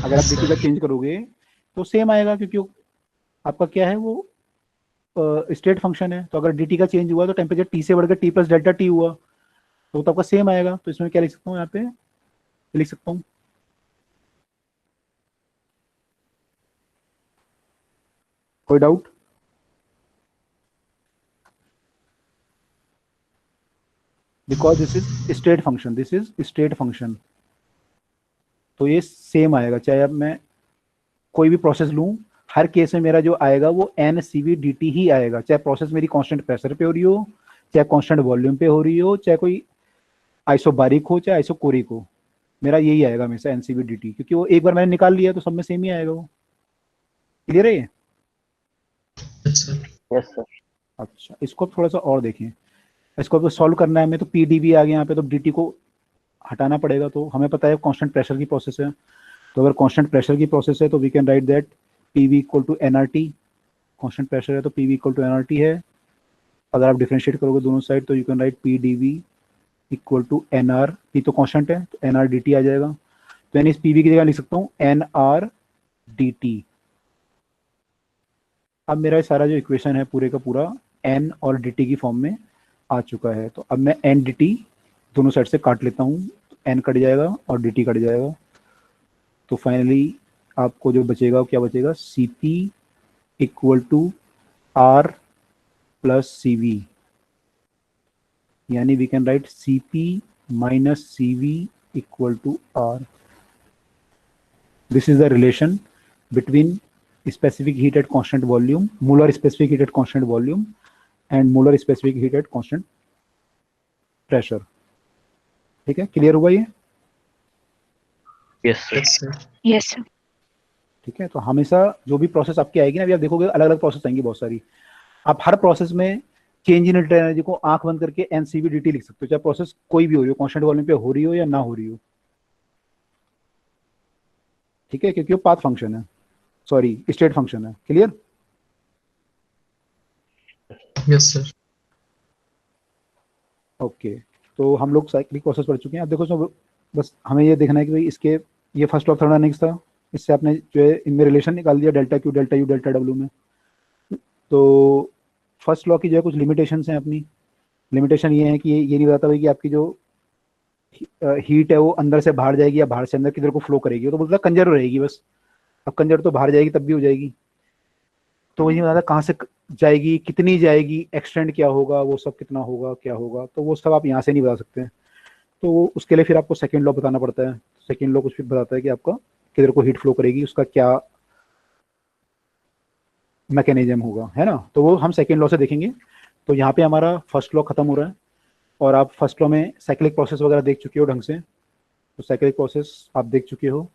अगर आप डी टी का चेंज करोगे तो सेम आएगा, क्योंकि आपका क्या है वो स्टेट फंक्शन है। तो अगर डी टी का चेंज हुआ तो टेम्परेचर टी से बढ़कर टी प्लस डेल्टा टी हुआ, तो आपका सेम आएगा। तो इसमें क्या लिख सकता हूँ, यहाँ पे लिख सकता हूँ कोई doubt? Because this is state function, this is state function, तो ये सेम आएगा चाहे अब मैं कोई भी प्रोसेस लूं, हर केस में मेरा जो आएगा वो NCV/dt ही आएगा, चाहे प्रोसेस मेरी कांस्टेंट प्रेशर पे हो रही हो, चाहे कांस्टेंट वॉल्यूम पे हो रही हो, चाहे कोई आइसोबारिक हो, चाहे आइसोकोरिक हो, मेरा यही आएगा हमेशा NCV/dt, क्योंकि वो एक बार मैंने निकाल लिया तो सब में सेम ही आएगा वो। क्लियर है ये? Yes sir. अच्छा, इसको थोड़ा सा और देखें। इसको आपको सॉल्व करना है हमें, तो PdV आ गया यहाँ पे, तो dt को हटाना पड़ेगा। तो हमें पता है कांस्टेंट प्रेशर की प्रोसेस है, तो अगर कांस्टेंट प्रेशर की प्रोसेस है तो we can write that PV equal to nRT। Constant pressure है तो PV इक्वल टू nRT है। अगर आप डिफरेंशिएट करोगे दोनों साइड तो you can write PdV equal to nR, P तो कांस्टेंट है तो nR dt आ जाएगा। तो यानी इस PV की जगह लिख सकता हूँ nR dt। अब मेरा सारा जो इक्वेशन है पूरे का पूरा n और dt की फॉर्म में आ चुका है। तो अब मैं n dt दोनों साइड से काट लेता हूँ, n कट जाएगा और dt कट जाएगा। तो फाइनली आपको जो बचेगा क्या बचेगा? Cp equal to R plus CV, यानी we can write Cp minus CV equal to R। This is the relation between specific heat at constant volume, molar specific heat at constant volume and molar specific heat at constant pressure। ठीक है, clear हुआ ये? Yes sir. Yes sir. ठीक है, तो हमेशा जो भी प्रोसेस आपकी आएगी ना, अभी आप देखोगे अलग अलग प्रोसेस आएंगी बहुत सारी, आप हर प्रोसेस में चेंज इन एनर्जी को आंख बंद करके NCV/dt लिख सकते हो, चाहे प्रोसेस कोई भी हो रही हो, कांस्टेंट वॉल्यूम पे हो रही हो या ना हो रही हो। ठीक है, क्योंकि वो पाथ फंक्शन है, सॉरी स्टेट फंक्शन है। क्लियर? Yes sir. ओके, तो हम लोग साइक्लिक प्रोसेस पढ़ चुके हैं। अब देखो इसमें बस हमें ये देखना है कि भाई इसके ये फर्स्ट ऑफ थर्मोडायनेमिक्स था, इससे आपने जो है इनमें रिलेशन निकाल दिया delta Q delta U delta W में। तो फर्स्ट लॉ की जो है कुछ लिमिटेशंस हैं अपनी। लिमिटेशन ये है कि ये नहीं बताता भाई कि आपकी जो हीट है वो अंदर से बाहर जाएगी या बाहर से अंदर, किधर को फ्लो करेगी, तो बोलता कंजर्व रहेगी बस। अब कंजर्व तो बाहर जाएगी तब भी हो जाएगी, तो वही बताता कहाँ से जाएगी, कितनी जाएगी, एक्सटेंड क्या होगा, वो सब कितना होगा, क्या होगा, तो वो सब आप यहाँ से नहीं बता सकते हैं। तो उसके लिए फिर आपको सेकेंड लॉ बताना पड़ता है। सेकेंड लॉ कुछ फिर बताता है कि आपका किधर को हीट फ्लो करेगी, उसका क्या मैकेनिज्म होगा, है ना। तो वो हम सेकेंड लॉ से देखेंगे। तो यहाँ पे हमारा फर्स्ट लॉ खत्म हो रहा है और आप फर्स्ट लॉ में साइक्लिक प्रोसेस वगैरह देख चुके हो ढंग से। तो साइक्लिक प्रोसेस आप देख चुके हो,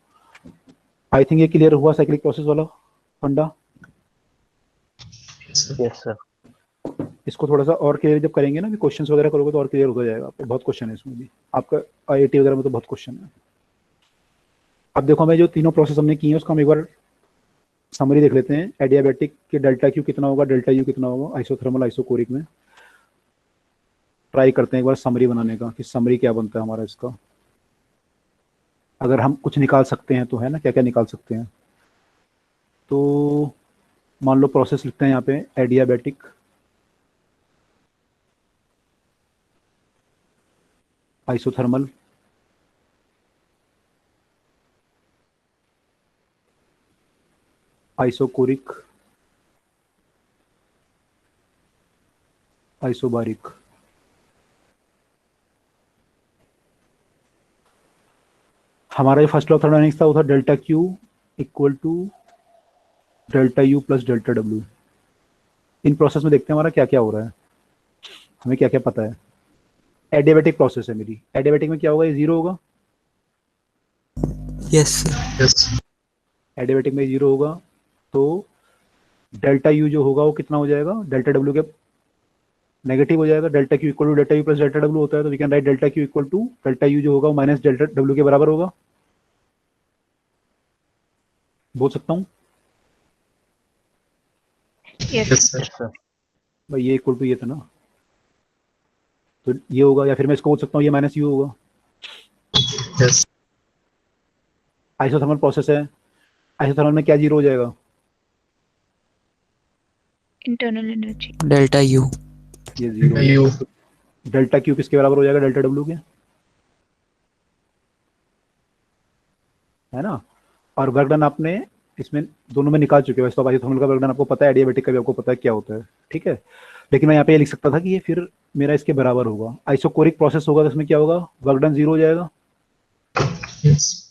आई थिंक ये क्लियर हुआ साइक्लिक प्रोसेस वाला फंडा। Yes sir. इसको थोड़ा सा और क्लियर जब करेंगे ना, क्वेश्चंस वगैरह करोगे तो और क्लियर हो जाएगा आपको। बहुत क्वेश्चन है इसमें भी, आपका आईआईटी वगैरह में तो बहुत क्वेश्चन है। अब देखो हमें जो तीनों प्रोसेस हमने की है उसका हम एक बार समरी देख लेते हैं। एडियाबैटिक के डेल्टा क्यू कितना होगा, डेल्टा यू कितना होगा, आइसोथर्मल आइसोकोरिक में। ट्राई करते हैं एक बार समरी बनाने का कि समरी क्या बनता है हमारा इसका, अगर हम कुछ निकाल सकते हैं तो, है ना। क्या क्या निकाल सकते हैं, तो मान लो प्रोसेस लिखते हैं यहाँ पे एडियाबैटिक आइसोथर्मल आइसोकोरिक आइसोबारिक। हमारा जो फर्स्ट लॉ ऑफ थर्मोडायनेमिक्स था वो था delta Q equal to delta U plus delta W. इन प्रोसेस में देखते हैं हमारा क्या क्या हो रहा है, हमें क्या क्या पता है। एडियाबैटिक प्रोसेस है मेरी, एडियाबैटिक में क्या होगा, ये जीरो होगा। Yes, sir. यस एडियाबैटिक में जीरो होगा, तो डेल्टा यू जो होगा वो कितना हो जाएगा, डेल्टा डब्ल्यू के नेगेटिव हो जाएगा। Delta Q equal to delta U plus delta W होता है, तो we can write delta Q equal to delta U जो होगा वो माइनस डेल्टा डब्ल्यू के बराबर होगा। बोल सकता हूँ yes yes sir. Yes sir. भाई, ये इक्वल टू ये था ना, तो ये होगा। या फिर मैं इसको बोल सकता हूँ ये माइनस यू होगा। यस आइसोथर्मल प्रोसेस है, आइसोथर्मल में क्या जीरो हो जाएगा, इंटरनल एनर्जी। Delta U. ये जीरो। यू डेल्टा क्यू किसके बराबर हो जाएगा, डेल्टा डब्ल्यू के, है ना। और वर्क डन आपने इसमें दोनों में निकाल चुके हो। वैसे तो आइसोथर्मल का वर्क डन आपको पता है, एडियाबैटिक का भी आपको पता है क्या होता है, ठीक है। लेकिन मैं यहाँ पे ये लिख सकता था कि ये फिर मेरा इसके बराबर होगा। आइसोकोरिक प्रोसेस होगा तो इसमें क्या होगा, वर्क डन जीरो हो जाएगा। यस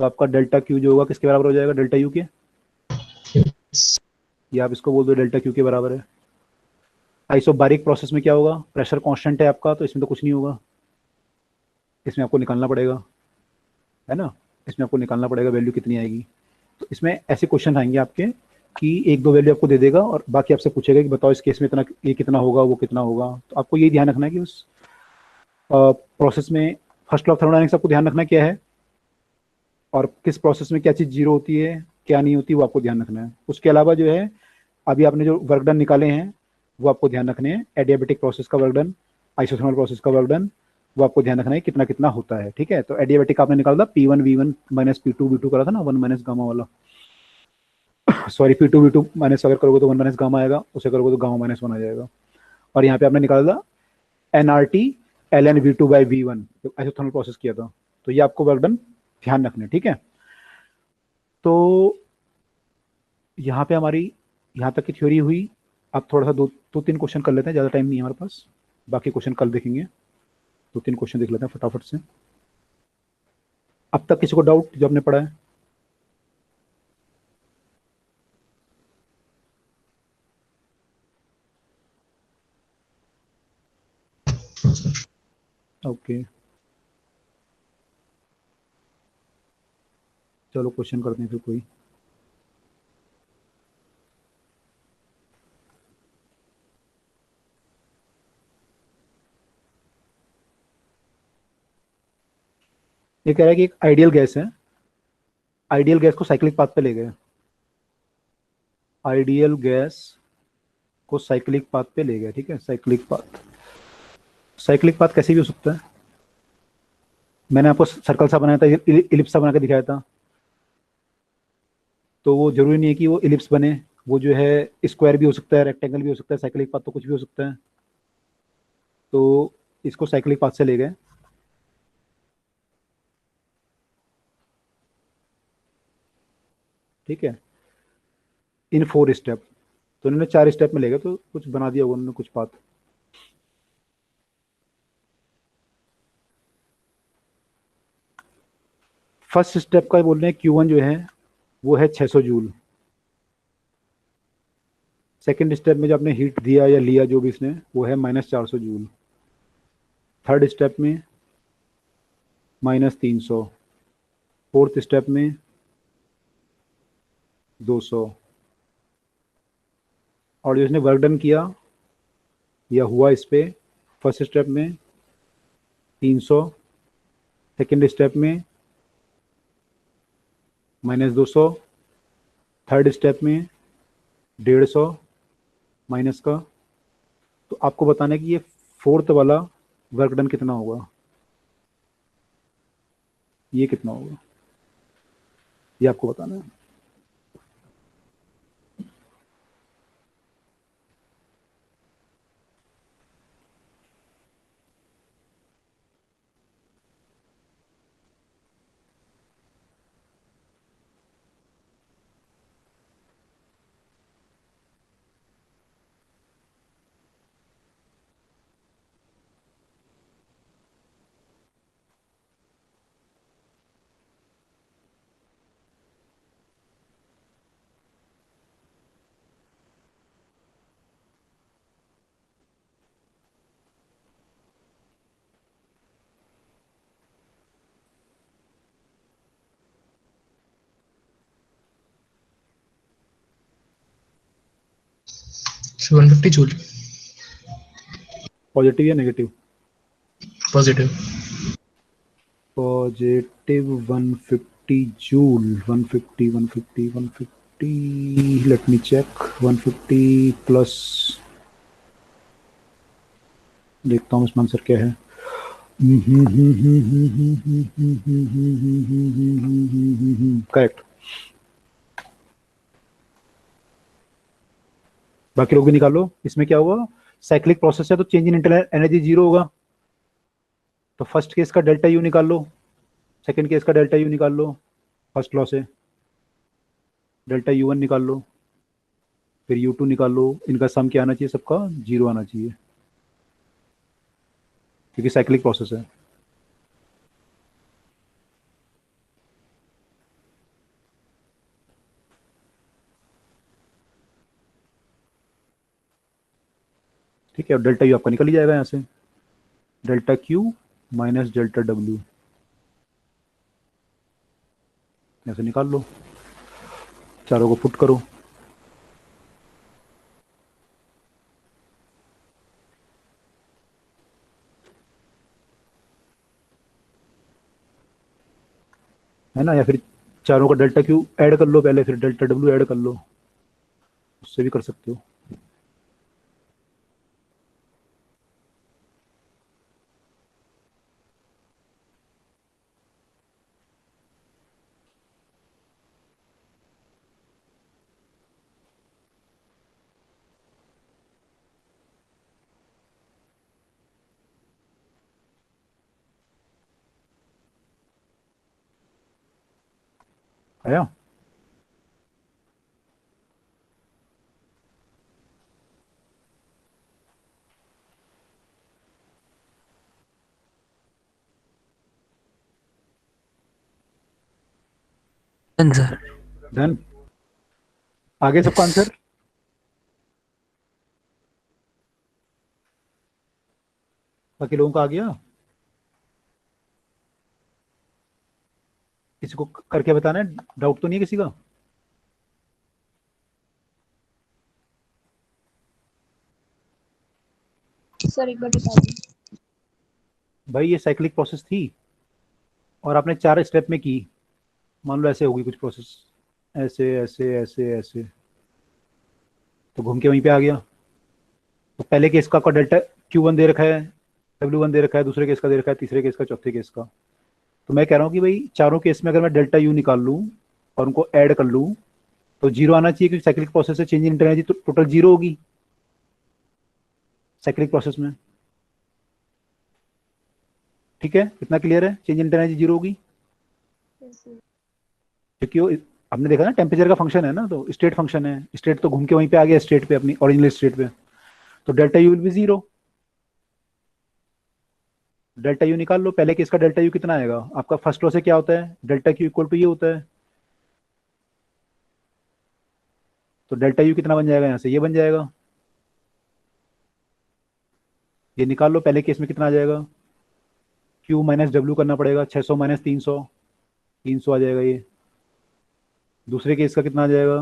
तो आपका डेल्टा क्यू जो होगा किसके बराबर हो जाएगा, डेल्टा यू के, या आप इसको बोल दो डेल्टा क्यू के बराबर है। आइसोबारिक प्रोसेस में क्या होगा, प्रेशर कांस्टेंट है आपका, तो इसमें तो कुछ नहीं होगा। इसमें आपको निकालना पड़ेगा, है ना। इसमें आपको निकालना पड़ेगा वैल्यू कितनी आएगी। तो इसमें ऐसे क्वेश्चन आएंगे आपके कि एक दो वैल्यू आपको दे देगा और बाकी आपसे पूछेगा कि बताओ इस केस में इतना, ये कितना होगा, वो कितना होगा। तो आपको ये ध्यान रखना है कि उस प्रोसेस में फर्स्ट लॉ ऑफ थर्मोडायनेमिक्स आपको ध्यान रखना क्या है, और किस प्रोसेस में क्या चीज़ जीरो होती है क्या नहीं होती, वो आपको ध्यान रखना है। उसके अलावा जो है अभी आपने जो वर्क डन निकाले हैं वो आपको ध्यान रखने हैं। एडियाबैटिक प्रोसेस का वर्क डन, आइसोथर्मल प्रोसेस का वर्क डन, वो आपको ध्यान रखना है कितना कितना होता है, ठीक है। तो एडियाबैटिक आपने निकाला था P1 V1 minus P2 V2 करा था ना, 1 माइनस गामा वाला। सॉरी, P2 V2 माइनस अगर करोगे तो 1 माइनस गामा आएगा, उसे करोगे तो गामा माइनस 1 आ जाएगा। और यहाँ पे आपने निकाला था NRT ln V2 by V1, isothermal process किया था। तो ये आपको वर्क डन ध्यान रखना है, ठीक है। तो यहाँ पे हमारी यहाँ तक की थ्योरी हुई। अब थोड़ा सा दो तीन क्वेश्चन कर लेते हैं, ज़्यादा टाइम नहीं है हमारे पास, बाकी क्वेश्चन कल देखेंगे। दो तीन क्वेश्चन देख लेते हैं फटाफट से। अब तक किसी को डाउट जो आपने पढ़ा है, ओके चलो क्वेश्चन करते हैं फिर कोई। ये कह रहा है कि एक आइडियल गैस है, आइडियल गैस को साइक्लिक पाथ पे ले गए। आइडियल गैस को साइक्लिक पाथ पे ले गए, ठीक है। साइक्लिक पाथ, साइक्लिक पाथ कैसे भी हो सकता है। मैंने आपको सर्कल सा बनाया था, इलिप्स सा बना के दिखाया था। तो वो जरूरी नहीं है कि वो इलिप्स बने, वो जो है स्क्वायर भी हो सकता है, रेक्टेंगल भी हो सकता है। साइक्लिक पाथ तो कुछ भी हो सकता है। तो इसको साइक्लिक पाथ से ले गए, ठीक है, इन 4 स्टेप। तो उन्होंने 4 स्टेप में ले गए, तो कुछ बना दिया होगा उन्होंने कुछ पाथ। फर्स्ट स्टेप का बोल रहे हैं Q1 जो है वो है 600 जूल। सेकेंड स्टेप में जो आपने हीट दिया या लिया जो भी इसने वो है -400 जूल। थर्ड स्टेप में -300। फोर्थ स्टेप में 200। और जो इसने वर्क डन किया या हुआ इस पे फर्स्ट स्टेप में 300, सेकेंड स्टेप में -200, थर्ड स्टेप में 150 माइनस का। तो आपको बताना है कि ये फोर्थ वाला वर्क डन कितना होगा, ये कितना होगा, ये आपको बताना है। So 150 जूल पॉजिटिव या negative? Positive. Positive 150 joule. 150 let me check. 150 plus, देखता हूँ इसमें आंसर क्या है। करेक्ट। बाकी लोग भी निकालो। इसमें क्या होगा, साइक्लिक प्रोसेस है तो चेंज इन इंटरनल एनर्जी 0 होगा। तो फर्स्ट केस का डेल्टा यू निकाल लो, सेकंड केस का डेल्टा यू निकाल लो, फर्स्ट लॉ से डेल्टा U1 निकाल लो, फिर U2 निकाल लो। इनका सम क्या आना चाहिए, सबका 0 आना चाहिए, क्योंकि साइक्लिक प्रोसेस है। ठीक है, और डेल्टा यू आपका निकल ही जाएगा यहाँ से, delta Q minus delta W ऐसे निकाल लो। चारों को पुट करो। है ना, या फिर चारों का डेल्टा Q ऐड कर लो पहले, फिर डेल्टा W ऐड कर लो, उससे भी कर सकते हो। आया? Done sir. डन। आगे सबका आंसर? बाकी लोगों का आ गया? किसी को करके बताना है, डाउट तो नहीं है किसी का? सर एक बार बता दीजिए। भाई ये साइक्लिक प्रोसेस थी और आपने 4 स्टेप में की। मान लो ऐसे होगी कुछ प्रोसेस, ऐसे ऐसे ऐसे ऐसे, तो घूम के वहीं पे आ गया। तो पहले केस का डेल्टा Q1 दे रखा है, W1 दे रखा है, दूसरे केस का दे रखा है, तीसरे केस का, चौथे केस का। तो मैं कह रहा हूँ कि भाई चारों केस में अगर मैं डेल्टा U निकाल लूँ और उनको ऐड कर लूँ तो 0 आना चाहिए, क्योंकि साइक्लिक प्रोसेस से चेंज इन एनर्जी तो टोटल 0 होगी साइक्लिक प्रोसेस में। ठीक है, इतना क्लियर है? चेंज इन एनर्जी 0 होगी क्योंकि वो हमने देखा ना टेम्परेचर का फंक्शन है ना, तो स्टेट फंक्शन है, स्टेट तो घूम के वहीं पे आ गया स्टेट पे, अपनी ओरिजिनल स्टेट पे, तो डेल्टा U विल बी 0। तो डेल्टा U 0 होगी। चेंज इन एनर्जी 0 होगी। ठीक है, इतना क्लियर है? चेंज इन एनर्जी 0 होगी। चेंज इन एनर्जी 0 होगी। ठीक है, इतना क्लियर है? चेंज इन एनर्जी 0 होगी। Delta U will be 0। Delta U निकाल लो। पहले केस का डेल्टा यू कितना आएगा आपका, फर्स्ट लॉ से क्या होता है, डेल्टा क्यू इक्वल टू ये होता है। तो डेल्टा यू कितना बन जाएगा यहाँ से, ये बन जाएगा। ये निकाल लो, पहले केस में कितना आ जाएगा, क्यू माइनस डब्ल्यू करना पड़ेगा, 600 माइनस 300, 300 आ जाएगा ये। दूसरे केस का कितना आ जाएगा,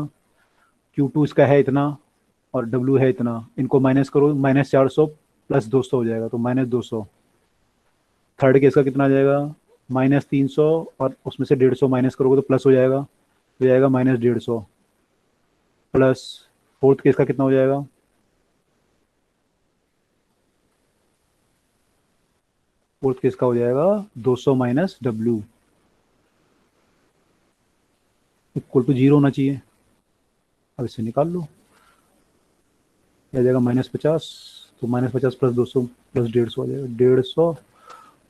क्यू टू इसका है इतना और डब्ल्यू है इतना, इनको माइनस करो, माइनस 400 प्लस 200 हो जाएगा, तो माइनस 200। थर्ड केस का कितना आ जाएगा, माइनस 300 और उसमें से 150 माइनस करोगे तो प्लस हो जाएगा, तो जाएगा माइनस 150 प्लस। फोर्थ केस का कितना हो जाएगा, फोर्थ केस का हो जाएगा 200 माइनस डब्ल्यू इक्वल टू 0 होना चाहिए। अब इसे निकाल लो, आ जाएगा -50, तो -50 प्लस 200 प्लस 150 आ जाएगा, 150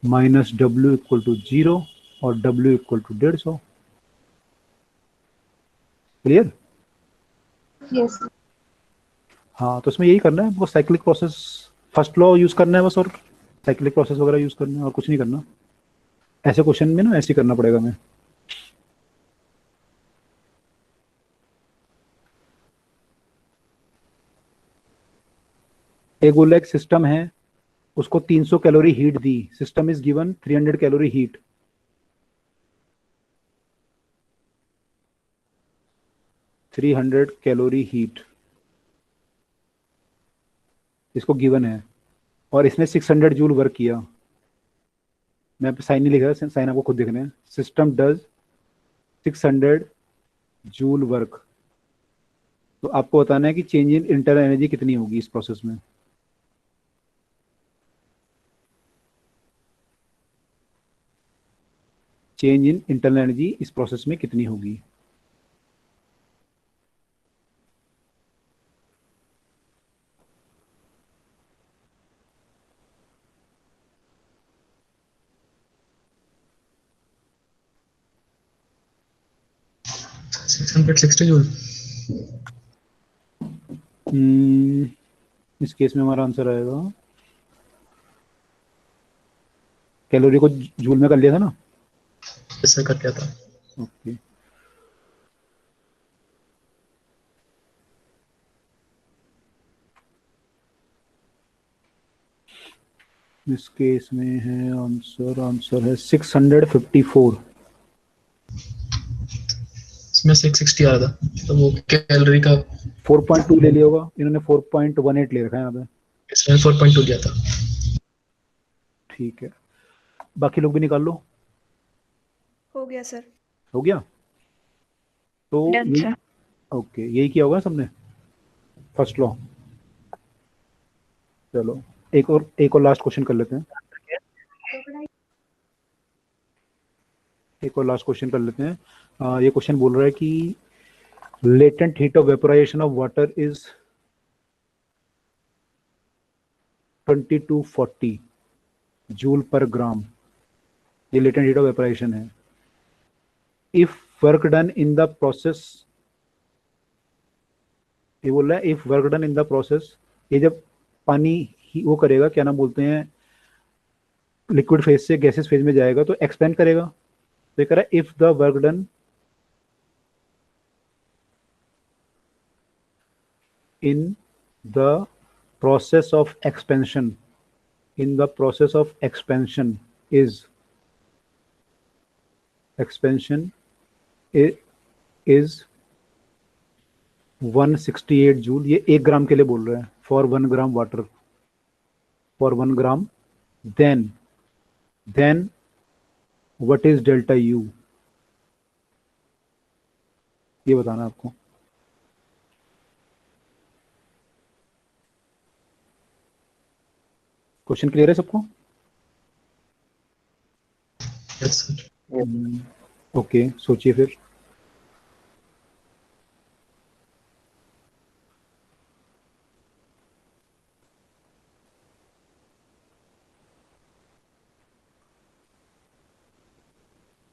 माइनस डब्ल्यू इक्वल टू 0 और W equal to 150। Clear? Yes. हाँ, तो इसमें यही करना है आपको, cyclic process, first law use करना है बस, और साइक्लिक प्रोसेस वगैरह यूज करना है और कुछ नहीं करना। ऐसे क्वेश्चन में ना ऐसे ही करना पड़ेगा हमें। एक बोला एक सिस्टम है, उसको 300 calorie heat the, system is given 300 calorie heat. Three 300 calorie heat इसको गिवन है, और इसने 600 जूल वर्क किया। मैं साइन नहीं लिख रहा, साइन आपको खुद देखना है। सिस्टम डज 600 जूल वर्क, तो आपको बताना है कि चेंज इन इंटरनल एनर्जी कितनी होगी इस प्रोसेस में। चेंज इन इंटरनल एनर्जी इस प्रोसेस में कितनी होगी। Six 660 joule. इस केस में हमारा आंसर आएगा, कैलोरी को जूल में कर लिया था ना, ऐसा कर लिया था। ओके। इस केस में है आंसर, आंसर है 654। इसमें 660 आ रहा था, तो वो कैलोरी का 4.2 ले लिया होगा इन्होंने, 4.18 ले रखा है यहाँ पे। इसमें 4.2 लिया था। ठीक है, बाकी लोग भी निकाल लो। हो गया सर। हो गया, तो डन यही, सर। ओके, यही किया होगा सबने, फर्स्ट लॉ। चलो एक और लास्ट क्वेश्चन कर लेते हैं, एक और लास्ट क्वेश्चन कर लेते हैं। ये क्वेश्चन बोल रहा है कि latent heat of vaporization of water is 2240 joule per gram. ये लेटेंट हीट ऑफ वेपोराइजेशन है। If work done in the process, ये बोल रहा है if work done in the process, ये जब पानी वो करेगा, क्या नाम बोलते हैं, लिक्विड फेज से गैसेस फेज में जाएगा तो एक्सपेंड करेगा। तो ये कह रहा है if the work done in the process of expansion, in the process of expansion is, expansion is 168 joule. ये 1 ग्राम के लिए बोल रहे हैं, for 1 gram water, for 1 gram, then what is delta U, ये बताना है आपको। क्वेश्चन क्लियर है सबको? Yes sir. ओके, सोचिए फिर।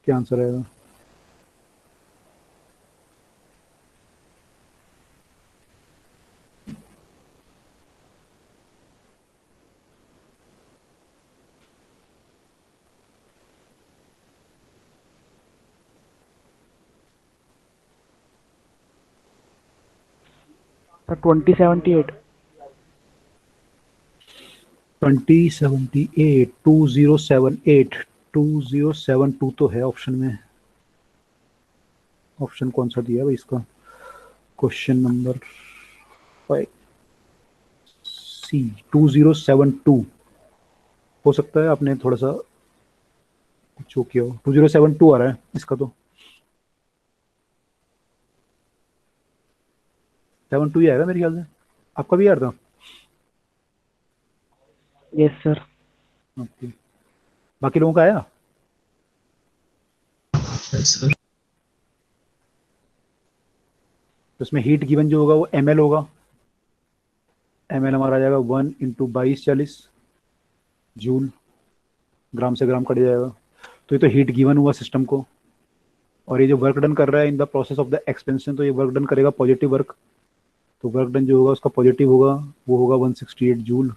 क्या आंसर आएगा? सर 2078 2078 2078 2072 तो है ऑप्शन में। ऑप्शन कौन सा दिया है भाई इसका? क्वेश्चन नंबर 5 सी 2072 हो सकता है, आपने थोड़ा सा कुछ हो किया हो। 2072 आ रहा है इसका, तो 72 ही आएगा मेरे ख्याल से। आपका भी आ रहा था? Yes sir. ओके, बाकी लोगों का आया? सर तो इसमें हीट गिवन जो होगा वो ml होगा। ml हमारा आ जाएगा 1 इंटू 2240 जूल, ग्राम से ग्राम कट जाएगा। तो ये तो हीट गिवन हुआ सिस्टम को, और ये जो वर्क डन कर रहा है इन the process of the expansion, तो ये वर्क डन करेगा पॉजिटिव वर्क। तो वर्क डन जो होगा उसका पॉजिटिव होगा, वो होगा 168 जूल।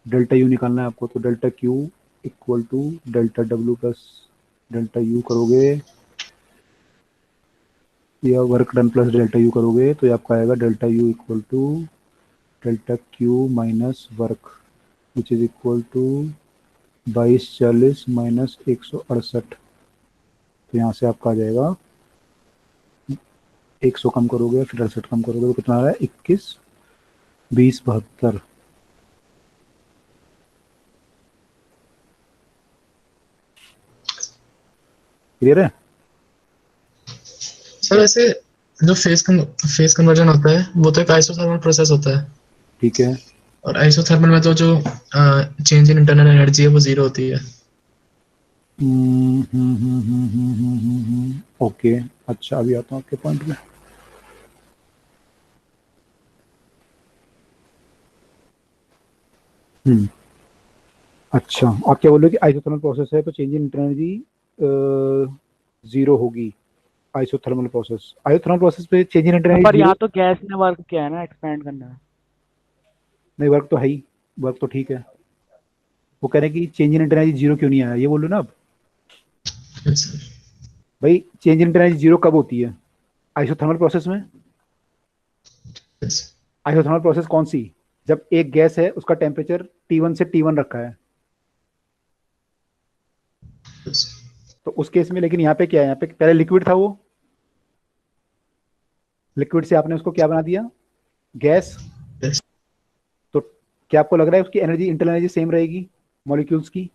डेल्टा यू निकालना है आपको, तो delta Q equal to delta W plus delta U करोगे, या work done plus delta U करोगे, तो ये आपका आएगा delta U equal to delta Q minus work, which is equal to 2240 minus 168। तो यहाँ से आपका आ जाएगा 100 कम करोगे फिर 68 कम करोगे तो कितना आ रहा है? 21 20 72। क्लियर है? सर वैसे जो फेस कन्वर्जन होता है वो तो एक आइसोथर्मल प्रोसेस होता है, ठीक है। और आइसोथर्मल में तो जो चेंज इन इंटरनल एनर्जी है वो 0 होती है। ओके, अच्छा अभी आता हूँ आपके पॉइंट पे। अच्छा, आप क्या बोल रहे हो कि आइसोथर्मल प्रोसेस है तो चेंज इन इंटरनल एनर्जी 0 होगी। आइसोथर्मल प्रोसेस पे चेंज इन इंटरनल पर एनर्जी यहाँ तो गैस ने वर्क किया है ना, एक्सपेंड करना है। नहीं, वर्क तो है ही, वर्क तो ठीक है। वो कह रहे हैं कि चेंज इन इंटरनल एनर्जी 0 क्यों नहीं आया, ये बोल रहे हो ना आप? Yes, sir. भाई चेंज इन इंटरनल एनर्जी 0 कब होती है? आइसोथर्मल प्रोसेस में। Yes. आइसोथर्मल प्रोसेस कौन सी? जब एक गैस है उसका टेम्परेचर T1 से T1 रखा है, Yes. तो उस केस में। लेकिन यहाँ पे क्या है? यहाँ पे पहले लिक्विड था, वो लिक्विड से आपने उसको क्या बना दिया? गैस। Yes. तो क्या आपको लग रहा है उसकी एनर्जी, इंटरनल एनर्जी सेम रहेगी मॉलिक्यूल्स की?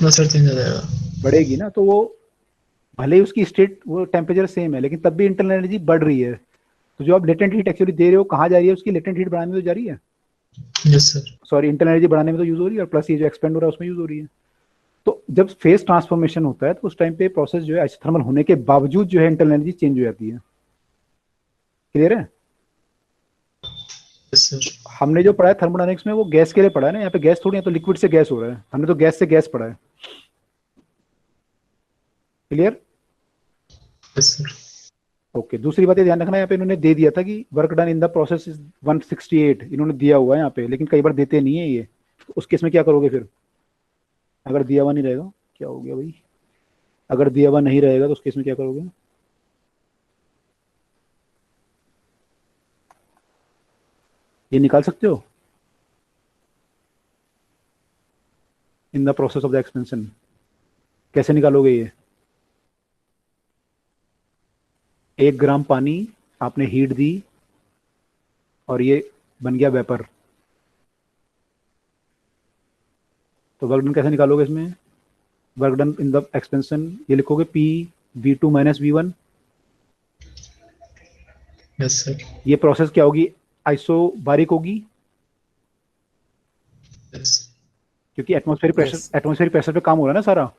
No, sir, चेंज हो जाएगा। बढ़ेगी ना। तो वो भले ही उसकी स्टेट, वो टेम्परेचर सेम है, लेकिन तब भी इंटरनल एनर्जी बढ़ रही है। तो जो आप लेटेंट हीट एक्चुअली दे रहे हो, कहाँ जा रही है? उसकी लेटेंट हीट बढ़ाने में तो जा रही है, Yes, sir. Sorry internal energy बढ़ाने में तो यूज हो रही है, और प्लस ये जो एक्सपेंड हो रहा है उसमें यूज हो रही है। तो जब फेस ट्रांसफॉर्मेशन होता है तो उस टाइम पे प्रोसेस जो है आइसोथर्मल होने के बावजूद जो है इंटरनल एनर्जी चेंज हो जाती है। क्लियर है? Yes, sir. हमने जो पढ़ा है थर्मोडायनेमिक्स में वो गैस के लिए पढ़ा है ना, यहाँ पे गैस थोड़ी है, तो लिक्विड से गैस हो रहा है, हमने तो गैस से गैस पढ़ा है। क्लियर? Yes, sir. ओके, दूसरी बात ये ध्यान रखना, यहाँ पे इन्होंने दे दिया था कि work done in the process is 168, इन्होंने दिया हुआ है यहाँ पे, लेकिन कई बार देते नहीं है ये। तो उस केस में क्या करोगे फिर? अगर दिया हुआ नहीं रहेगा, क्या हो गया भाई? अगर दिया हुआ नहीं रहेगा तो उस केस में क्या करोगे? ये निकाल सकते हो इन the process of the expansion. कैसे निकालोगे ये? 1 ग्राम पानी आपने हीट दी और ये बन गया वेपर, तो वर्क डन कैसे निकालोगे इसमें? Work done in the expansion ये लिखोगे P V2 minus V1। Yes, sir. ये प्रोसेस क्या होगी? आइसोबारिक होगी, Yes. क्योंकि एटमॉस्फेरिक Yes. प्रेशर पे काम हो रहा है ना सारा।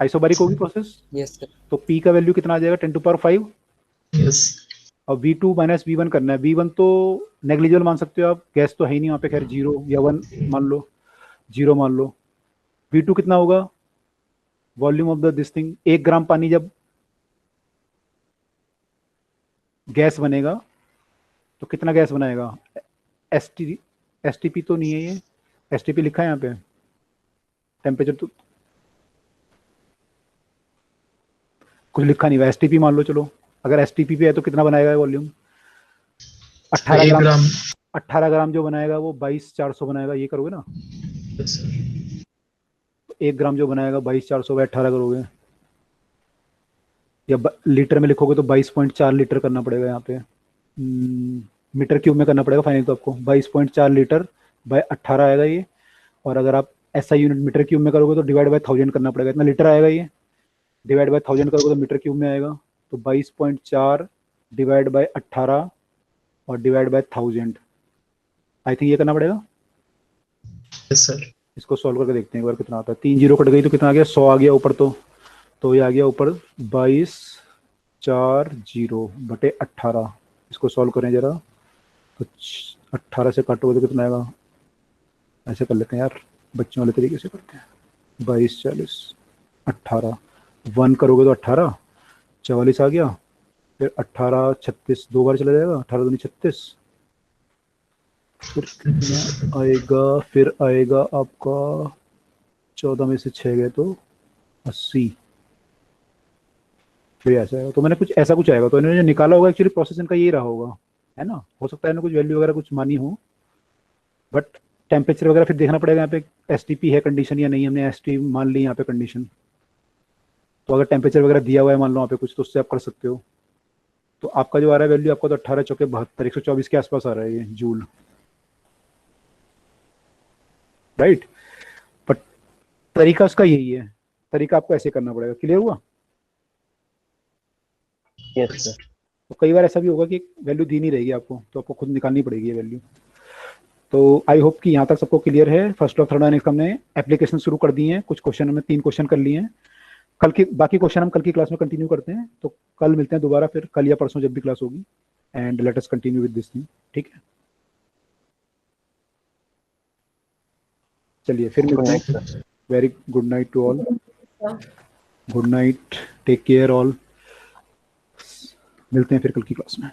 आइसोबारिक होगी प्रोसेस, Yes, sir. तो P का वैल्यू कितना आ जाएगा? 10⁵ Yes. और V2 माइनस V1 करना है। V1 तो नेग्लिजिबल मान सकते हो आप, गैस तो है ही नहीं वहाँ पे, खैर 0 या 1 मान लो, 0 मान लो। V2 कितना होगा? Volume of the this thing. 1 ग्राम पानी जब गैस बनेगा तो कितना गैस बनाएगा? STP तो नहीं है ये, STP लिखा है यहाँ पे, टेम्परेचर तो कुछ लिखा नहीं हुआ, एसटीपी मान लो, चलो अगर एसटीपी पे है तो कितना बनाएगा वॉल्यूम? 18 1 ग्राम। ग्राम। 18 ग्राम जो बनाएगा वो 22,400 बनाएगा, ये करोगे ना? Yes sir. 1 ग्राम जो बनाएगा 22,400 बाय 18 करोगे, या लीटर में लिखोगे तो 22.4 लीटर करना पड़ेगा यहाँ पे। मीटर क्यूब में करना पड़ेगा फाइनल तो आपको 22.4 लीटर बाय 18 आएगा ये। और अगर आप एसआई यूनिट मीटर क्यूब में करोगे तो डिवाइड बाय 1000 करना पड़ेगा, इतना लीटर आएगा ये। डिवाइड बाय 1000 करोगे तो मीटर क्यूब में आएगा, तो 22.4 डिवाइड बाय 18 और डिवाइड बाय 1000, आई थिंक ये करना पड़ेगा। Yes sir. इसको सॉल्व करके देखते हैं एक बार कितना आता है। 3 जीरो कट गई तो कितना आ गया? 100 आ गया ऊपर, तो ये आ गया ऊपर 22,4 बटे 18। इसको सॉल्व करें जरा, तो 18 से काटोगे तो कितना आएगा? ऐसे कर लेते हैं यार, बच्चों वाले तरीके से करते हैं। 22 40 18 1 करोगे तो 18 44 आ गया, फिर 18 36 2 बार चला जाएगा, 18 दूनी 36, फिर कितना आएगा? फिर आएगा आपका 14 में से 6 गए तो 80, फिर ऐसा आएगा। तो मैंने कुछ ऐसा कुछ आएगा, तो इन्होंने जो निकाला होगा एक्चुअली प्रोसेस इनका ये रहा होगा, है ना? हो सकता है इन्होंने कुछ वैल्यू वगैरह कुछ मानी हो, बट टेम्परेचर वगैरह फिर देखना पड़ेगा यहाँ पे एसटीपी है कंडीशन या नहीं। हमने एसटी मान ली यहाँ पे कंडीशन, तो अगर टेम्परेचर वगैरह दिया हुआ है मान लो वहाँ पे कुछ, तो उससे आप कर सकते हो। तो आपका जो आ रहा है वैल्यू आपका तो 18 चौके 72 124 के आसपास आ रहा है ये जूल, राइट। बट तरीका उसका यही है, तरीका आपको ऐसे करना पड़ेगा। क्लियर हुआ? Yes sir. तो कई बार ऐसा भी होगा कि वैल्यू दी नहीं रहेगी आपको, तो आपको खुद निकालनी पड़ेगी ये वैल्यू। तो आई होप कि यहाँ तक सबको क्लियर है। फर्स्ट ऑफ थर्ड नेक्स्ट हमने एप्लीकेशन शुरू कर दी है, कुछ क्वेश्चन हमने 3 क्वेश्चन कर लिए हैं। कल की बाकी क्वेश्चन हम कल की क्लास में कंटिन्यू करते हैं, तो कल मिलते हैं दोबारा, फिर कल या परसों जब भी क्लास होगी, and let us continue with this thing. ठीक है, चलिए फिर मिलते हैं। Very good night to all, good night, take care all, मिलते हैं फिर कल की क्लास में।